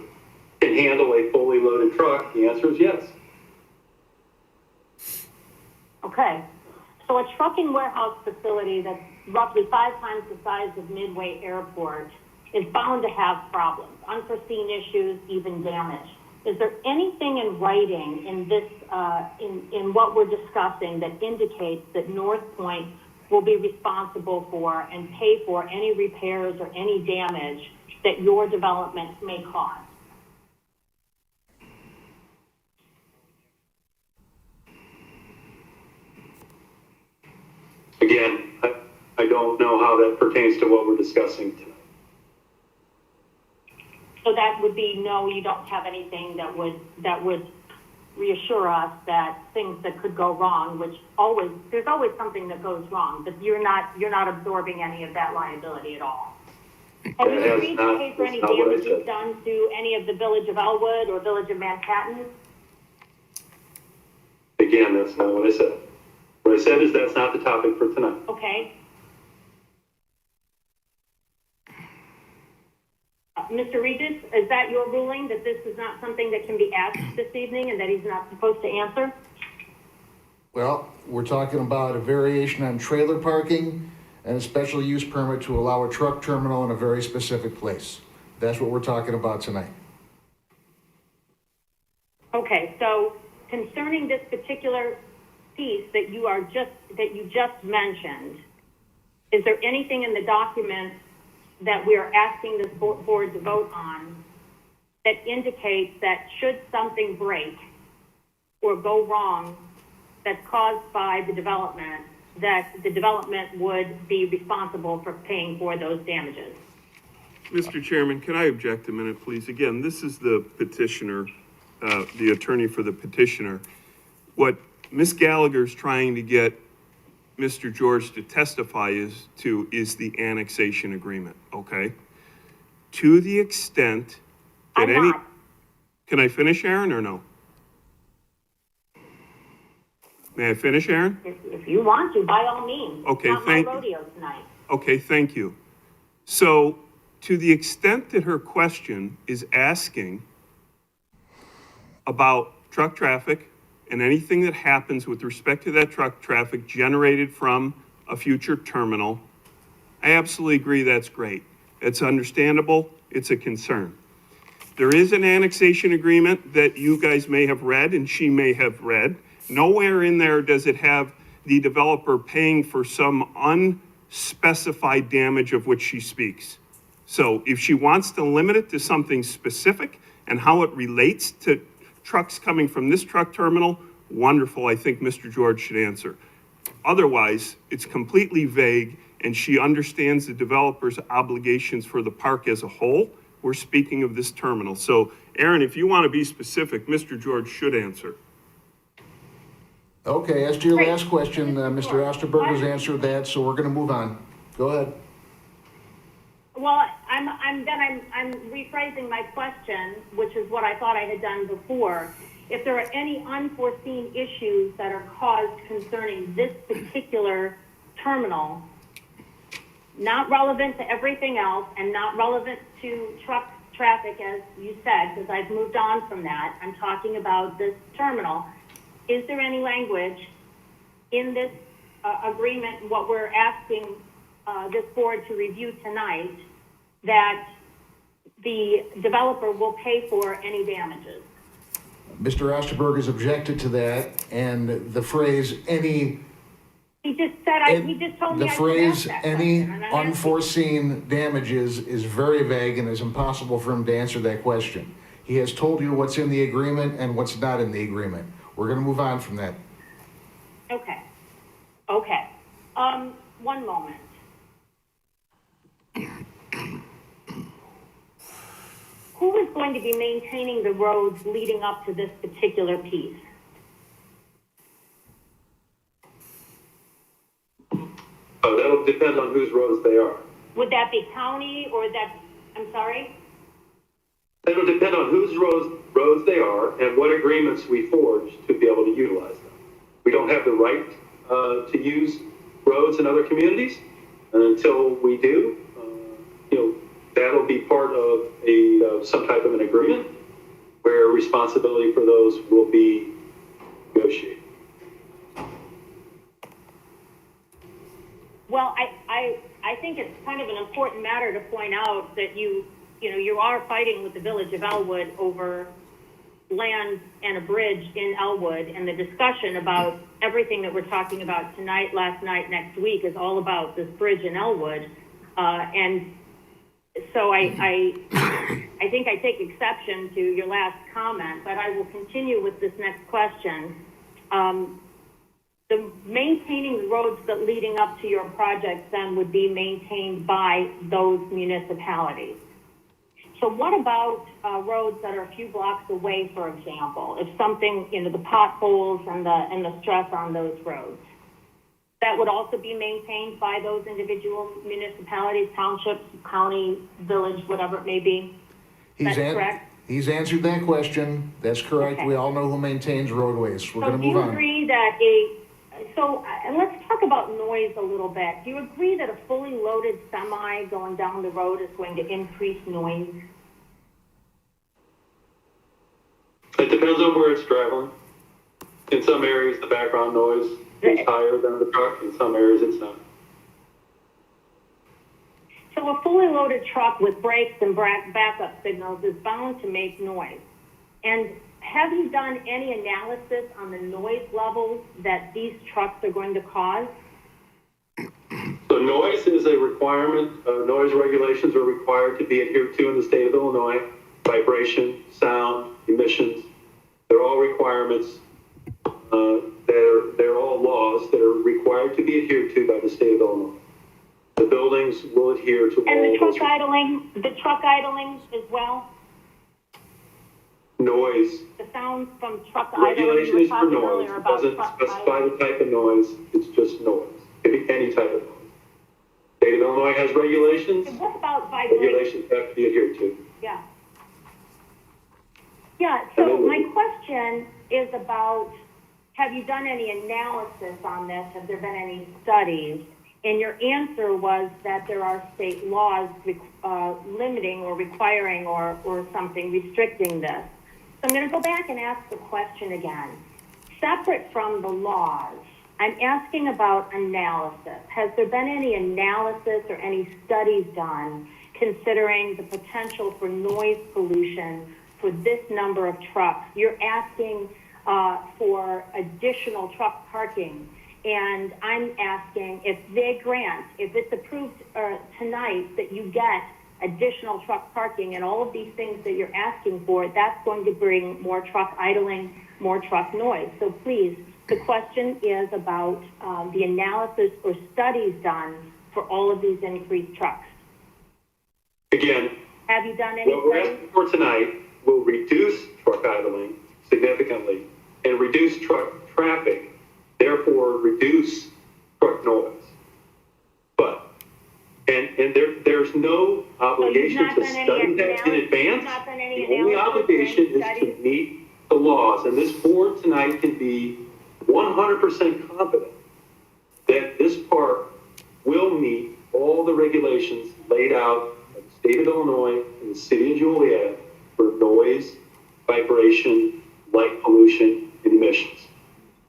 can handle a fully loaded truck, the answer is yes. Okay. So a trucking warehouse facility that's roughly 5 times the size of Midway Airport is bound to have problems, unforeseen issues, even damage. Is there anything in writing in this, in what we're discussing that indicates that North Point will be responsible for and pay for any repairs or any damage that your development may cause? Again, I don't know how that pertains to what we're discussing tonight. So that would be no, you don't have anything that would reassure us that things that could go wrong, which there's always something that goes wrong, but you're not absorbing any of that liability at all. Have you agreed to pay for any damages done to any of the Village of Elwood or Village of Manhattan? Again, that's not what I said. What I said is that's not the topic for tonight. Okay. Mr. Regis, is that your ruling, that this is not something that can be asked this evening and that he's not supposed to answer? Well, we're talking about a variation on trailer parking and a special use permit to allow a truck terminal in a very specific place. That's what we're talking about tonight. Okay, so concerning this particular piece that you just mentioned, is there anything in the document that we are asking this board to vote on that indicates that should something break or go wrong that's caused by the development, that the development would be responsible for paying for those damages? Mr. Chairman, can I object a minute, please? Again, this is the petitioner, the attorney for the petitioner. What Ms. Gallagher's trying to get Mr. George to testify is the annexation agreement, okay? To the extent that can I finish, Aaron, or no? May I finish, Aaron? If you want to, by all means. Okay, it's not my rodeo tonight. Okay, thank you. So, to the extent that her question is asking about truck traffic and anything that happens with respect to that truck traffic generated from a future terminal, I absolutely agree that's great. It's understandable, it's a concern. There is an annexation agreement that you guys may have read and she may have read. Nowhere in there does it have the developer paying for some unspecified damage of which she speaks. So if she wants to limit it to something specific and how it relates to trucks coming from this truck terminal, wonderful, I think Mr. George should answer. Otherwise, it's completely vague and she understands the developer's obligations for the park as a whole. We're speaking of this terminal. So Aaron, if you want to be specific, Mr. George should answer. Okay, as to your last question, Mr. Osterberg has answered that, so we're going to move on. Go ahead. Well, I'm rephrasing my question, which is what I thought I had done before. If there are any unforeseen issues that are caused concerning this particular terminal, not relevant to everything else and not relevant to truck traffic, as you said, because I've moved on from that. I'm talking about this terminal. Is there any language in this agreement, what we're asking this board to review tonight, that the developer will pay for any damages? Mr. Osterberg has objected to that, and the phrase any... He just said, he just told me the I phrase should ask that any question, unforeseen damages is very vague and it's impossible for him to answer that question. He has told you what's in the agreement and what's not in the agreement. We're going to move on from that. Okay. one moment. Who is going to be maintaining the roads leading up to this particular piece? Oh, that'll depend on whose roads they are. Would that be county or that, I'm sorry? It'll depend on whose roads they are and what agreements we forge to be able to utilize them. We don't have the right to use roads in other communities, and until we do, that'll be part of some type of an agreement where responsibility for those will be negotiated. Well, I think it's kind of an important matter to point out that you are fighting with the Village of Elwood over land and a bridge in Elwood, and the discussion about everything that we're talking about tonight, last night, next week is all about this bridge in Elwood. And so I think I take exception to your last comment, but I will continue with this next question. The maintaining the roads that leading up to your project then would be maintained by those municipalities. So what about roads that are a few blocks away, for example? If something, the potholes and the stress on those roads, that would also be maintained by those individual municipalities, townships, county, village, whatever it may be. That's correct? He's answered that question. That's correct. Okay. We all know who maintains roadways. We're going to move on. Do you agree that and let's talk about noise a little bit. Do you agree that a fully loaded semi going down the road is going to increase noise? It depends on where it's traveling. In some areas, the background noise is higher than the truck. In some areas, it's not. So a fully loaded truck with brakes and backup signals is bound to make noise. And have you done any analysis on the noise levels that these trucks are going to cause? So noise is a requirement. Noise regulations are required to be adhered to in the state of Illinois. Vibration, sound, emissions, they're all requirements. They're all laws that are required to be adhered to by the state of Illinois. The buildings will adhere to all and those. The truck idling as well? Noise. The sound from truck Regulation idling, is for noise. It doesn't specify the type of noise. It's just noise. It could be any type of noise. State of Illinois has regulations. And what about vibration? Regulations have to be adhered to. Yeah. Yeah, so my question is about, have you done any analysis on this? Have there been any studies? And your answer was that there are state laws limiting or requiring or something restricting this. So I'm going to go back and ask the question again. Separate from the laws, I'm asking about analysis. Has there been any analysis or any studies done considering the potential for noise pollution for this number of trucks? You're asking for additional truck parking. And I'm asking if it's approved tonight that you get additional truck parking and all of these things that you're asking for, that's going to bring more truck idling, more truck noise. So please, the question is about the analysis or studies done for all of these increased trucks. Again, have you done any what we're asking for tonight will reduce truck idling significantly and reduce truck traffic, therefore reduce truck noise. But, and there's no obligation to study that in advance. The only obligation is to meet the laws. And this board tonight can be 100% confident that this park will meet all the regulations laid out by the state of Illinois and the city of Joliet for noise, vibration, light pollution, and emissions.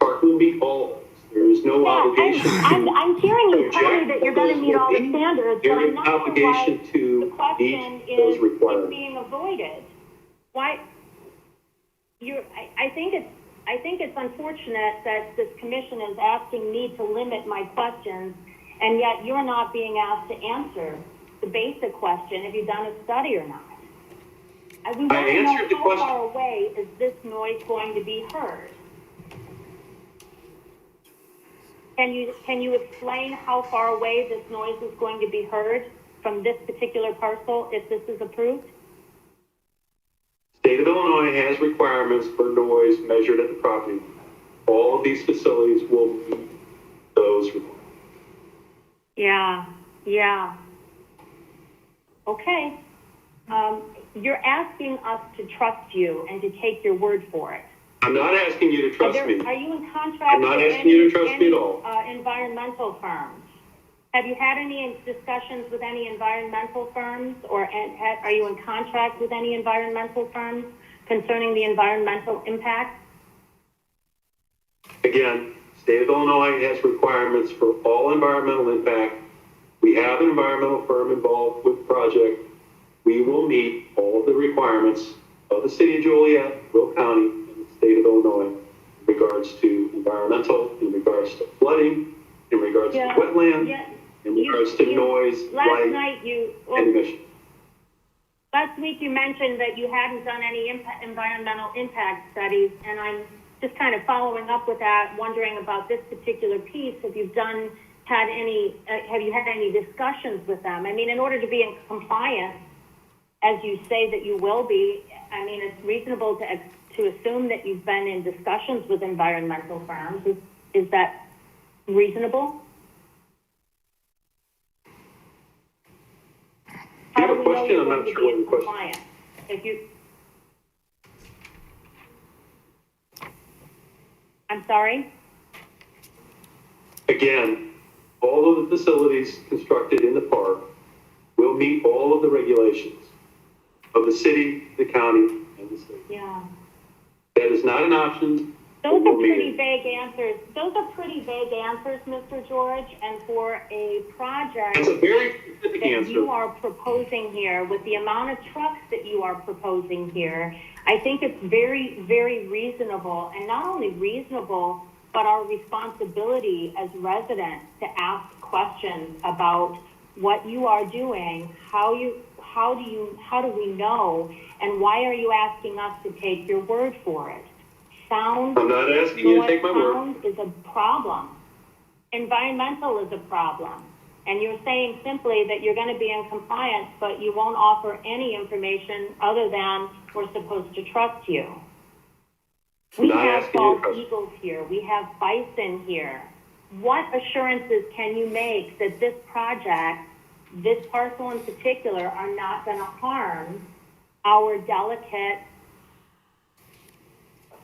Park will meet all of those. There is no obligation. I'm hearing you tell me that you're going to meet all the standards, but I'm not sure why the question is being avoided. Why? I think it's unfortunate that this commission is asking me to limit my questions, and yet you're not being asked to answer the basic question: have you done a study or not? We want to know how far away is this noise going to be heard? Can you explain how far away this noise is going to be heard from this particular parcel if this is approved? State of Illinois has requirements for noise measured at the property. All of these facilities will meet those requirements. Yeah. Okay. You're asking us to trust you and to take your word for it. I'm not asking you to trust me. Are you in contract I'm not with asking you to trust me at all. environmental firms? Have you had any discussions with any environmental firms, or are you in contract with any environmental firms concerning the environmental impact? Again, state of Illinois has requirements for all environmental impact. We have an environmental firm involved with the project. We will meet all of the requirements of the city of Joliet, Will County, and the state of Illinois in regards to environmental, in regards to flooding, in regards to wetlands, in regards to noise, light, and emissions. Last week you mentioned that you hadn't done any environmental impact studies, and I'm just kind of following up with that, wondering about this particular piece. Have you had any discussions with them? I mean, in order to be in compliance, as you say that you will be, I mean, it's reasonable to assume that you've been in discussions with environmental firms. Is that reasonable? I have a question. I'm not sure what the question is. I'm sorry? Again, all of the facilities constructed in the park will meet all of the regulations of the city, the county, and the state. Yeah. That is not an option. Those are pretty vague answers. Mr. George, and for a project It's a very specific that answer. you are proposing here, with the amount of trucks that you are proposing here, I think it's very, very reasonable, and not only reasonable, but our responsibility as residents to ask questions about what you are doing, how do we know, and why are you asking us to take your word for it? Sound, I'm not asking you to take my word. sound is a problem. Environmental is a problem. And you're saying simply that you're going to be in compliance, but you won't offer any information other than we're supposed to trust you. We have bald eagles here. We have bison here. What assurances can you make that this project, this parcel in particular, are not going to harm our delicate,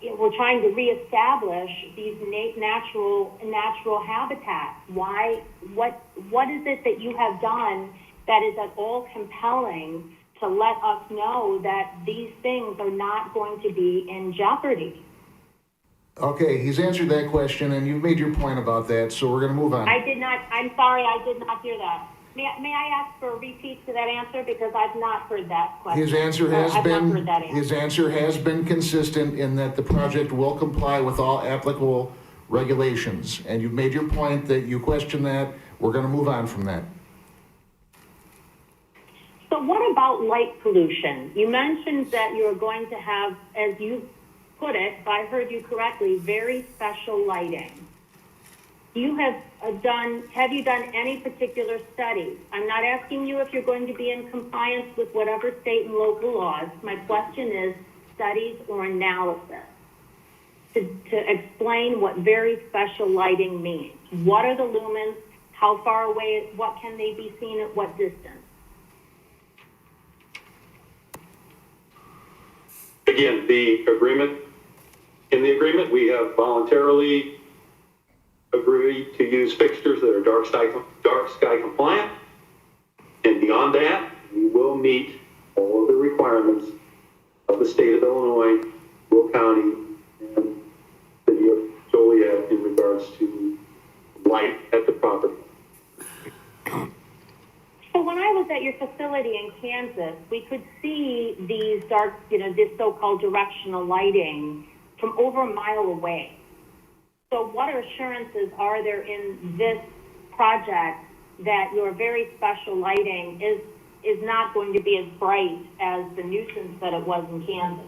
we're trying to reestablish these natural habitats. Why? What is it that you have done that is at all compelling to let us know that these things are not going to be in jeopardy? Okay, he's answered that question, and you've made your point about that, so we're going to move on. I'm sorry, I did not hear that. May I ask for a repeat to that answer, because I've not heard that question. His answer has been consistent in that the project will comply with all applicable regulations. And you've made your point that you question that. We're going to move on from that. So what about light pollution? You mentioned that you're going to have, as you put it, if I heard you correctly, very special lighting. Have you done any particular studies? I'm not asking you if you're going to be in compliance with whatever state and local laws. My question is studies or analysis to explain what very special lighting means. What are the lumens? How far away? What can they be seen at what distance? Again, in the agreement, we have voluntarily agreed to use fixtures that are dark sky compliant. And beyond that, we will meet all of the requirements of the state of Illinois, Will County, and the city of Joliet in regards to light at the property. So when I was at your facility in Kansas, we could see these dark, this so-called directional lighting from over a mile away. So what assurances are there in this project that your very special lighting is not going to be as bright as the nuisance that it was in Kansas?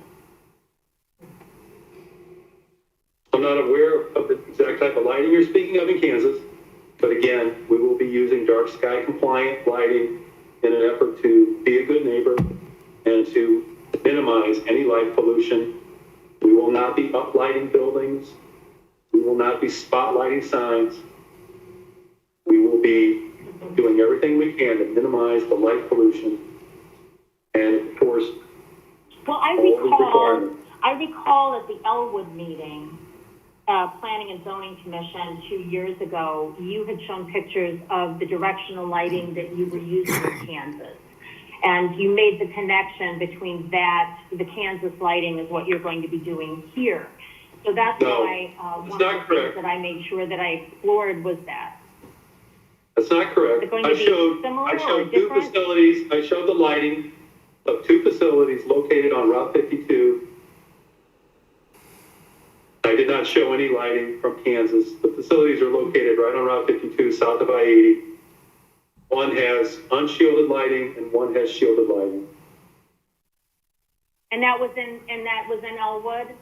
I'm I'm not aware of the exact type of lighting you're speaking of in Kansas, but again, we will be using dark sky compliant lighting in an effort to be a good neighbor and to minimize any light pollution. We will not be uplighting buildings. We will not be spotlighting signs. We will be doing everything we can to minimize the light pollution. And of course, Well, I recall at the Elwood meeting, Planning and Zoning Commission 2 years ago, you had shown pictures of the directional lighting that you were using in Kansas. And you made the connection between that, the Kansas lighting is what you're going to be doing here. So that's why one of the things that I made sure that I explored was that. That's not correct. I showed two facilities. I showed the lighting of two facilities located on Route 52. I did not show any lighting from Kansas. The facilities are located right on Route 52, south of I-80. One has unshielded lighting and one has shielded lighting. And that was in Elwood?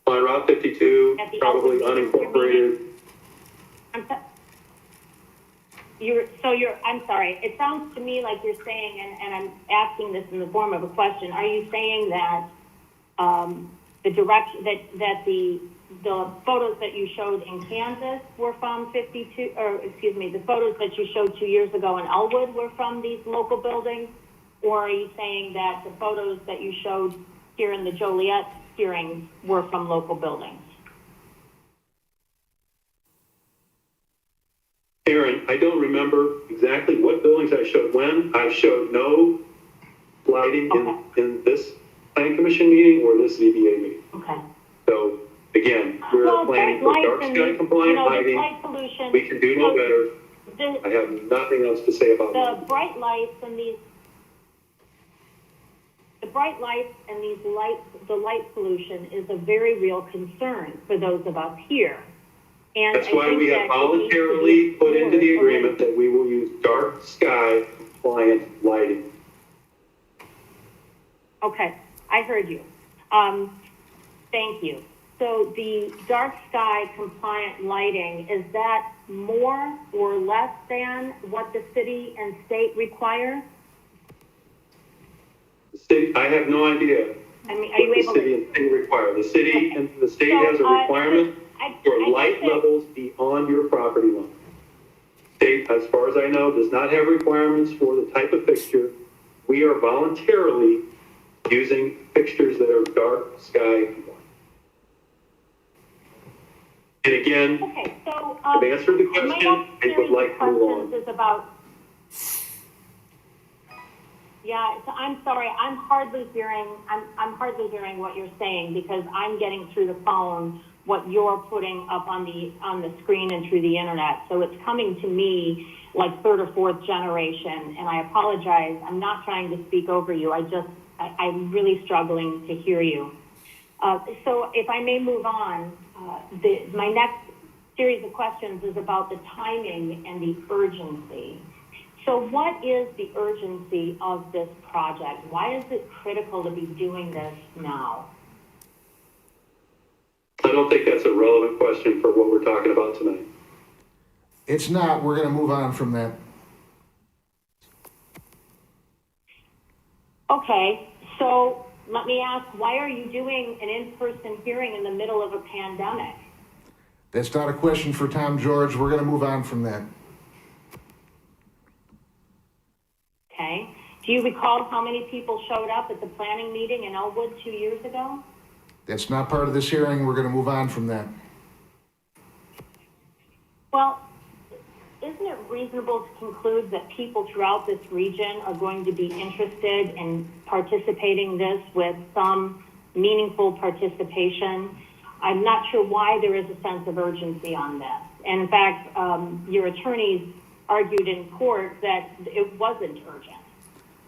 On Route 52, probably unincorporated. I'm sorry, it sounds to me like you're saying, and I'm asking this in the form of a question, are you saying that the direction, that the photos that you showed in Kansas were from 52, or excuse me, the photos that you showed 2 years ago in Elwood were from these local buildings? Or are you saying that the photos that you showed here in the Joliet hearings were from local buildings? Aaron, I don't remember exactly what buildings I showed when. I showed no lighting in this Planning Commission meeting or this ZBA meeting. Okay. So again, we're planning for dark sky compliant lighting. Light pollution, we can do no better. I have nothing else to say about that. The bright lights and the light pollution is a very real concern for those of us here. And that's why we have voluntarily put into the agreement that we will use dark sky compliant lighting. Okay, I heard you. Thank you. So the dark sky compliant lighting, is that more or less than what the city and state require? The city, I have no idea. I mean, are you able to? The city and state require. The city and the state has a requirement for light levels beyond your property line. State, as far as I know, does not have requirements for the type of fixture. We are voluntarily using fixtures that are dark sky compliant. And again, to answer the question, I would like to move on. Is about, yeah, so I'm sorry, I'm hardly hearing what you're saying because I'm getting through the phone what you're putting up on the screen and through the internet. So it's coming to me like third or fourth generation, and I apologize. I'm not trying to speak over you. I'm really struggling to hear you. So if I may move on, my next series of questions is about the timing and the urgency. So what is the urgency of this project? Why is it critical to be doing this now? I don't think that's a relevant question for what we're talking about tonight. It's not. We're going to move on from that. Okay, so let me ask, why are you doing an in-person hearing in the middle of a pandemic? That's not a question for Tom George. We're going to move on from that. Okay. Do you recall how many people showed up at the planning meeting in Elwood 2 years ago? That's not part of this hearing. We're going to move on from that. Well, isn't it reasonable to conclude that people throughout this region are going to be interested in participating in this with some meaningful participation? I'm not sure why there is a sense of urgency on this. And in fact, your attorneys argued in court that it wasn't urgent.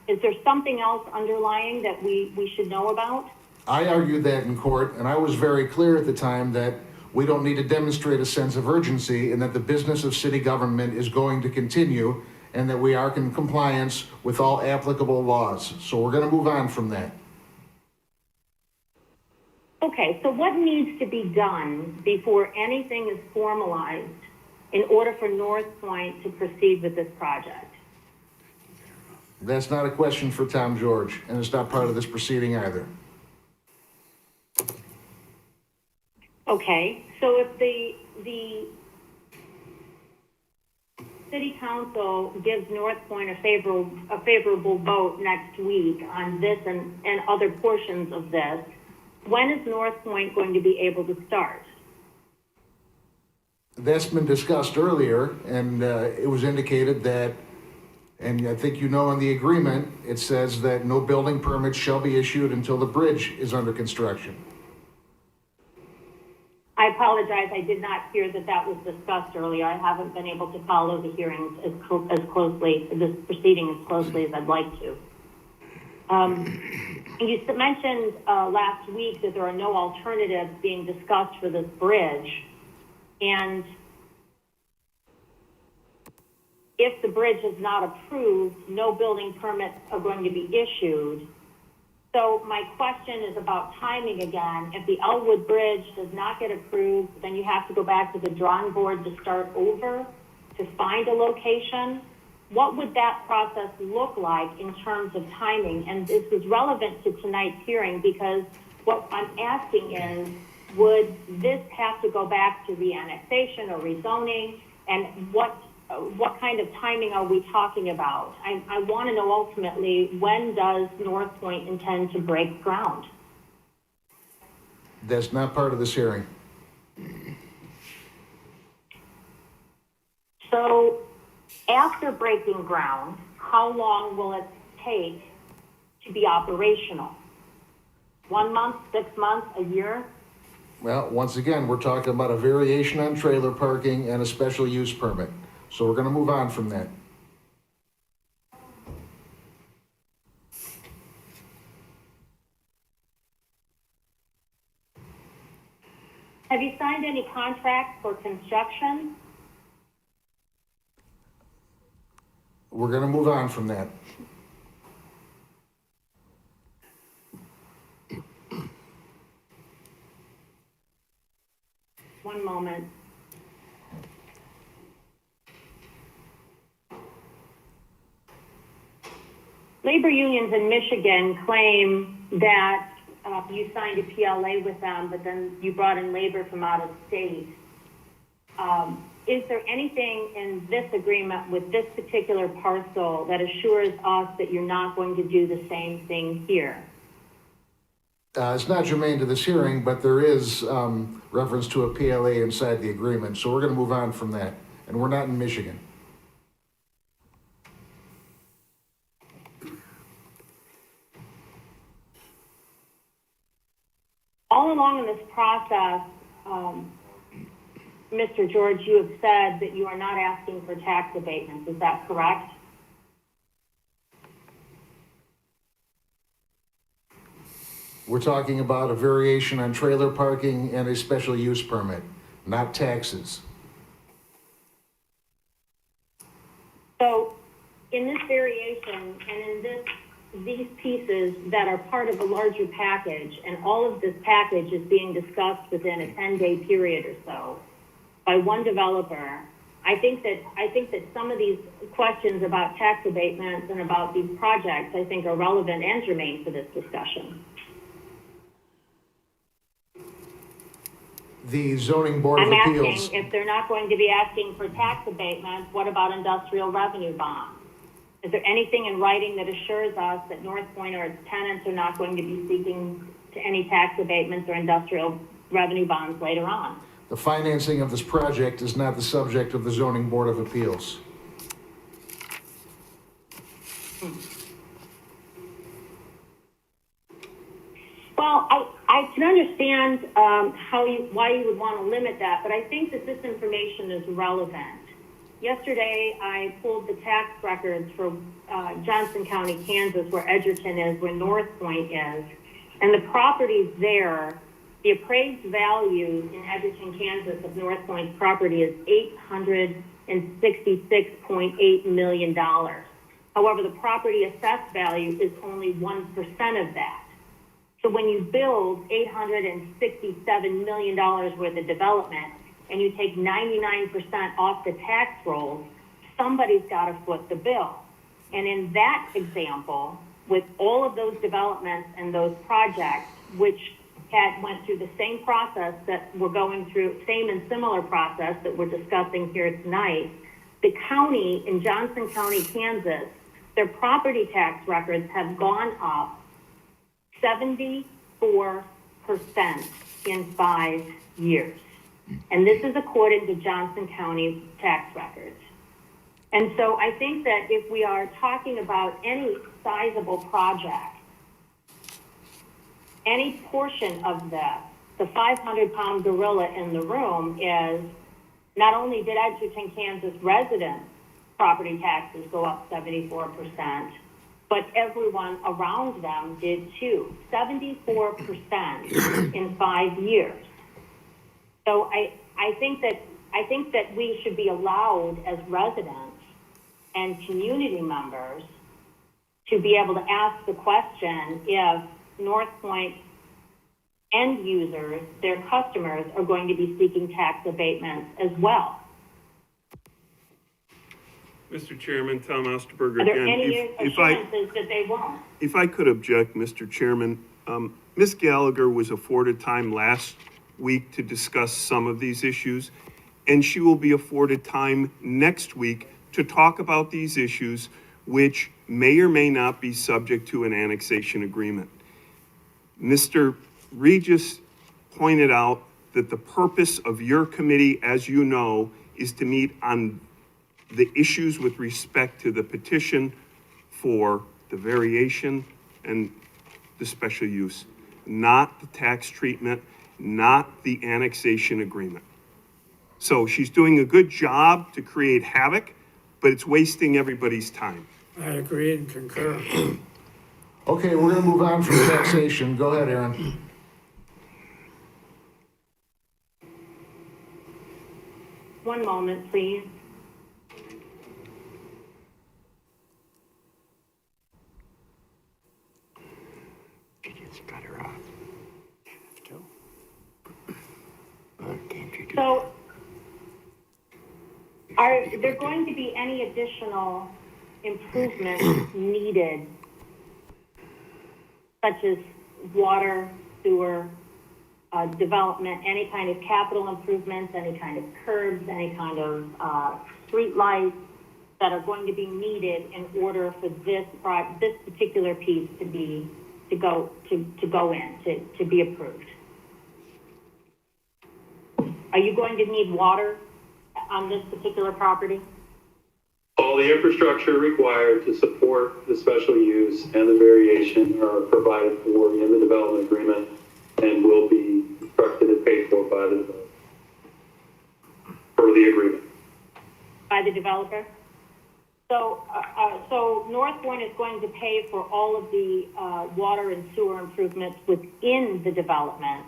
Is there something else underlying that we should know about? I argued that in court, and I was very clear at the time that we don't need to demonstrate a sense of urgency and that the business of city government is going to continue and that we are in compliance with all applicable laws. So we're going to move on from that. Okay, so what needs to be done before anything is formalized in order for North Point to proceed with this project? That's not a question for Tom George, and it's not part of this proceeding either. Okay, so if the city council gives North Point a favorable vote next week on this and other portions of this, when is North Point going to be able to start? That's been discussed earlier, and it was indicated that, and I think you know in the agreement, it says that no building permits shall be issued until the bridge is under construction. I apologize, I did not hear that that was discussed earlier. I haven't been able to follow the hearings as closely, this proceeding as closely as I'd like to. You mentioned last week that there are no alternatives being discussed for this bridge. And if the bridge is not approved, no building permits are going to be issued. So my question is about timing again. If the Elwood Bridge does not get approved, then you have to go back to the drawing board to start over to find a location. What would that process look like in terms of timing? And this is relevant to tonight's hearing because what I'm asking is, would this have to go back to re-annexation or rezoning? And what kind of timing are we talking about? I want to know ultimately, when does North Point intend to break ground? That's not part of this hearing. So after breaking ground, how long will it take to be operational? 1 month, 6 months, a year? Well, once again, we're talking about a variation on trailer parking and a special use permit. So we're going to move on from that. Have you signed any contracts for construction? We're going to move on from that. One moment. Labor unions in Michigan claim that you signed a PLA with them, but then you brought in labor from out of state. Is there anything in this agreement with this particular parcel that assures us that you're not going to do the same thing here? It's not germane to this hearing, but there is reference to a PLA inside the agreement. So we're going to move on from that. And we're not in Michigan. All along in this process, Mr. George, you have said that you are not asking for tax abatements. Is that correct? We're talking about a variation on trailer parking and a special use permit, not taxes. So in this variation and in these pieces that are part of a larger package, and all of this package is being discussed within a 10-day period or so by one developer, I think that some of these questions about tax abatements and about these projects, I think, are relevant and germane for this discussion. The Zoning Board of I'm Appeals. asking, if they're not going to be asking for tax abatements, what about industrial revenue bonds? Is there anything in writing that assures us that North Point or its tenants are not going to be seeking to any tax abatements or industrial revenue bonds later on? The financing of this project is not the subject of the Zoning Board of Appeals. Well, I can understand why you would want to limit that, but I think that this information is relevant. Yesterday, I pulled the tax records for Johnson County, Kansas, where Edgerton is, where North Point is, and the properties there, the appraised value in Edgerton, Kansas of North Point's property is $866.8 million. However, the property assessed value is only 1% of that. So when you build $867 million worth of development and you take 99% off the tax rolls, somebody's got to foot the bill. And in that example, with all of those developments and those projects, which went through the same process that we're going through, same and similar process that we're discussing here tonight, the county in Johnson County, Kansas, their property tax records have gone up 74% in 5 years. And this is according to Johnson County tax records. And so I think that if we are talking about any sizable project, any portion of that, the 500-pound gorilla in the room is not only did Edgerton, Kansas residents' property taxes go up 74%, but everyone around them did too, 74% in 5 years. So I think that we should be allowed as residents and community members to be able to ask the question if North Point end users, their customers, are going to be seeking tax abatements as well. Mr. Chairman, Tom Osterberger Are there again. any assurances that they won't? If I could object, Mr. Chairman, Ms. Gallagher was afforded time last week to discuss some of these issues, and she will be afforded time next week to talk about these issues, which may or may not be subject to an annexation agreement. Mr. Regis pointed out that the purpose of your committee, as you know, is to meet on the issues with respect to the petition for the variation and the special use, not the tax treatment, not the annexation agreement. So she's doing a good job to create havoc, but it's wasting everybody's time. I agree and concur. Okay, we're gonna move on from taxation. Go ahead, Aaron. One moment, please. Just cut her off. So, are there going to be any additional improvements needed, such as water, sewer, development, any kind of capital improvements, any kind of curbs, any kind of street lights that are going to be needed in order for this particular piece to be to go in to be approved? Are you going to need water on this particular property? All the infrastructure required to support the special use and the variation are provided for in the development agreement and will be constructed and paid for by the developer, per the agreement. By the developer? So North Point is going to pay for all of the water and sewer improvements within the development,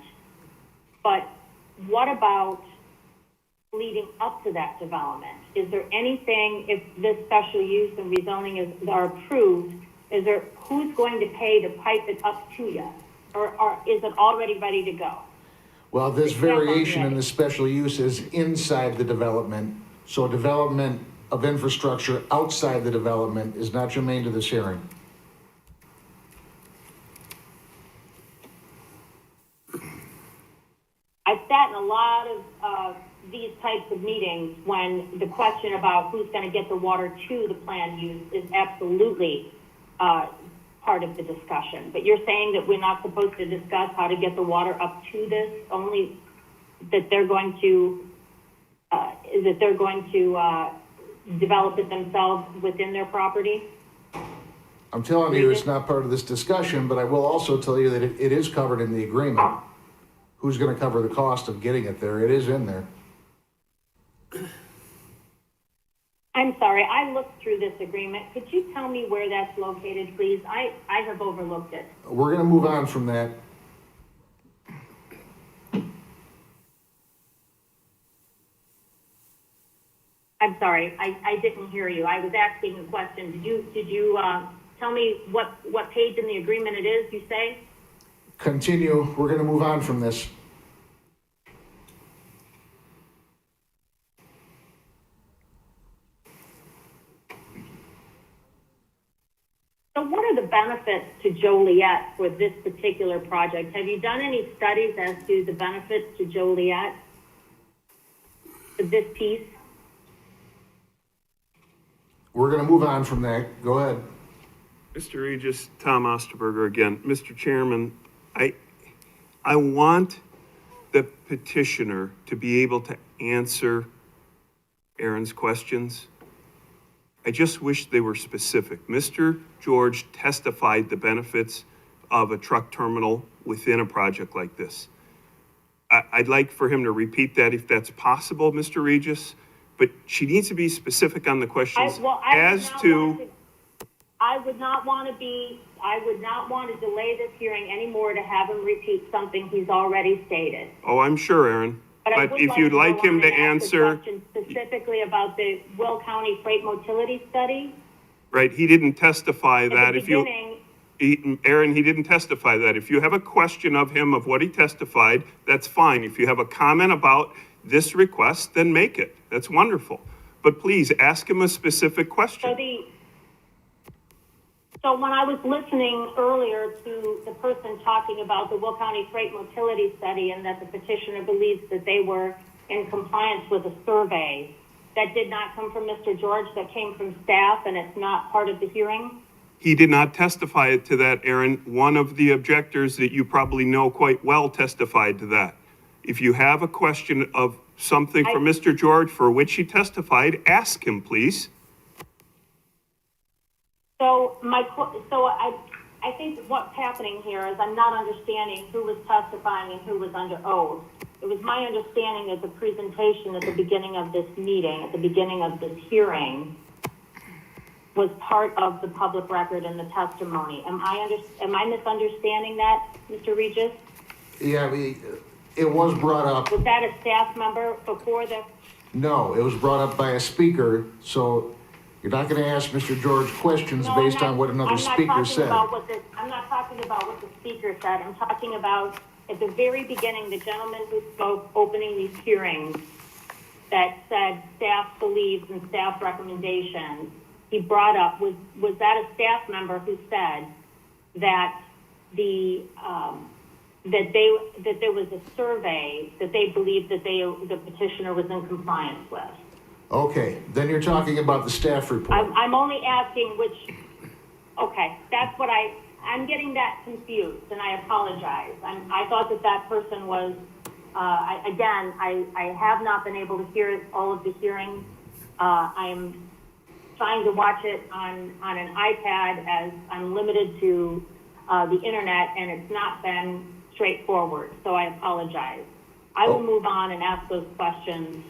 but what about leading up to that development? Is there anything, if this special use and rezoning are approved, who's going to pay to pipe it up to you? Or is it already ready to go? Well, this variation in the special use is inside the development, so development of infrastructure outside the development is not germane to this hearing. I've sat in a lot of these types of meetings when the question about who's going to get the water to the planned use is absolutely part of the discussion. But you're saying that we're not supposed to discuss how to get the water up to this, only that they're going to develop it themselves within their property? I'm telling you, it's not part of this discussion, but I will also tell you that it is covered in the agreement. Who's gonna cover the cost of getting it there? It is in there. I'm sorry, I looked through this agreement. Could you tell me where that's located, please? I have overlooked it. We're gonna move on from that. I'm sorry, I didn't hear you. I was asking a question. Did you tell me what page in the agreement it is, you say? continue. We're gonna move on from this. So what are the benefits to Joliet for this particular project? Have you done any studies as to the benefits to Joliet for this piece? We're gonna move on from that. Go ahead. Mr. Regis, Tom Osterberger again. Mr. Chairman, I want the petitioner to be able to answer Aaron's questions. I just wish they were specific. Mr. George testified the benefits of a truck terminal within a project like this. I'd like for him to repeat that if that's possible, Mr. Regis, but she needs to be specific on the questions I would not want to delay this hearing anymore to have him repeat something he's already stated. Oh, I'm sure, Aaron. But if you'd like him to answer specifically about the Will County Freight Motility Study. right, he didn't testify that. Aaron, he didn't testify that. If you have a question of him of what he testified, that's fine. If you have a comment about this request, then make it. That's wonderful. But please ask him a specific question. So when I was listening earlier to the person talking about the Will County Freight Motility Study and that the petitioner believes that they were in compliance with a survey, that did not come from Mr. George, that came from staff, and it's not part of the hearing? He did not testify to that, Aaron. One of the objectors that you probably know quite well testified to that. If you have a question of something from Mr. George for which he testified, ask him, please. So I think what's happening here is I'm not understanding who was testifying and who was under oath. It was my understanding that the presentation at the beginning of this meeting, at the beginning of this hearing, was part of the public record and the testimony. Am I misunderstanding that, Mr. Regis? Yeah, it was brought up. Was that a staff member before the? No, it was brought up by a speaker, so you're not gonna ask Mr. George questions based on what another speaker said. I'm not talking about what the speaker said. I'm talking about at the very beginning, the gentleman who spoke opening these hearings that said staff believes and staff recommendations. He brought up, was that a staff member who said that that there was a survey that they believed that the petitioner was in compliance with? Okay, then you're talking about the staff report. I'm only asking okay, that's what I'm getting that confused, and I apologize. I thought that person was, I have not been able to hear all of the hearings. I'm trying to watch it on an iPad as I'm limited to the internet, and it's not been straightforward, so I apologize. I will move on and ask those questions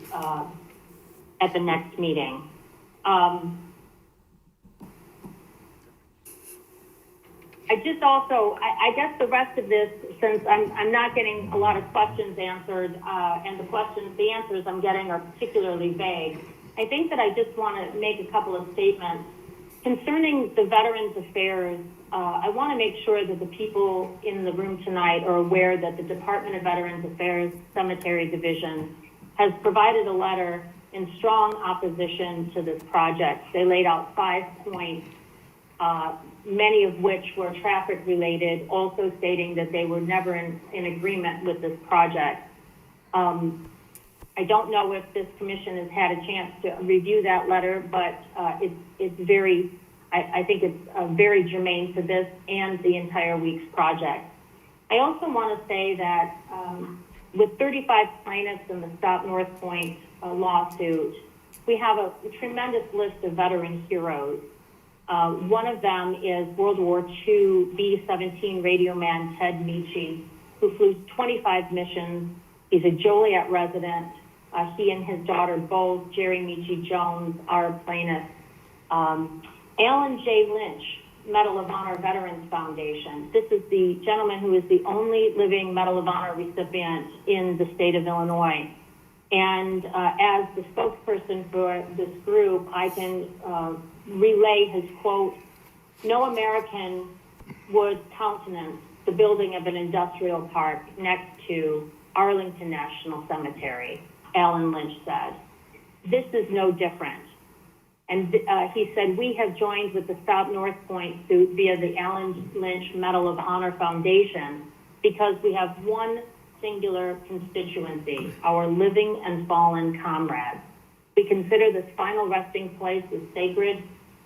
at the next meeting. I guess the rest of this, since I'm not getting a lot of questions answered, and the answers I'm getting are particularly vague, I think that I just want to make a couple of statements. Concerning the Veterans Affairs, I want to make sure that the people in the room tonight are aware that the Department of Veterans Affairs Cemetery Division has provided a letter in strong opposition to this project. They laid out 5 points, many of which were traffic related, also stating that they were never in agreement with this project. I don't know if this commission has had a chance to review that letter, but it's very, I think it's very germane to this and the entire week's project. I also want to say that with 35 plaintiffs in the Stop North Point lawsuit, we have a tremendous list of veteran heroes. One of them is World War II B-17 radio man Ted Michi, who flew 25 missions. He's a Joliet resident. He and his daughter, both, Jerry Michi Jones, are plaintiffs. Alan J. Lynch, Medal of Honor Veterans Foundation. This is the gentleman who is the only living Medal of Honor recipient in the state of Illinois. And as the spokesperson for this group, I can relay his quote: "No American would countenance the building of an industrial park next to Arlington National Cemetery, Alan Lynch said. This is no different. And he said, we have joined with the South North Point suit via the Alan Lynch Medal of Honor Foundation because we have one singular constituency, our living and fallen comrades. We consider this final resting place as sacred,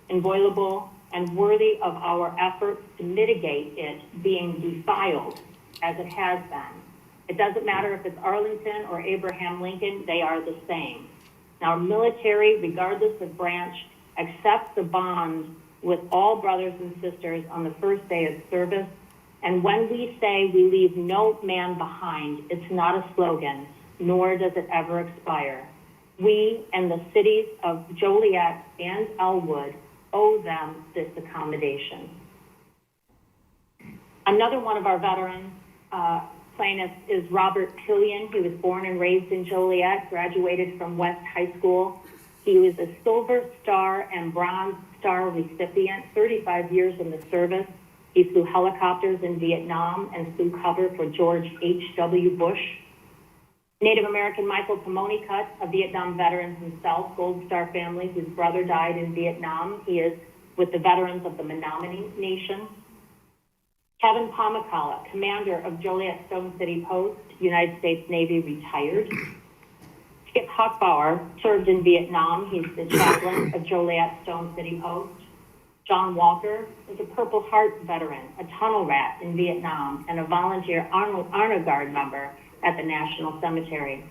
inviolable, and worthy of our efforts to mitigate it being defiled as it has been. It doesn't matter if it's Arlington or Abraham Lincoln, they are the same. Now, our military, regardless of branch, accepts the bond with all brothers and sisters on the first day of service. And when we say we leave no man behind, it's not a slogan, nor does it ever expire. We and the cities of Joliet and Elwood owe them this accommodation. Another one of our veteran plaintiffs is Robert Pillion. He was born and raised in Joliet, graduated from West High School. He was a Silver Star and Bronze Star recipient, 35 years in the service. He flew helicopters in Vietnam and flew cover for George H.W. Bush. Native American Michael Kamonikut, a Vietnam veteran himself, Gold Star family, whose brother died in Vietnam. He is with the veterans of the Menominee Nation. Kevin Pamacala, commander of Joliet Stone City Post, United States Navy, retired. Skip Huckbauer served in Vietnam. He's the chaplain of Joliet Stone City Post. John Walker is a Purple Heart veteran, a tunnel rat in Vietnam, and a volunteer honor guard member at the National Cemetery.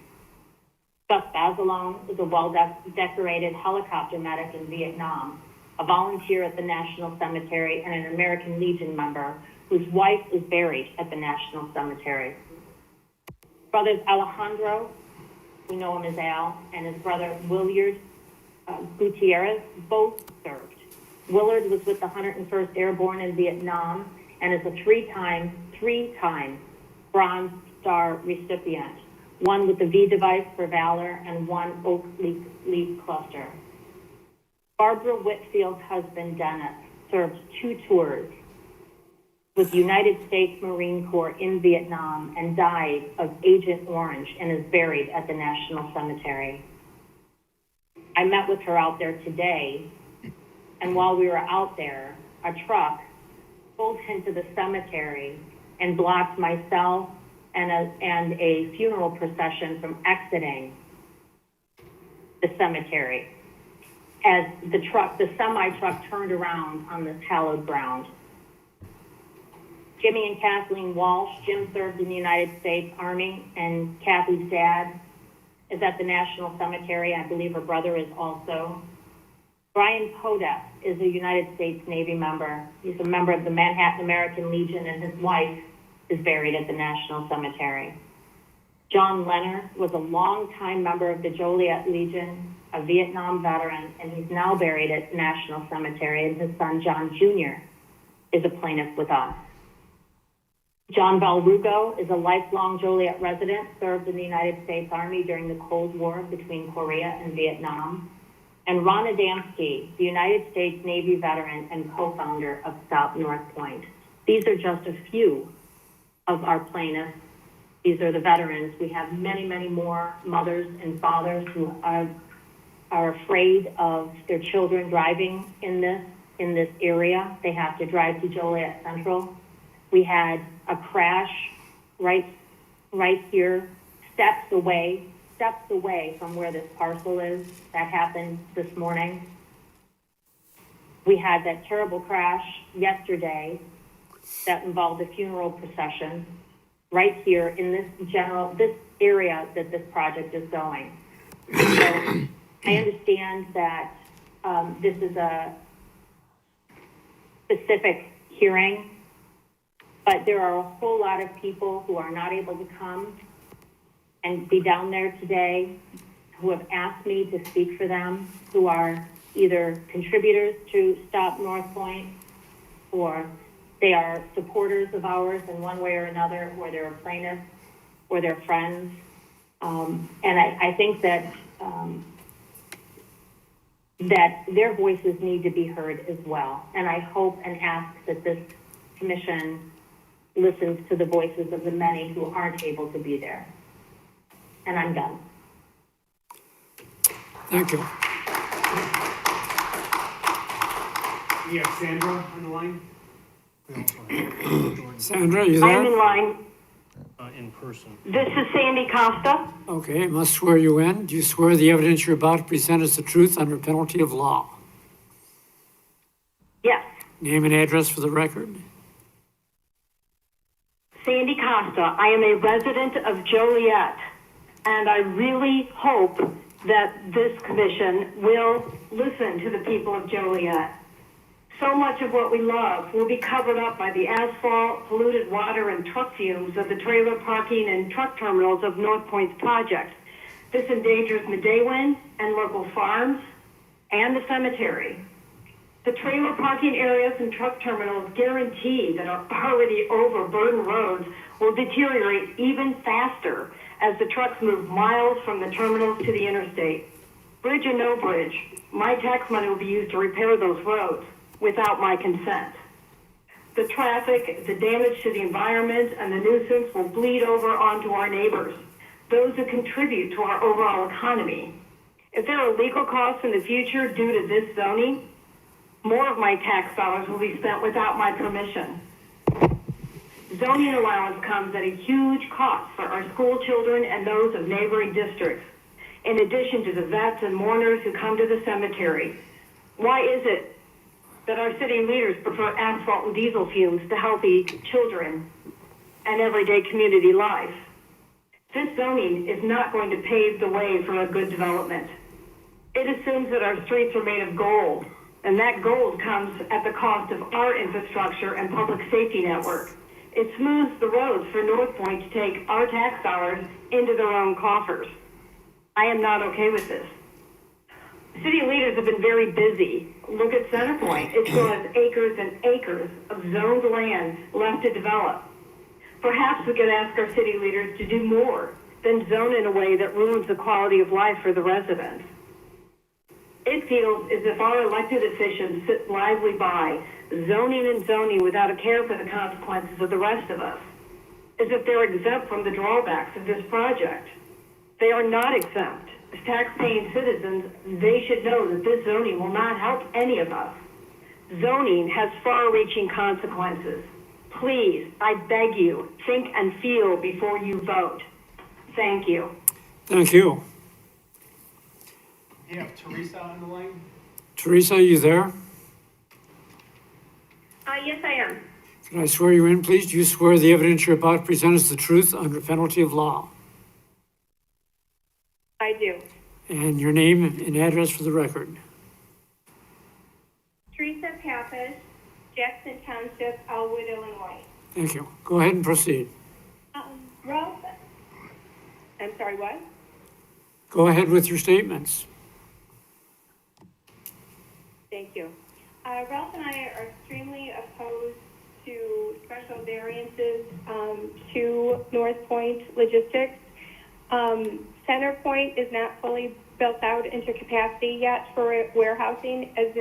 Gus Bazelon is a well-decorated helicopter medic in Vietnam, a volunteer at the National Cemetery, and an American Legion member whose wife is buried at the National Cemetery. Brothers Alejandro, we know him as Al, and his brother Willard Gutierrez both served. Willard was with the 101st Airborne in Vietnam and is a three-time Bronze Star recipient, one with the V device for valor and one Oak Leaf cluster. Barbara Whitfield's husband, Dennis, served 2 tours with the United States Marine Corps in Vietnam and died of Agent Orange and is buried at the National Cemetery. I met with her out there today, and while we were out there, a truck pulled into the cemetery and blocked myself and a funeral procession from exiting the cemetery as the semi-truck turned around on this hallowed ground. Jimmy and Kathleen Walsh. Jim served in the United States Army, and Kathy's dad is at the National Cemetery. I believe her brother is also. Brian Podest is a United States Navy member. He's a member of the Manhattan American Legion, and his wife is buried at the National Cemetery. John Leonard was a longtime member of the Joliet Legion, a Vietnam veteran, and he's now buried at National Cemetery, and his son, John Jr., is a plaintiff with us. John Valrugo is a lifelong Joliet resident, served in the United States Army during the Cold War between Korea and Vietnam. And Ron Adamski, the United States Navy veteran and co-founder of South North Point. These are just a few of our plaintiffs. These are the veterans. We have many, many more mothers and fathers who are afraid of their children driving in this area. They have to drive to Joliet Central. We had a crash right here, steps away from where this parcel is. That happened this morning. We had that terrible crash yesterday that involved a funeral procession right here in this area that this project is going. So I understand that this is a specific hearing, but there are a whole lot of people who are not able to come and be down there today, who have asked me to speak for them, who are either contributors to Stop North Point, or they are supporters of ours in one way or another, or they're plaintiffs, or they're friends. And I think that their voices need to be heard as well. And I hope and ask that this commission listens to the voices of the many who aren't able to be there. And I'm done. Thank you. We have Sandra on the line. Sandra, you I'm in there? line. In person. This is Sandy Costa. Okay, I must swear you in. Do you swear the evidence you're about to present is the truth under penalty of law? Yes, Name and address for the record. Sandy Costa. I am a resident of Joliet, and I really hope that this commission will listen to the people of Joliet. So much of what we love will be covered up by the asphalt, polluted water, and truck fumes of the trailer parking and truck terminals of North Point's project. This endangers Medewin and local farms and the cemetery. The trailer parking areas and truck terminals guarantee that our already overburdened roads will deteriorate even faster as the trucks move miles from the terminals to the interstate. Bridge or no bridge, my tax money will be used to repair those roads without my consent. The traffic, the damage to the environment, and the nuisance will bleed over onto our neighbors, those who contribute to our overall economy. If there are legal costs in the future due to this zoning, more of my tax dollars will be spent without my permission. Zoning allowance comes at a huge cost for our school children and those of neighboring districts, in addition to the vets and mourners who come to the cemetery. Why is it that our city leaders prefer asphalt and diesel fumes to healthy children and everyday community life? This zoning is not going to pave the way for a good development. It assumes that our streets are made of gold, and that gold comes at the cost of our infrastructure and public safety network. It smooths the roads for North Point to take our tax dollars into their own coffers. I am not okay with this. City leaders have been very busy. Look at Centerpoint. It still has acres and acres of zoned land left to develop. Perhaps we could ask our city leaders to do more than zone in a way that ruins the quality of life for the residents. It feels as if our elected officials sit blithely by, zoning and zoning without a care for the consequences of the rest of us, as if they're exempt from the drawbacks of this project. They are not exempt. As tax-paying citizens, they should know that this zoning will not help any of us. Zoning has far-reaching consequences. Please, I beg you, think and feel before you vote. Thank you. Thank you. We have Teresa on the line. Teresa, you there? Yes, I am. Can I swear you in, please? Do you swear the evidence you're about to present is the truth under penalty of law? I do. And your name and address for the record. Teresa Pappas, Jackson Township, Elwood, Illinois. Thank you. Go ahead and proceed. Ralph, I'm sorry, what? Go ahead with your statements. Thank you. Ralph and I are extremely opposed to special variances to North Point Logistics. Center is not fully built out into capacity yet for warehousing, and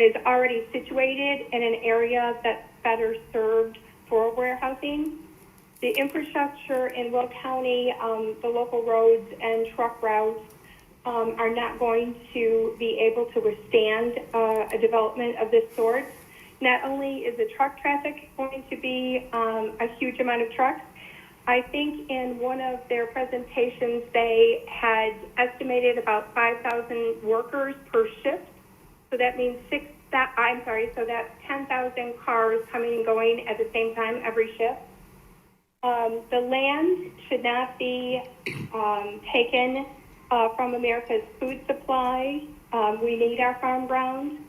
is already situated in an area that's better served for warehousing. The infrastructure in Will County, the local roads and truck routes are not going to be able to withstand a development of this sort. Not only is the truck traffic going to be a huge amount of trucks, I think in one of their presentations, they had estimated about 5,000 workers per shift. So that means so that's 10,000 cars coming and going at the same time every shift. The land should not be taken from America's food supply. We need our farm ground.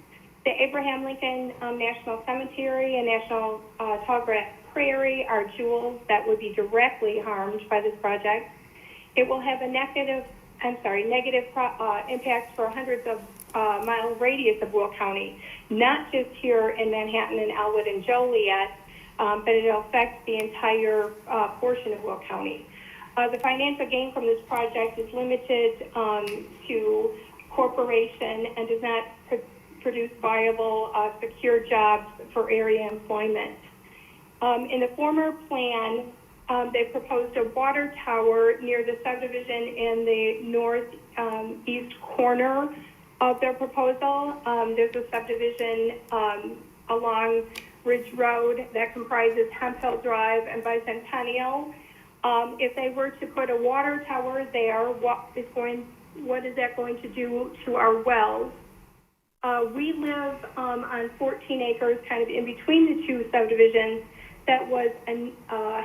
The Abraham Lincoln National Cemetery and National Tallgrass Prairie are jewels that would be directly harmed by this project. It will have a negative impact for hundreds of mile radius of Will County, not just here in Manhattan and Elwood and Joliet, but it'll affect the entire portion of Will County. The financial gain from this project is limited to corporation and does not produce viable, secure jobs for area employment. In the former plan, they proposed a water tower near the subdivision in the northeast corner of their proposal. There's a subdivision along Ridge Road that comprises Hemp Hill Drive and Bicentennial. If they were to put a water tower there, what is that going to do to our wells? We live on 14 acres, kind of in between the two subdivisions. That was a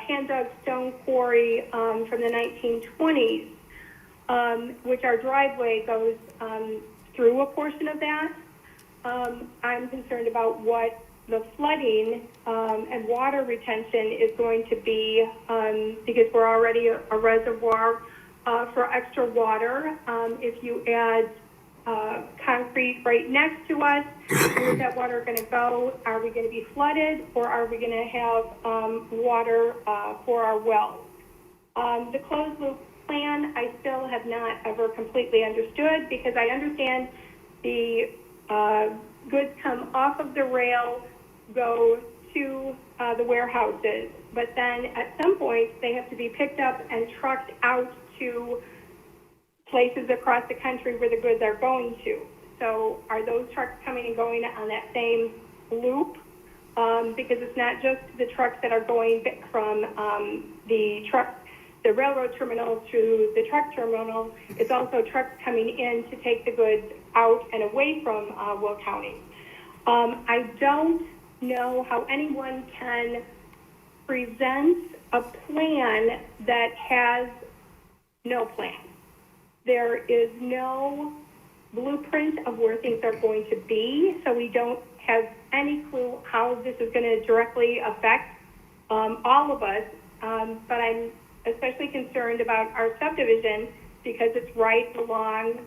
hand-dug stone quarry from the 1920s, which our driveway goes through a portion of that. I'm concerned about what the flooding and water retention is going to be because we're already a reservoir for extra water. If you add concrete right next to us, where's that water going to go? Are we going to be flooded, or are we going to have water for our wells? The closed loop plan, I still have not ever completely understood, because I understand the goods come off of the rail, go to the warehouses, but then at some point they have to be picked up and trucked out to places across the country where the goods are going to. So are those trucks coming and going on that same loop? Because it's not just the trucks that are going from the railroad terminal to the truck terminal, it's also trucks coming in to take the goods out and away from Will County. I don't know how anyone can present a plan that has no plan. There is no blueprint of where things are going to be, so we don't have any clue how this is going to directly affect all of us, but I'm especially concerned about our subdivision because it's right along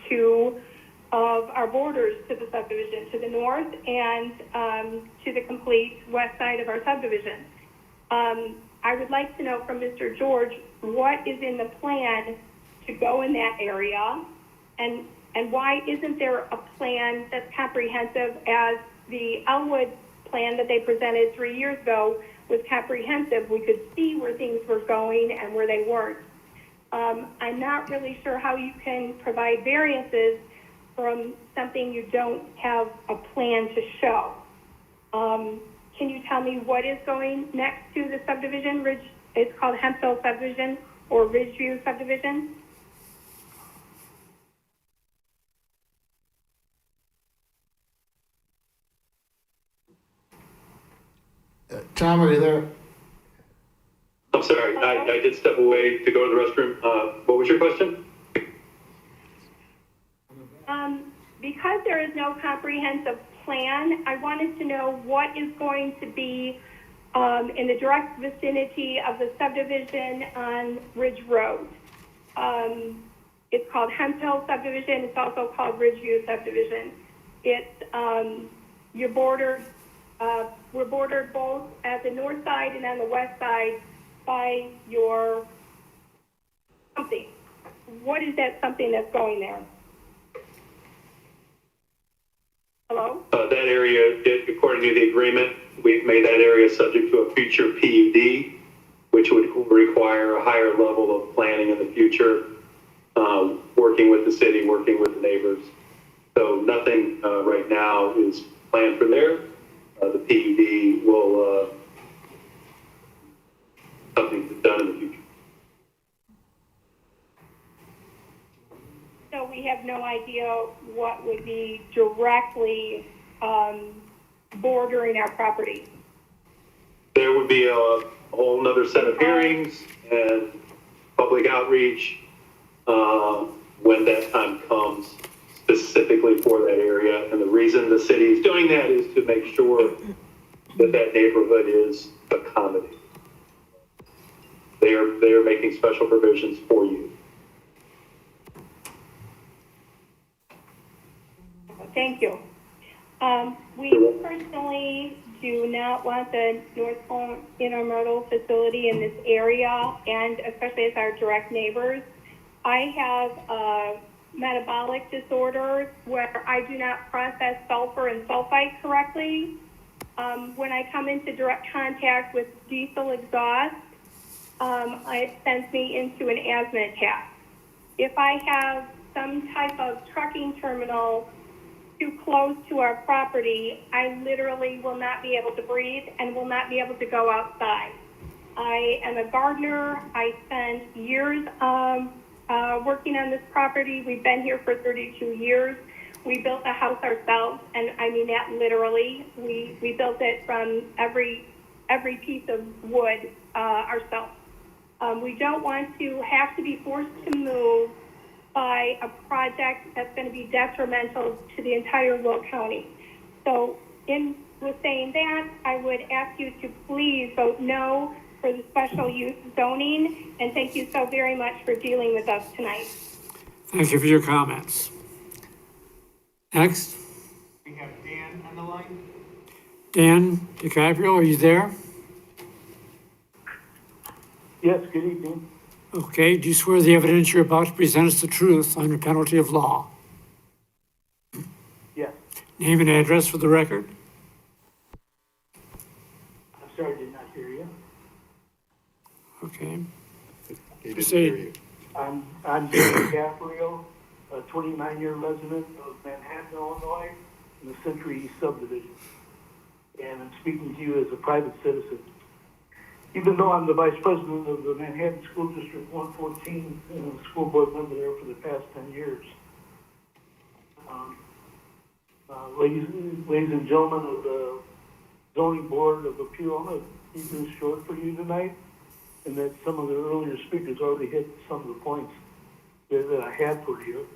two of our borders to the subdivision, to the north and to the complete west side of our subdivision. I would like to know from Mr. George what is in the plan to go in that area, and why isn't there a plan that's comprehensive as the Elwood plan that they presented 3 years ago was comprehensive. We could see where things were going and where they weren't. I'm not really sure how you can provide variances from something you don't have a plan to show. Can you tell me what is going next to the subdivision? It's called Hemp Hill subdivision or Ridgeview subdivision? Tom, are you there? I'm sorry, I did step away to go to the restroom. What was your question? Because there is no comprehensive plan, I wanted to know what is going to be in the direct vicinity of the subdivision on Ridge Road. It's called Hemp Hill subdivision. It's also called Ridgeview subdivision. We're bordered both at the north side and on the west side by your something. What is that something that's going there? Hello? That area, according to the agreement, we've made that area subject to a future PUD, which would require a higher level of planning in the future, working with the city, working with the neighbors. So nothing right now is planned for there. The PUD will, something done in the future. So we have no idea what would be directly bordering our property. There would be a whole nother set of hearings and public outreach when that time comes, specifically for that area. And the reason the city is doing that is to make sure that that neighborhood is accommodated. They are making special provisions for you. Thank you. We personally do not want the North Pole Intermodal facility in this area, and especially as our direct neighbors. I have a metabolic disorder where I do not process sulfur and sulfite correctly. When I come into direct contact with diesel exhaust, it sends me into an asthma attack. If I have some type of trucking terminal too close to our property, I literally will not be able to breathe and will not be able to go outside. I am a gardener. I spent years working on this property. We've been here for 32 years. We built the house ourselves, and I mean that literally. We built it from every piece of wood ourselves. We don't want to have to be forced to move by a project that's going to be detrimental to the entire Will County. So with saying that, I would ask you to please vote no for the special use zoning, and thank you so very much for dealing with us tonight. Thank you for your comments. Next, We have Dan on the line. Dan DiCaprio, are you there? Yes, good evening. Okay, do you swear the evidence you're about to present is the truth under penalty of law? Yes. Name and address for the record? I'm sorry, I did not hear you. Okay. He Proceed. I'm David Gabriel, a 29-year resident of Manhattan, Illinois, in the Century East subdivision. And I'm speaking to you as a private citizen. Even though I'm the vice president of the Manhattan School District 114 and a school board member there for the past 10 years. Ladies and gentlemen of the Zoning Board of Appeal, I'm going to keep this short for you tonight, and that some of the earlier speakers already hit some of the points that I had for you.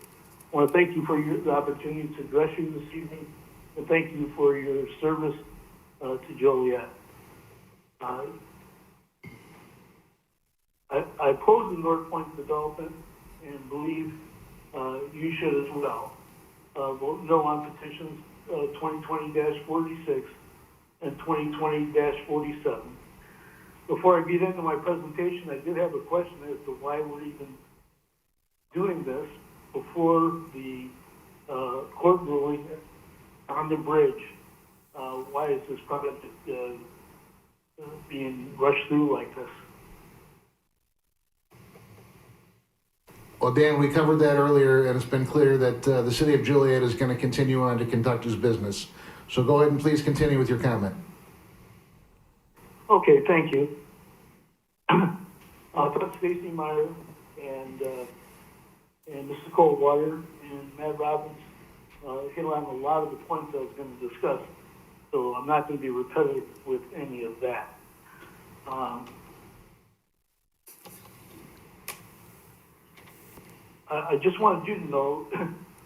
I want to thank you for the opportunity to address you this evening, and thank you for your service to Joliet. I oppose the North Point development and believe you should as well. Vote no on petitions 2020-46 and 2020-47. Before I get into my presentation, I did have a question as to why we're even doing this before the court ruling on the bridge. Why is this project being rushed through like this? Well, Dan, we covered that earlier, and it's been clear that the city of Joliet is going to continue on to conduct its business. So go ahead and please continue with your comment. Okay, thank you. Stacy Meyer and Mr. Coldwater and Matt Robbins hit on a lot of the points I was going to discuss, so I'm not going to be repetitive with any of that. I just wanted you to know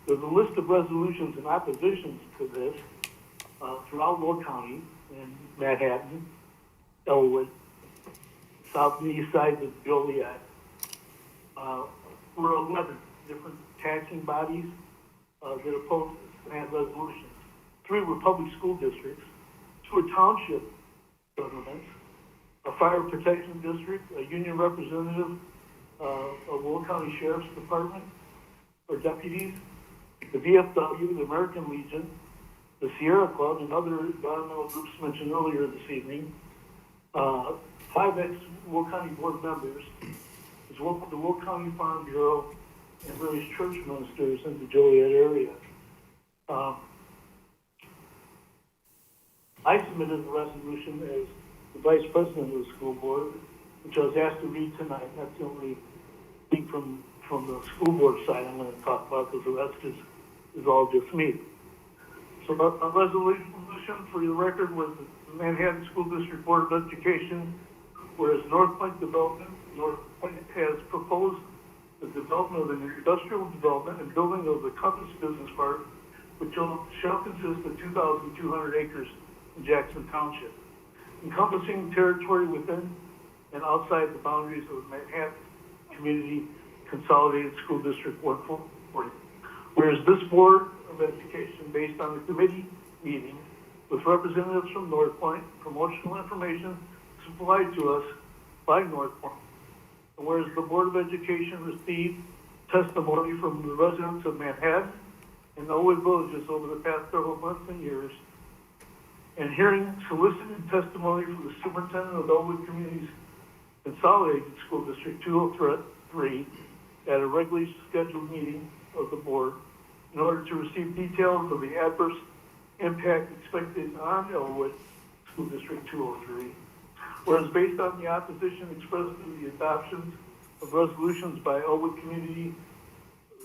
there's a list of resolutions in opposition to this throughout Will County in Manhattan, Elwood, south and east sides of Joliet. We're 11 different taxing bodies that oppose this and have resolutions. 3 were public school districts, 2 are township governments, a fire protection district, a union representative, of Will County Sheriff's Department, or deputies, the VFW, the American Legion, the Sierra Club, and other environmental groups mentioned earlier this evening, 5 ex-Will County board members, as well as the Will County Farm Bureau, and various church ministers in the Joliet area. I submitted a resolution as the vice president of the school board, which I was asked to read tonight. That's the only thing from the school board side I'm going to talk about, because the rest is all just me. So a resolution for the record was the Manhattan School District Board of Education, whereas North Point Development, North Point has proposed the development of an industrial development and building of the Compass Business Park, which shall consist of 2,200 acres in Jackson Township, encompassing territory within and outside the boundaries of the Manhattan Community Consolidated School District 140. Whereas this Board of Education, based on the committee meeting with representatives from North Point, promotional information supplied to us by North Point, and whereas the Board of Education received testimony from the residents of Manhattan and Elwood villages over the past several months and years, and hearing solicited testimony from the superintendent of Elwood Community's Consolidated School District 203 at a regularly scheduled meeting of the board in order to receive details of the adverse impact expected on Elwood School District 203. Whereas based on the opposition expressed to the adoption of resolutions by Elwood Community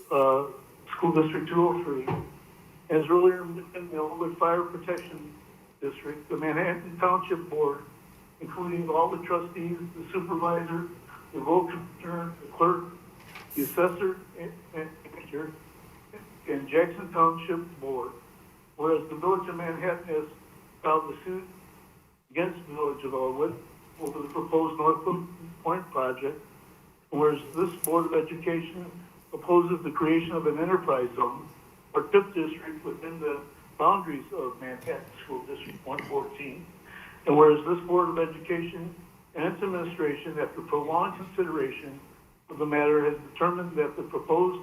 School District 203, as earlier in the Elwood Fire Protection District, the Manhattan Township Board, including all the trustees, the supervisor, the road commissioner, the clerk, the assessor, and Jackson Township Board, whereas the Village of Manhattan has filed a suit against the Village of Elwood over the proposed North Point project, and whereas this Board of Education opposes the creation of an enterprise zone or TIP district within the boundaries of Manhattan School District 114, and whereas this Board of Education and its administration, after prolonged consideration of the matter, has determined that the proposed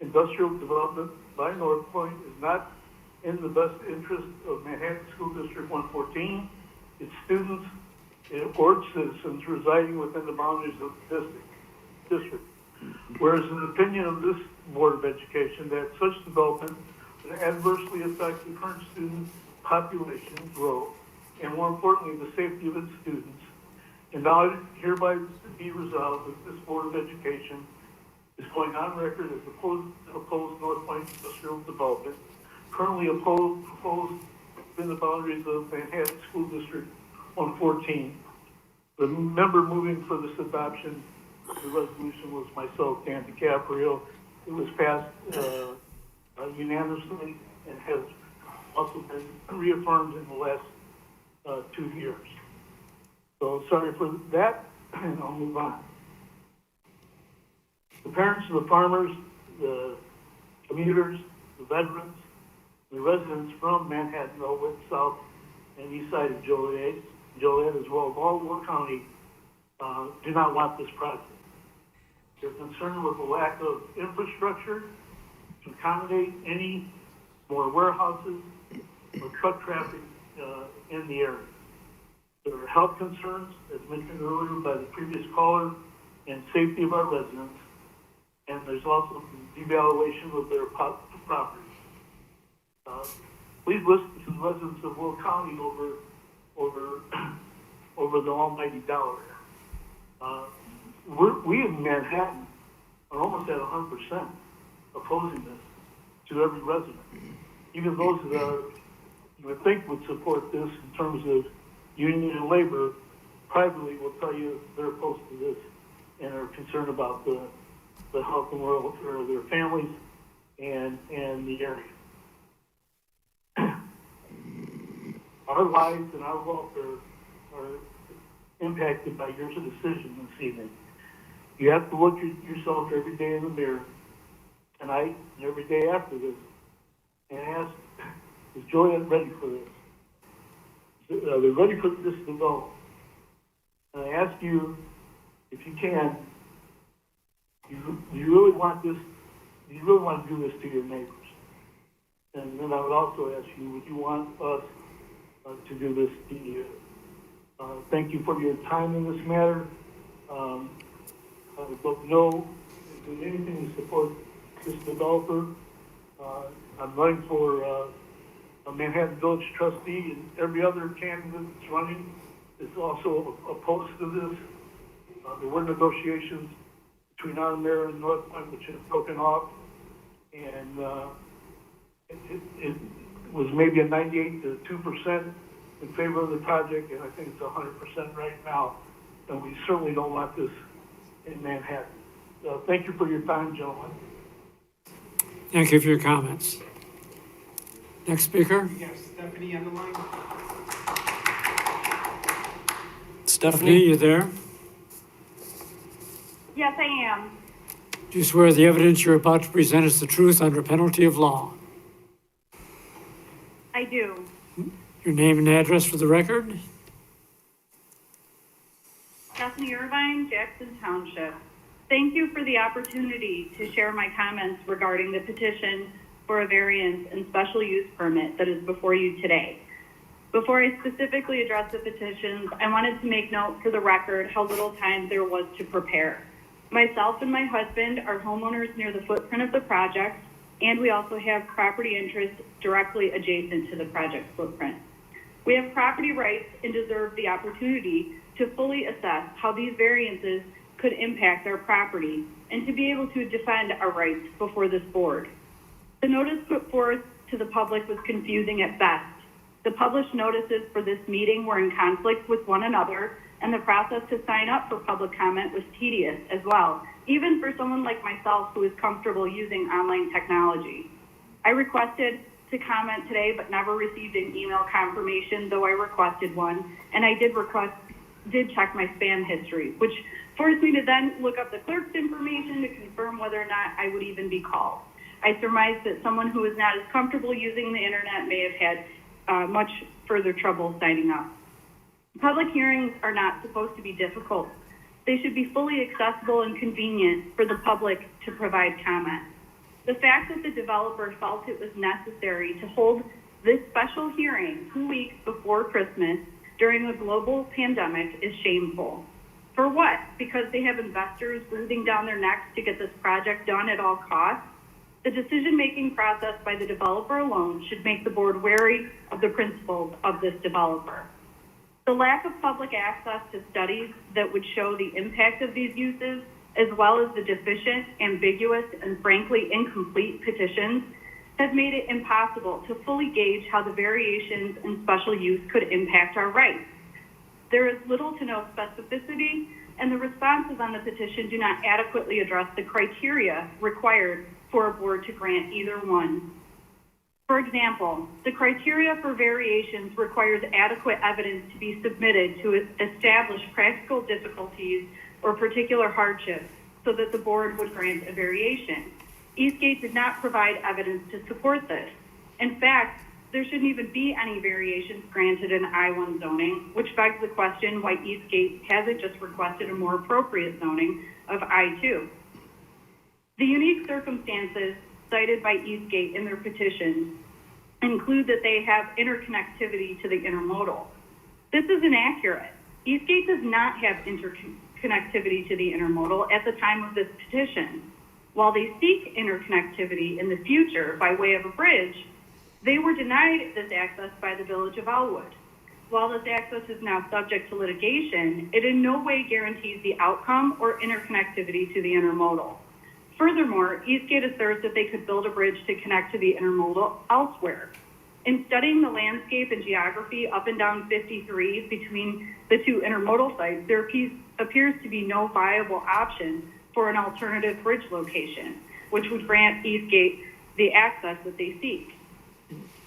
industrial development by North Point is not in the best interest of Manhattan School District 114, its students, or its citizens residing within the boundaries of the district. Whereas in the opinion of this Board of Education, that such development would adversely affect the current student population growth, and more importantly, the safety of its students. And now hereby be resolved that this Board of Education is going on record as opposed North Point industrial development, currently proposed within the boundaries of Manhattan School District 114. The member moving for this adoption of the resolution was myself, Dan DiCaprio. It was passed unanimously and has also been reaffirmed in the last 2 years. So sorry for that, and I'll move on. The parents of the farmers, the commuters, the veterans, the residents from Manhattan, Elwood, South, and East Side of Joliet, as well as all Will County, do not want this project. They're concerned with the lack of infrastructure to accommodate any more warehouses or truck traffic in the area. There are health concerns, as mentioned earlier by the previous caller, and safety of our residents, and there's also devaluation of their property. Please listen to the residents of Will County over the almighty dollar. We in Manhattan are almost at 100% opposing this to every resident. Even those that you would think would support this in terms of union and labor, privately will tell you they're opposed to this and are concerned about the health and welfare of their families and the area. Our lives and our welfare are impacted by your decision this evening. You have to look at yourself every day in the mirror, tonight and every day after this, and ask, is Joliet ready for this? Are they ready for this development? And I ask you, if you can, do you really want this? Do you really want to do this to your neighbors? And then I would also ask you, would you want us to do this to you? Thank you for your time in this matter. I would love to know if there's anything to support this developer. I'm running for a Manhattan Village trustee, and every other candidate that's running is also opposed to this. There were negotiations between our mayor and North Point, which have broken off, and it was maybe a 98 to 2% in favor of the project, and I think it's 100% right now. And we certainly don't want this in Manhattan. Thank you for your time, gentlemen. Thank you for your comments. Next speaker. We have Stephanie on the line. Stephanie, you there? Yes, I am. Do you swear the evidence you're about to present is the truth under penalty of law? I do. Your name and address for the record? Stephanie Irvine, Jackson Township. Thank you for the opportunity to share my comments regarding the petition for a variance and special use permit that is before you today. Before I specifically address the petitions, I wanted to make note for the record how little time there was to prepare. Myself and my husband are homeowners near the footprint of the project, and we also have property interests directly adjacent to the project footprint. We have property rights and deserve the opportunity to fully assess how these variances could impact our property and to be able to defend our rights before this board. The notice put forth to the public was confusing at best. The published notices for this meeting were in conflict with one another, and the process to sign up for public comment was tedious as well, even for someone like myself who is comfortable using online technology. I requested to comment today, but never received an email confirmation, though I requested one, and I did check my spam history, which forced me to then look up the clerk's information to confirm whether or not I would even be called. I surmised that someone who is not as comfortable using the internet may have had much further trouble signing up. Public hearings are not supposed to be difficult. They should be fully accessible and convenient for the public to provide comment. The fact that the developer felt it was necessary to hold this special hearing 2 weeks before Christmas during a global pandemic is shameful. For what? Because they have investors breathing down their necks to get this project done at all costs? The decision-making process by the developer alone should make the board wary of the principles of this developer. The lack of public access to studies that would show the impact of these uses, as well as the deficient, ambiguous, and frankly incomplete petitions, has made it impossible to fully gauge how the variations in special use could impact our rights. There is little to no specificity, and the responses on the petition do not adequately address the criteria required for a board to grant either one. For example, the criteria for variations requires adequate evidence to be submitted to establish practical difficulties or particular hardships so that the board would grant a variation. Eastgate did not provide evidence to support this. In fact, there shouldn't even be any variations granted in I-1 zoning, which begs the question why Eastgate hasn't just requested a more appropriate zoning of I-2. The unique circumstances cited by Eastgate in their petition include that they have interconnectivity to the intermodal. This is inaccurate. Eastgate does not have interconnectivity to the intermodal at the time of this petition. While they seek interconnectivity in the future by way of a bridge, they were denied this access by the Village of Elwood. While this access is now subject to litigation, it in no way guarantees the outcome or interconnectivity to the intermodal. Furthermore, Eastgate asserts that they could build a bridge to connect to the intermodal elsewhere. In studying the landscape and geography up and down 53 between the two intermodal sites, there appears to be no viable option for an alternative bridge location, which would grant Eastgate the access that they seek.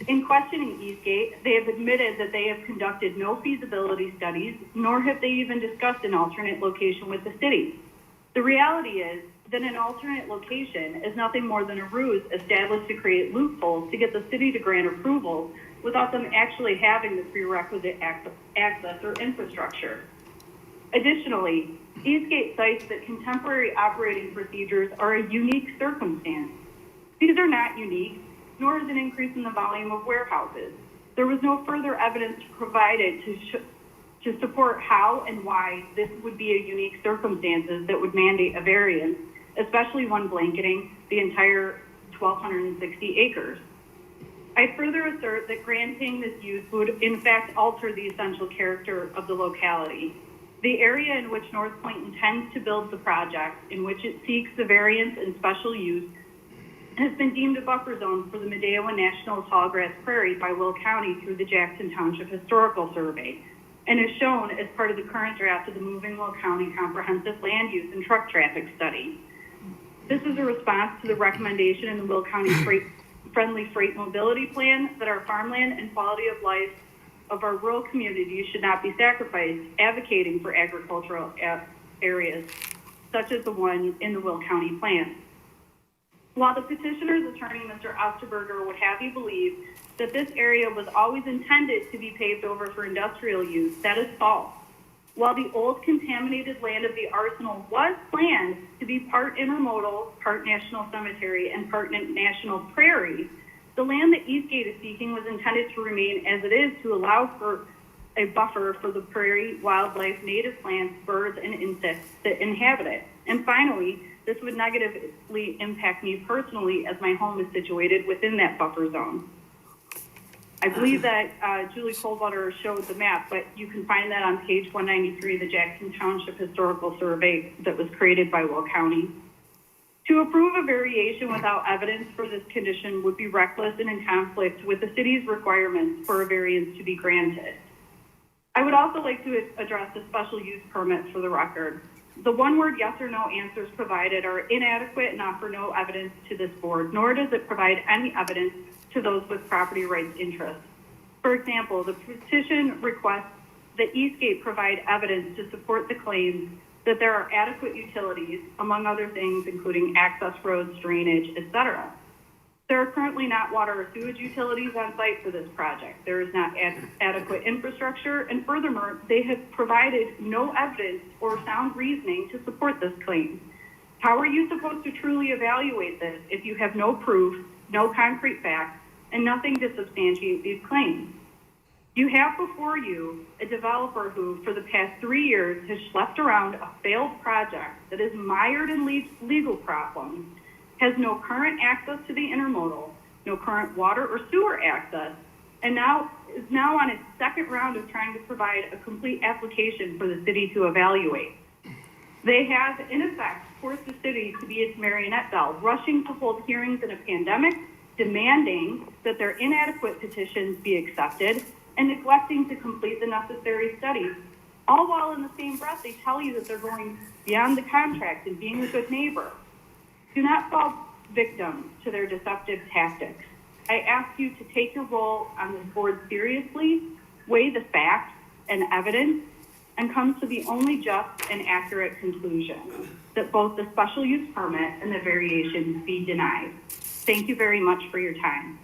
In questioning Eastgate, they have admitted that they have conducted no feasibility studies, nor have they even discussed an alternate location with the city. The reality is that an alternate location is nothing more than a ruse established to create loopholes to get the city to grant approval without them actually having the prerequisite access or infrastructure. Additionally, Eastgate cites that contemporary operating procedures are a unique circumstance. These are not unique, nor is an increase in the volume of warehouses. There was no further evidence provided to support how and why this would be a unique circumstances that would mandate a variance, especially one blanketing the entire 1,260 acres. I further assert that granting this use would in fact alter the essential character of the locality. The area in which North Point intends to build the project, in which it seeks the variance and special use, has been deemed a buffer zone for the Medewa National Tallgrass Prairie by Will County through the Jackson Township Historical Survey, and is shown as part of the current draft of the Moving Will County Comprehensive Land Use and Truck Traffic Study. This is a response to the recommendation in the Will County Friendly Freight Mobility Plan that our farmland and quality of life of our rural communities should not be sacrificed, advocating for agricultural areas, such as the one in the Will County plan. While the petitioner's attorney, Mr. Osterberger, would have you believe that this area was always intended to be paved over for industrial use, that is false. While the old contaminated land of the arsenal was planned to be part intermodal, part national cemetery, and part national prairie, The land that Eastgate is seeking was intended to remain as it is to allow for a buffer for the prairie, wildlife, native plants, birds, and insects that inhabit it. And finally, this would negatively impact me personally as my home is situated within that buffer zone. I believe that Julie Coldwater showed the map, but you can find that on page 193 of the Jackson Township Historical Survey that was created by Will County. To approve a variation without evidence for this condition would be reckless and in conflict with the city's requirements for a variance to be granted. I would also like to address the special use permits for the record. The one-word yes or no answers provided are inadequate and offer no evidence to this board, nor does it provide any evidence to those with property rights interests. For example, the petition requests that Eastgate provide evidence to support the claims that there are adequate utilities, among other things, including access roads, drainage, etc. There are currently not water or sewage utilities on site for this project. There is not adequate infrastructure, and furthermore, they have provided no evidence or sound reasoning to support this claim. How are you supposed to truly evaluate this if you have no proof, no concrete facts, and nothing to substantiate these claims? You have before you a developer who, for the past 3 years, has schlepped around a failed project that is mired in legal problems, has no current access to the intermodal, no current water or sewer access, and is now on its second round of trying to provide a complete application for the city to evaluate. They have, in effect, forced the city to be its marionette doll, rushing to hold hearings in a pandemic, demanding that their inadequate petitions be accepted, and neglecting to complete the necessary studies, all while in the same breath they tell you that they're going beyond the contract and being a good neighbor. Do not fall victim to their deceptive tactics. I ask you to take your role on this board seriously, weigh the facts and evidence, and come to the only just and accurate conclusion, that both the special use permit and the variations be denied. Thank you very much for your time.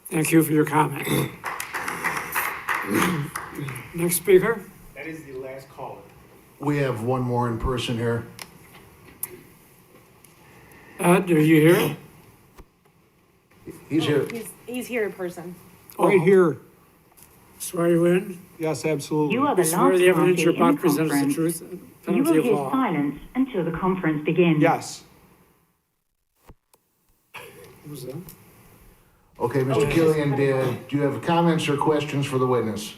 Thank you for your comment. Next speaker. That is the last caller. We have one more in person here. Ed, are you here? He's here. He's here in person. Right here. Swear you in? Yes, absolutely. You are the Swear last the evidence party you're in the about presents the conference. truth, You penalty will of hear law. silence until the conference begins. Yes. Who's that? Okay, Mr. Killian, do you have comments or questions for the witness?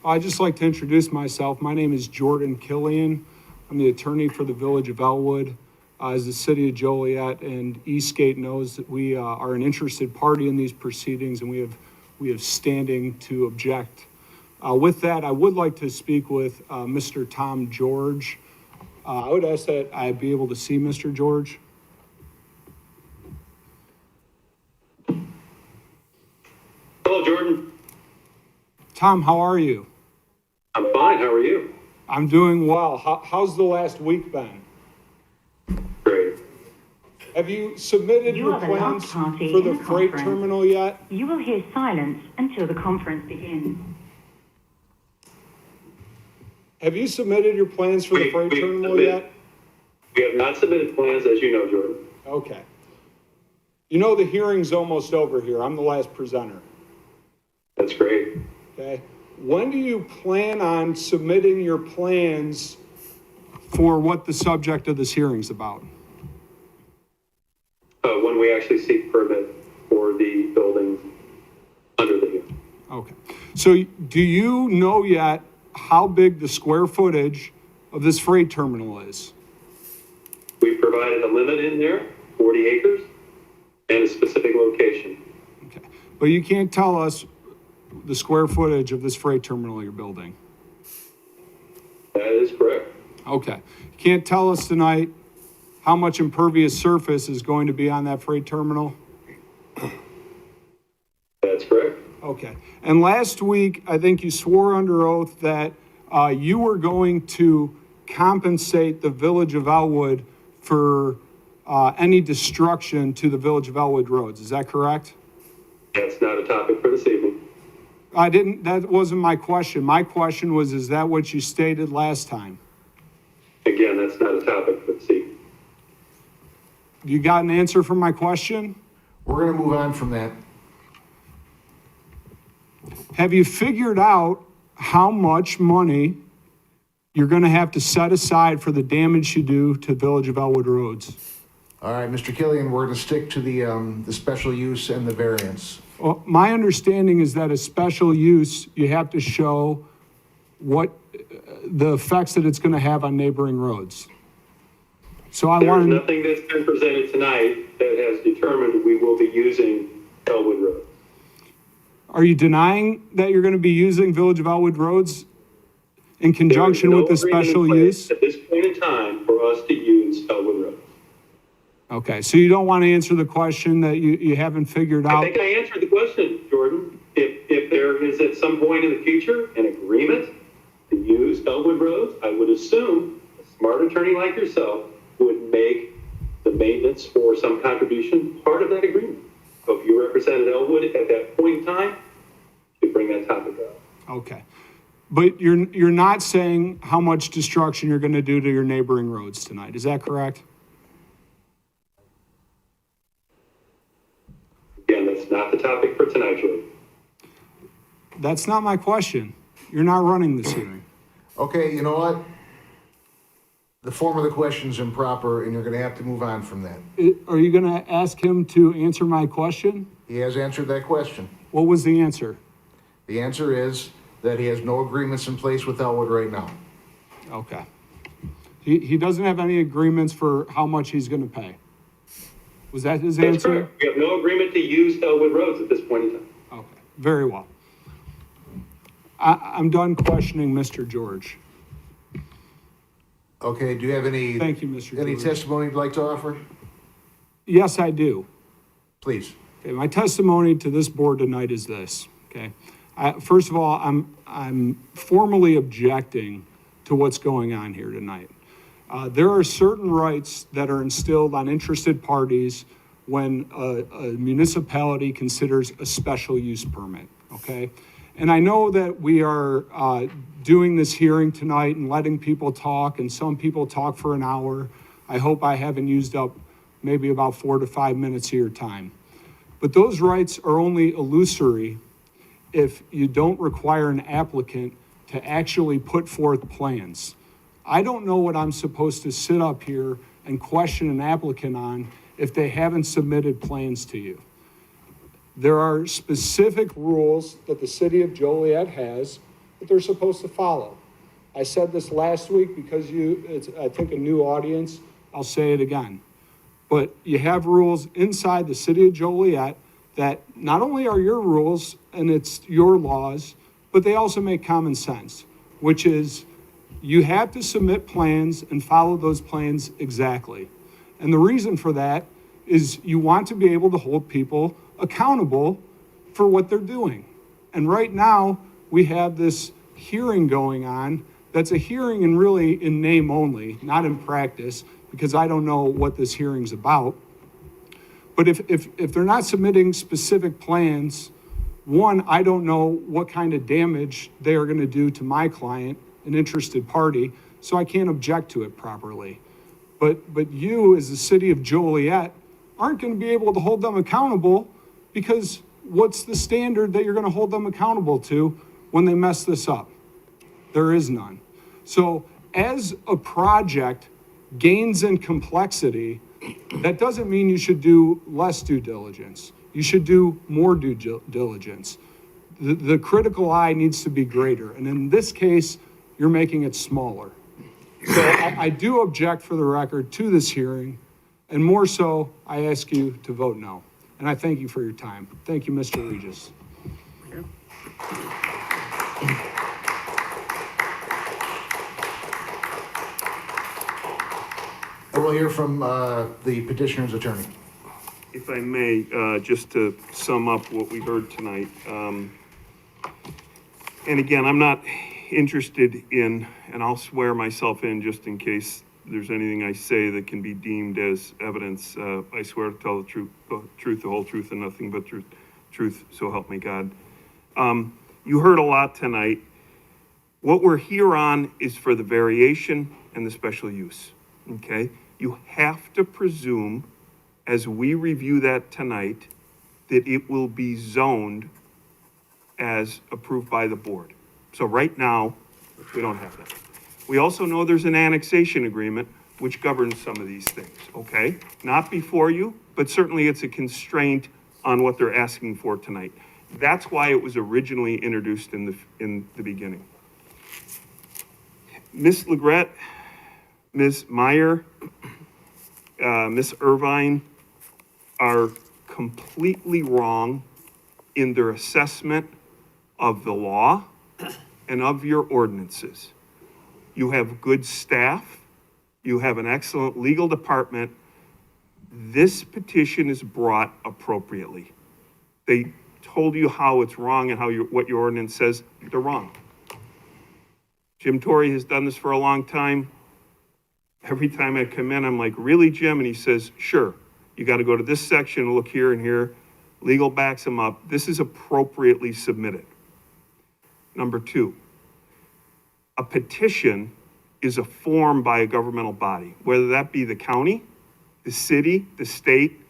I'd just like to introduce myself. My name is Jordan Killian. I'm the attorney for the Village of Elwood. As the city of Joliet and Eastgate knows that we are an interested party in these proceedings, and we have standing to object. With that, I would like to speak with Mr. Tom George. I would ask that I be able to see Mr. George. Hello, Jordan. Tom, how are you? I'm fine. How are you? I'm doing well. How's the last week been? Great. Have you submitted You your are the plans last party for in the the freight conference. terminal yet? You will hear silence until the conference begins. Have you submitted your plans for the freight terminal yet? We have not submitted plans, as you know, Jordan. Okay. You know, the hearing's almost over here. I'm the last presenter. That's great. Okay. When do you plan on submitting your plans for what the subject of this hearing's about? When we actually seek permit for the buildings under the hearing. Okay. So do you know yet how big the square footage of this freight terminal is? We provided a limit in there, 40 acres, and a specific location. Okay. But you can't tell us the square footage of this freight terminal you're building. That is correct. Okay. You can't tell us tonight how much impervious surface is going to be on that freight terminal? That's correct. Okay. And last week, I think you swore under oath that you were going to compensate the Village of Elwood for any destruction to the Village of Elwood roads. Is that correct? That's not a topic for this evening. That wasn't my question. My question was, is that what you stated last time? Again, that's not a topic for this evening. You got an answer from my question? We're going to move on from that. have you figured out how much money you're gonna have to set aside for the damage you do to Village of Elwood roads? All right, Mr. Killian, we're gonna stick to the special use and the variance. Well, my understanding is that a special use, you have to show what the effects that it's gonna have on neighboring roads. So I There's wanted, nothing that's been presented tonight that has determined we will be using Elwood Road. are you denying that you're gonna be using Village of Elwood roads in conjunction with the special use? At this point in time, for us to use Elwood Road. Okay, so you don't want to answer the question that you haven't figured I out? think I answered the question, Jordan. If there is at some point in the future an agreement to use Elwood Road, I would assume a smart attorney like yourself would make the maintenance for some contribution part of that agreement. So if you represented Elwood at that point in time, you bring that topic up. Okay. But you're not saying how much destruction you're going to do to your neighboring roads tonight, is that correct? Again, that's not the topic for tonight, Jordan. That's not my question. You're not running this hearing. Okay, you know what? The form of the question's improper, and you're gonna have to move on from that. Are you going to ask him to answer my question? He has answered that question. What was the answer? The answer is that he has no agreements in place with Elwood right now. Okay. He doesn't have any agreements for how much he's going to pay. Was that his That's answer? correct. We have no agreement to use Elwood roads at this point in time. Okay, very well. I'm done questioning Mr. George. Okay, do you have any? Thank you, Mr. Any George. testimony you'd like to offer? Yes, I do. Please. Okay, my testimony to this board tonight is this, okay? First of all, I'm formally objecting to what's going on here tonight. There are certain rights that are instilled on interested parties when a municipality considers a special use permit, okay? And I know that we are doing this hearing tonight and letting people talk, and some people talk for an hour. I hope I haven't used up maybe about 4 to 5 minutes of your time. But those rights are only illusory if you don't require an applicant to actually put forth plans. I don't know what I'm supposed to sit up here and question an applicant on if they haven't submitted plans to you. There are specific rules that the city of Joliet has that they're supposed to follow. I said this last week because it's, I think, a new audience. I'll say it again. But you have rules inside the city of Joliet that not only are your rules and it's your laws, but they also make common sense, which is you have to submit plans and follow those plans exactly. And the reason for that is you want to be able to hold people accountable for what they're doing. And right now, we have this hearing going on that's a hearing and really in name only, not in practice, because I don't know what this hearing's about. But if they're not submitting specific plans, one, I don't know what kind of damage they are going to do to my client, an interested party, so I can't object to it properly. But you, as the city of Joliet, aren't going to be able to hold them accountable because what's the standard that you're going to hold them accountable to when they mess this up? There is none. So as a project gains in complexity, that doesn't mean you should do less due diligence. You should do more due diligence. The critical eye needs to be greater. And in this case, you're making it smaller. So I do object for the record to this hearing, and more so, I ask you to vote no. And I thank you for your time. Thank you, Mr. Regis. And we'll hear from the petitioner's attorney. If I may, just to sum up what we heard tonight. And again, I'm not interested in, and I'll swear myself in just in case there's anything I say that can be deemed as evidence. I swear to tell the truth, the whole truth, and nothing but truth, so help me God. You heard a lot tonight. What we're here on is for the variation and the special use, okay? You have to presume, as we review that tonight, that it will be zoned as approved by the board. So right now, we don't have that. We also know there's an annexation agreement which governs some of these things, okay? Not before you, but certainly it's a constraint on what they're asking for tonight. That's why it was originally introduced in the beginning. Ms. Legret, Ms. Meyer, Ms. Irvine are completely wrong in their assessment of the law and of your ordinances. You have good staff. You have an excellent legal department. This petition is brought appropriately. They told you how it's wrong and what your ordinance says. They're wrong. Jim Torrey has done this for a long time. Every time I come in, I'm like, really, Jim? And he says, sure. You got to go to this section, look here and here. Legal backs him up. This is appropriately submitted. Number two, a petition is a form by a governmental body, whether that be the county, the city, the state.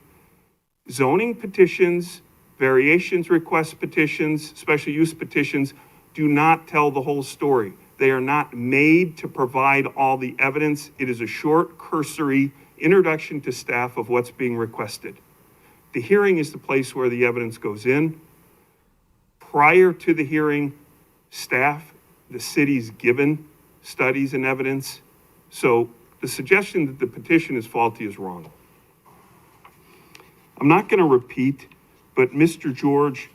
Zoning petitions, variations request petitions, special use petitions do not tell the whole story. They are not made to provide all the evidence. It is a short, cursory introduction to staff of what's being requested. The hearing is the place where the evidence goes in. Prior to the hearing, staff, the city's given studies and evidence. So the suggestion that the petition is faulty is wrong. I'm not going to repeat, but Mr. George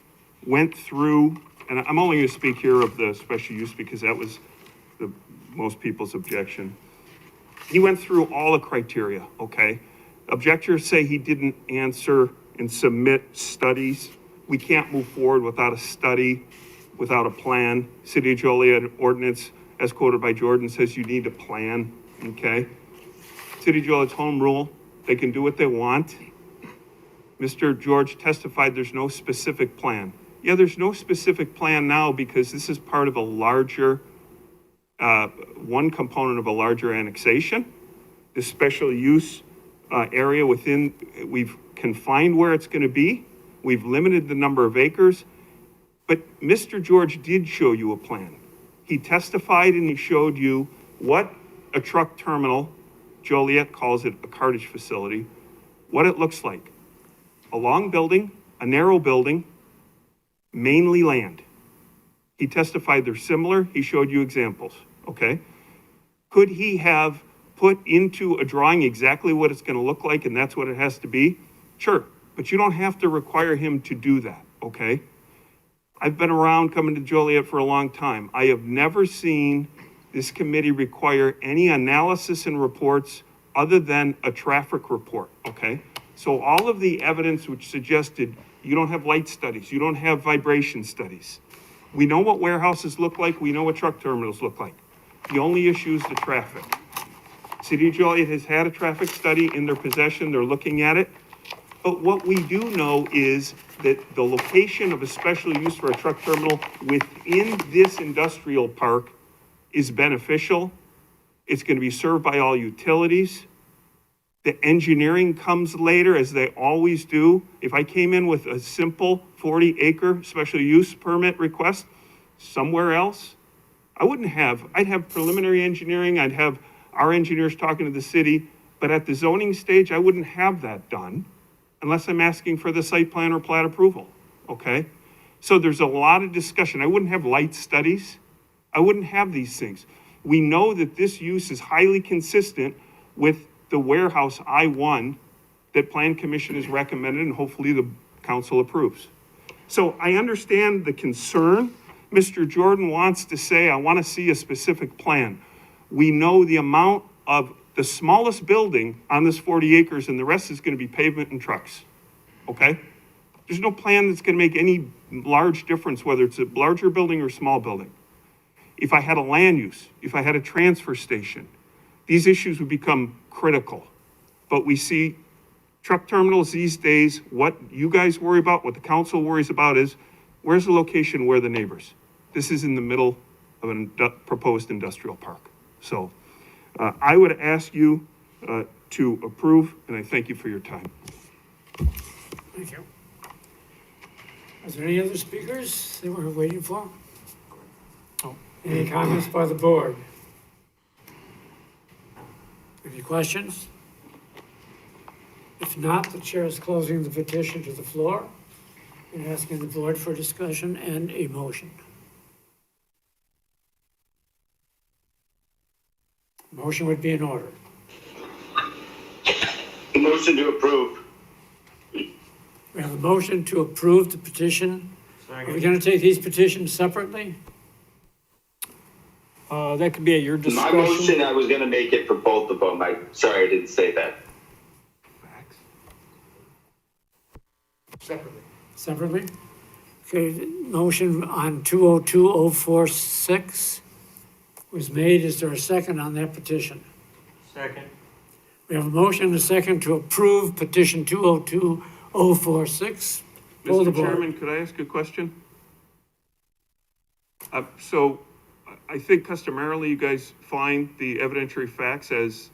went through, and I'm only going to speak here of the special use because that was most people's objection. He went through all the criteria, okay? Objectors say he didn't answer and submit studies. We can't move forward without a study, without a plan. City of Joliet ordinance, as quoted by Jordan, says you need a plan, okay? City of Joliet's home rule, they can do what they want. Mr. George testified there's no specific plan. Yeah, there's no specific plan now because this is part of a larger, one component of a larger annexation. The special use area within, we've confined where it's going to be. We've limited the number of acres. But Mr. George did show you a plan. He testified and he showed you what a truck terminal, Joliet calls it a cartage facility, what it looks like. A long building, a narrow building, mainly land. He testified they're similar. He showed you examples, okay? Could he have put into a drawing exactly what it's going to look like and that's what it has to be? Sure, but you don't have to require him to do that, okay? I've been around coming to Joliet for a long time. I have never seen this committee require any analysis and reports other than a traffic report, okay? So all of the evidence which suggested you don't have light studies, you don't have vibration studies. We know what warehouses look like, we know what truck terminals look like. The only issue is the traffic. City of Joliet has had a traffic study in their possession, they're looking at it. But what we do know is that the location of a special use for a truck terminal within this industrial park is beneficial. It's going to be served by all utilities. The engineering comes later, as they always do. If I came in with a simple 40-acre special use permit request somewhere else, I'd have preliminary engineering, I'd have our engineers talking to the city, but at the zoning stage, I wouldn't have that done unless I'm asking for the site plan or plat approval, okay? So there's a lot of discussion. I wouldn't have light studies. I wouldn't have these things. We know that this use is highly consistent with the warehouse I-1 that Plan Commission has recommended and hopefully the council approves. So I understand the concern. Mr. Jordan wants to say, I want to see a specific plan. We know the amount of the smallest building on this 40 acres and the rest is going to be pavement and trucks, okay? There's no plan that's going to make any large difference whether it's a larger building or small building. If I had a land use, if I had a transfer station, these issues would become critical. But we see truck terminals these days, what you guys worry about, what the council worries about is, where's the location, where are the neighbors? This is in the middle of a proposed industrial park. So I would ask you to approve, and I thank you for your time. Thank you. Is there any other speakers that we're waiting for? Any comments by the board? Any questions? If not, the chair is closing the petition to the floor and asking the board for discussion and a motion. Motion would be in order. Motion to approve. We have a motion to approve the petition. Are we gonna take these petitions separately? That could be at your My discretion. motion, I was gonna make it for both of them. Sorry, I didn't say that. Separately? Okay, the motion on 202-046 was made. Is there a second on that petition? Second. We have a motion and a second to approve petition 202-046. Pull the Mr. board. Chairman, could I ask a question? So I think customarily you guys find the evidentiary facts as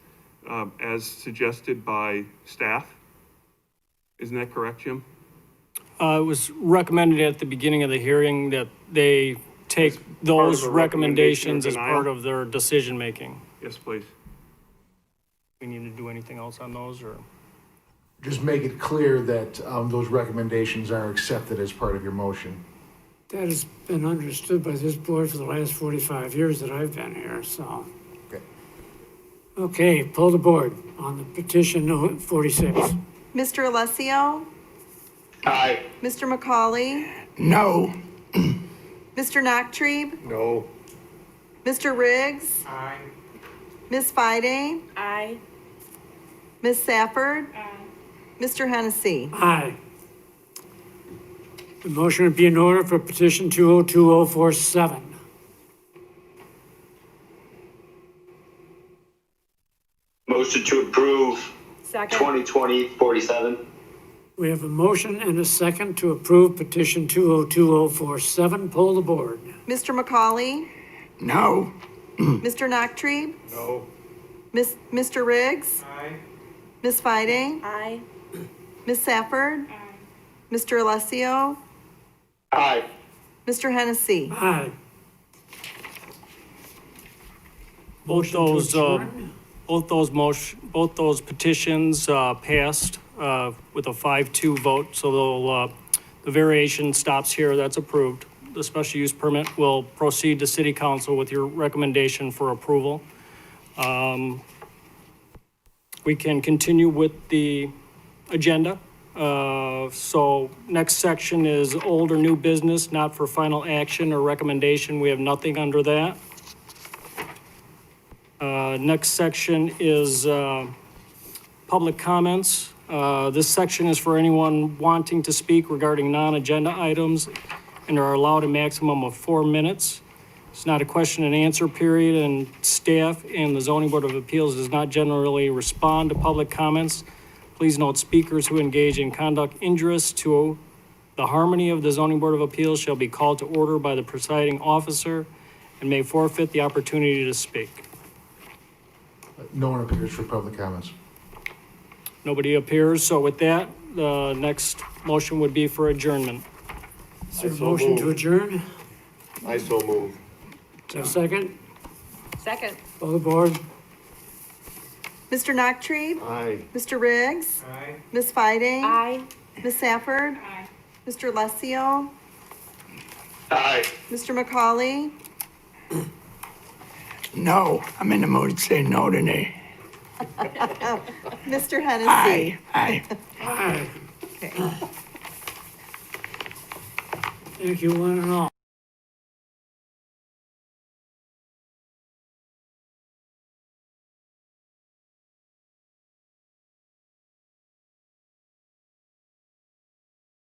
suggested by staff. Isn't that correct, Jim? It was recommended at the beginning of the hearing that they take those a recommendations as recommendation or part of their decision-making. Yes, please. We need to do anything else on those, or? Just make it clear that those recommendations are accepted as part of your motion. That has been understood by this board for the last 45 years that I've been here, so. Okay. Okay, pull the board on the petition 46. Mr. Alessio? Aye. Mr. McCauley? No. Mr. Nachtrieb? No. Mr. Riggs? Aye. Ms. Fide? Aye. Ms. Safford? Mr. Hennessy? Aye. The motion would be in order for petition 202-047. Motion to approve Second. 2020-47. We have a motion and a second to approve petition 202-047. Pull the board. Mr. McCauley? No. Mr. Nachtrieb? No. Mr. Riggs? Aye. Ms. Fide? Aye. Ms. Safford? Mr. Alessio? Aye. Mr. Hennessy? Aye. Both Motion to those, adjourn? both those petitions passed with a 5-2 vote, so the variation stops here. That's approved. The special use permit will proceed to city council with your recommendation for approval. We can continue with the agenda. So next section is old or new business, not for final action or recommendation. We have nothing under that. Next section is public comments. This section is for anyone wanting to speak regarding non-agenda items and are allowed a maximum of 4 minutes. It's not a question and answer period, and staff and the Zoning Board of Appeals does not generally respond to public comments. Please note, speakers who engage in conduct injurious to the harmony of the Zoning Board of Appeals shall be called to order by the presiding officer and may forfeit the opportunity to speak. No one appears for public comments. Nobody appears, so with that, the next motion would be for adjournment. Is there a motion to adjourn? I so move. Is there a second? Second. Pull the board. Mr. Nachtrieb? Aye. Mr. Riggs? Aye. Ms. Fide? Aye. Ms. Safford? Aye. Mr. Alessio? Aye. Mr. McCauley? No. I'm in the mood to say no today. Mr. Hennessy? Aye. Aye. Okay. Thank you, one and all.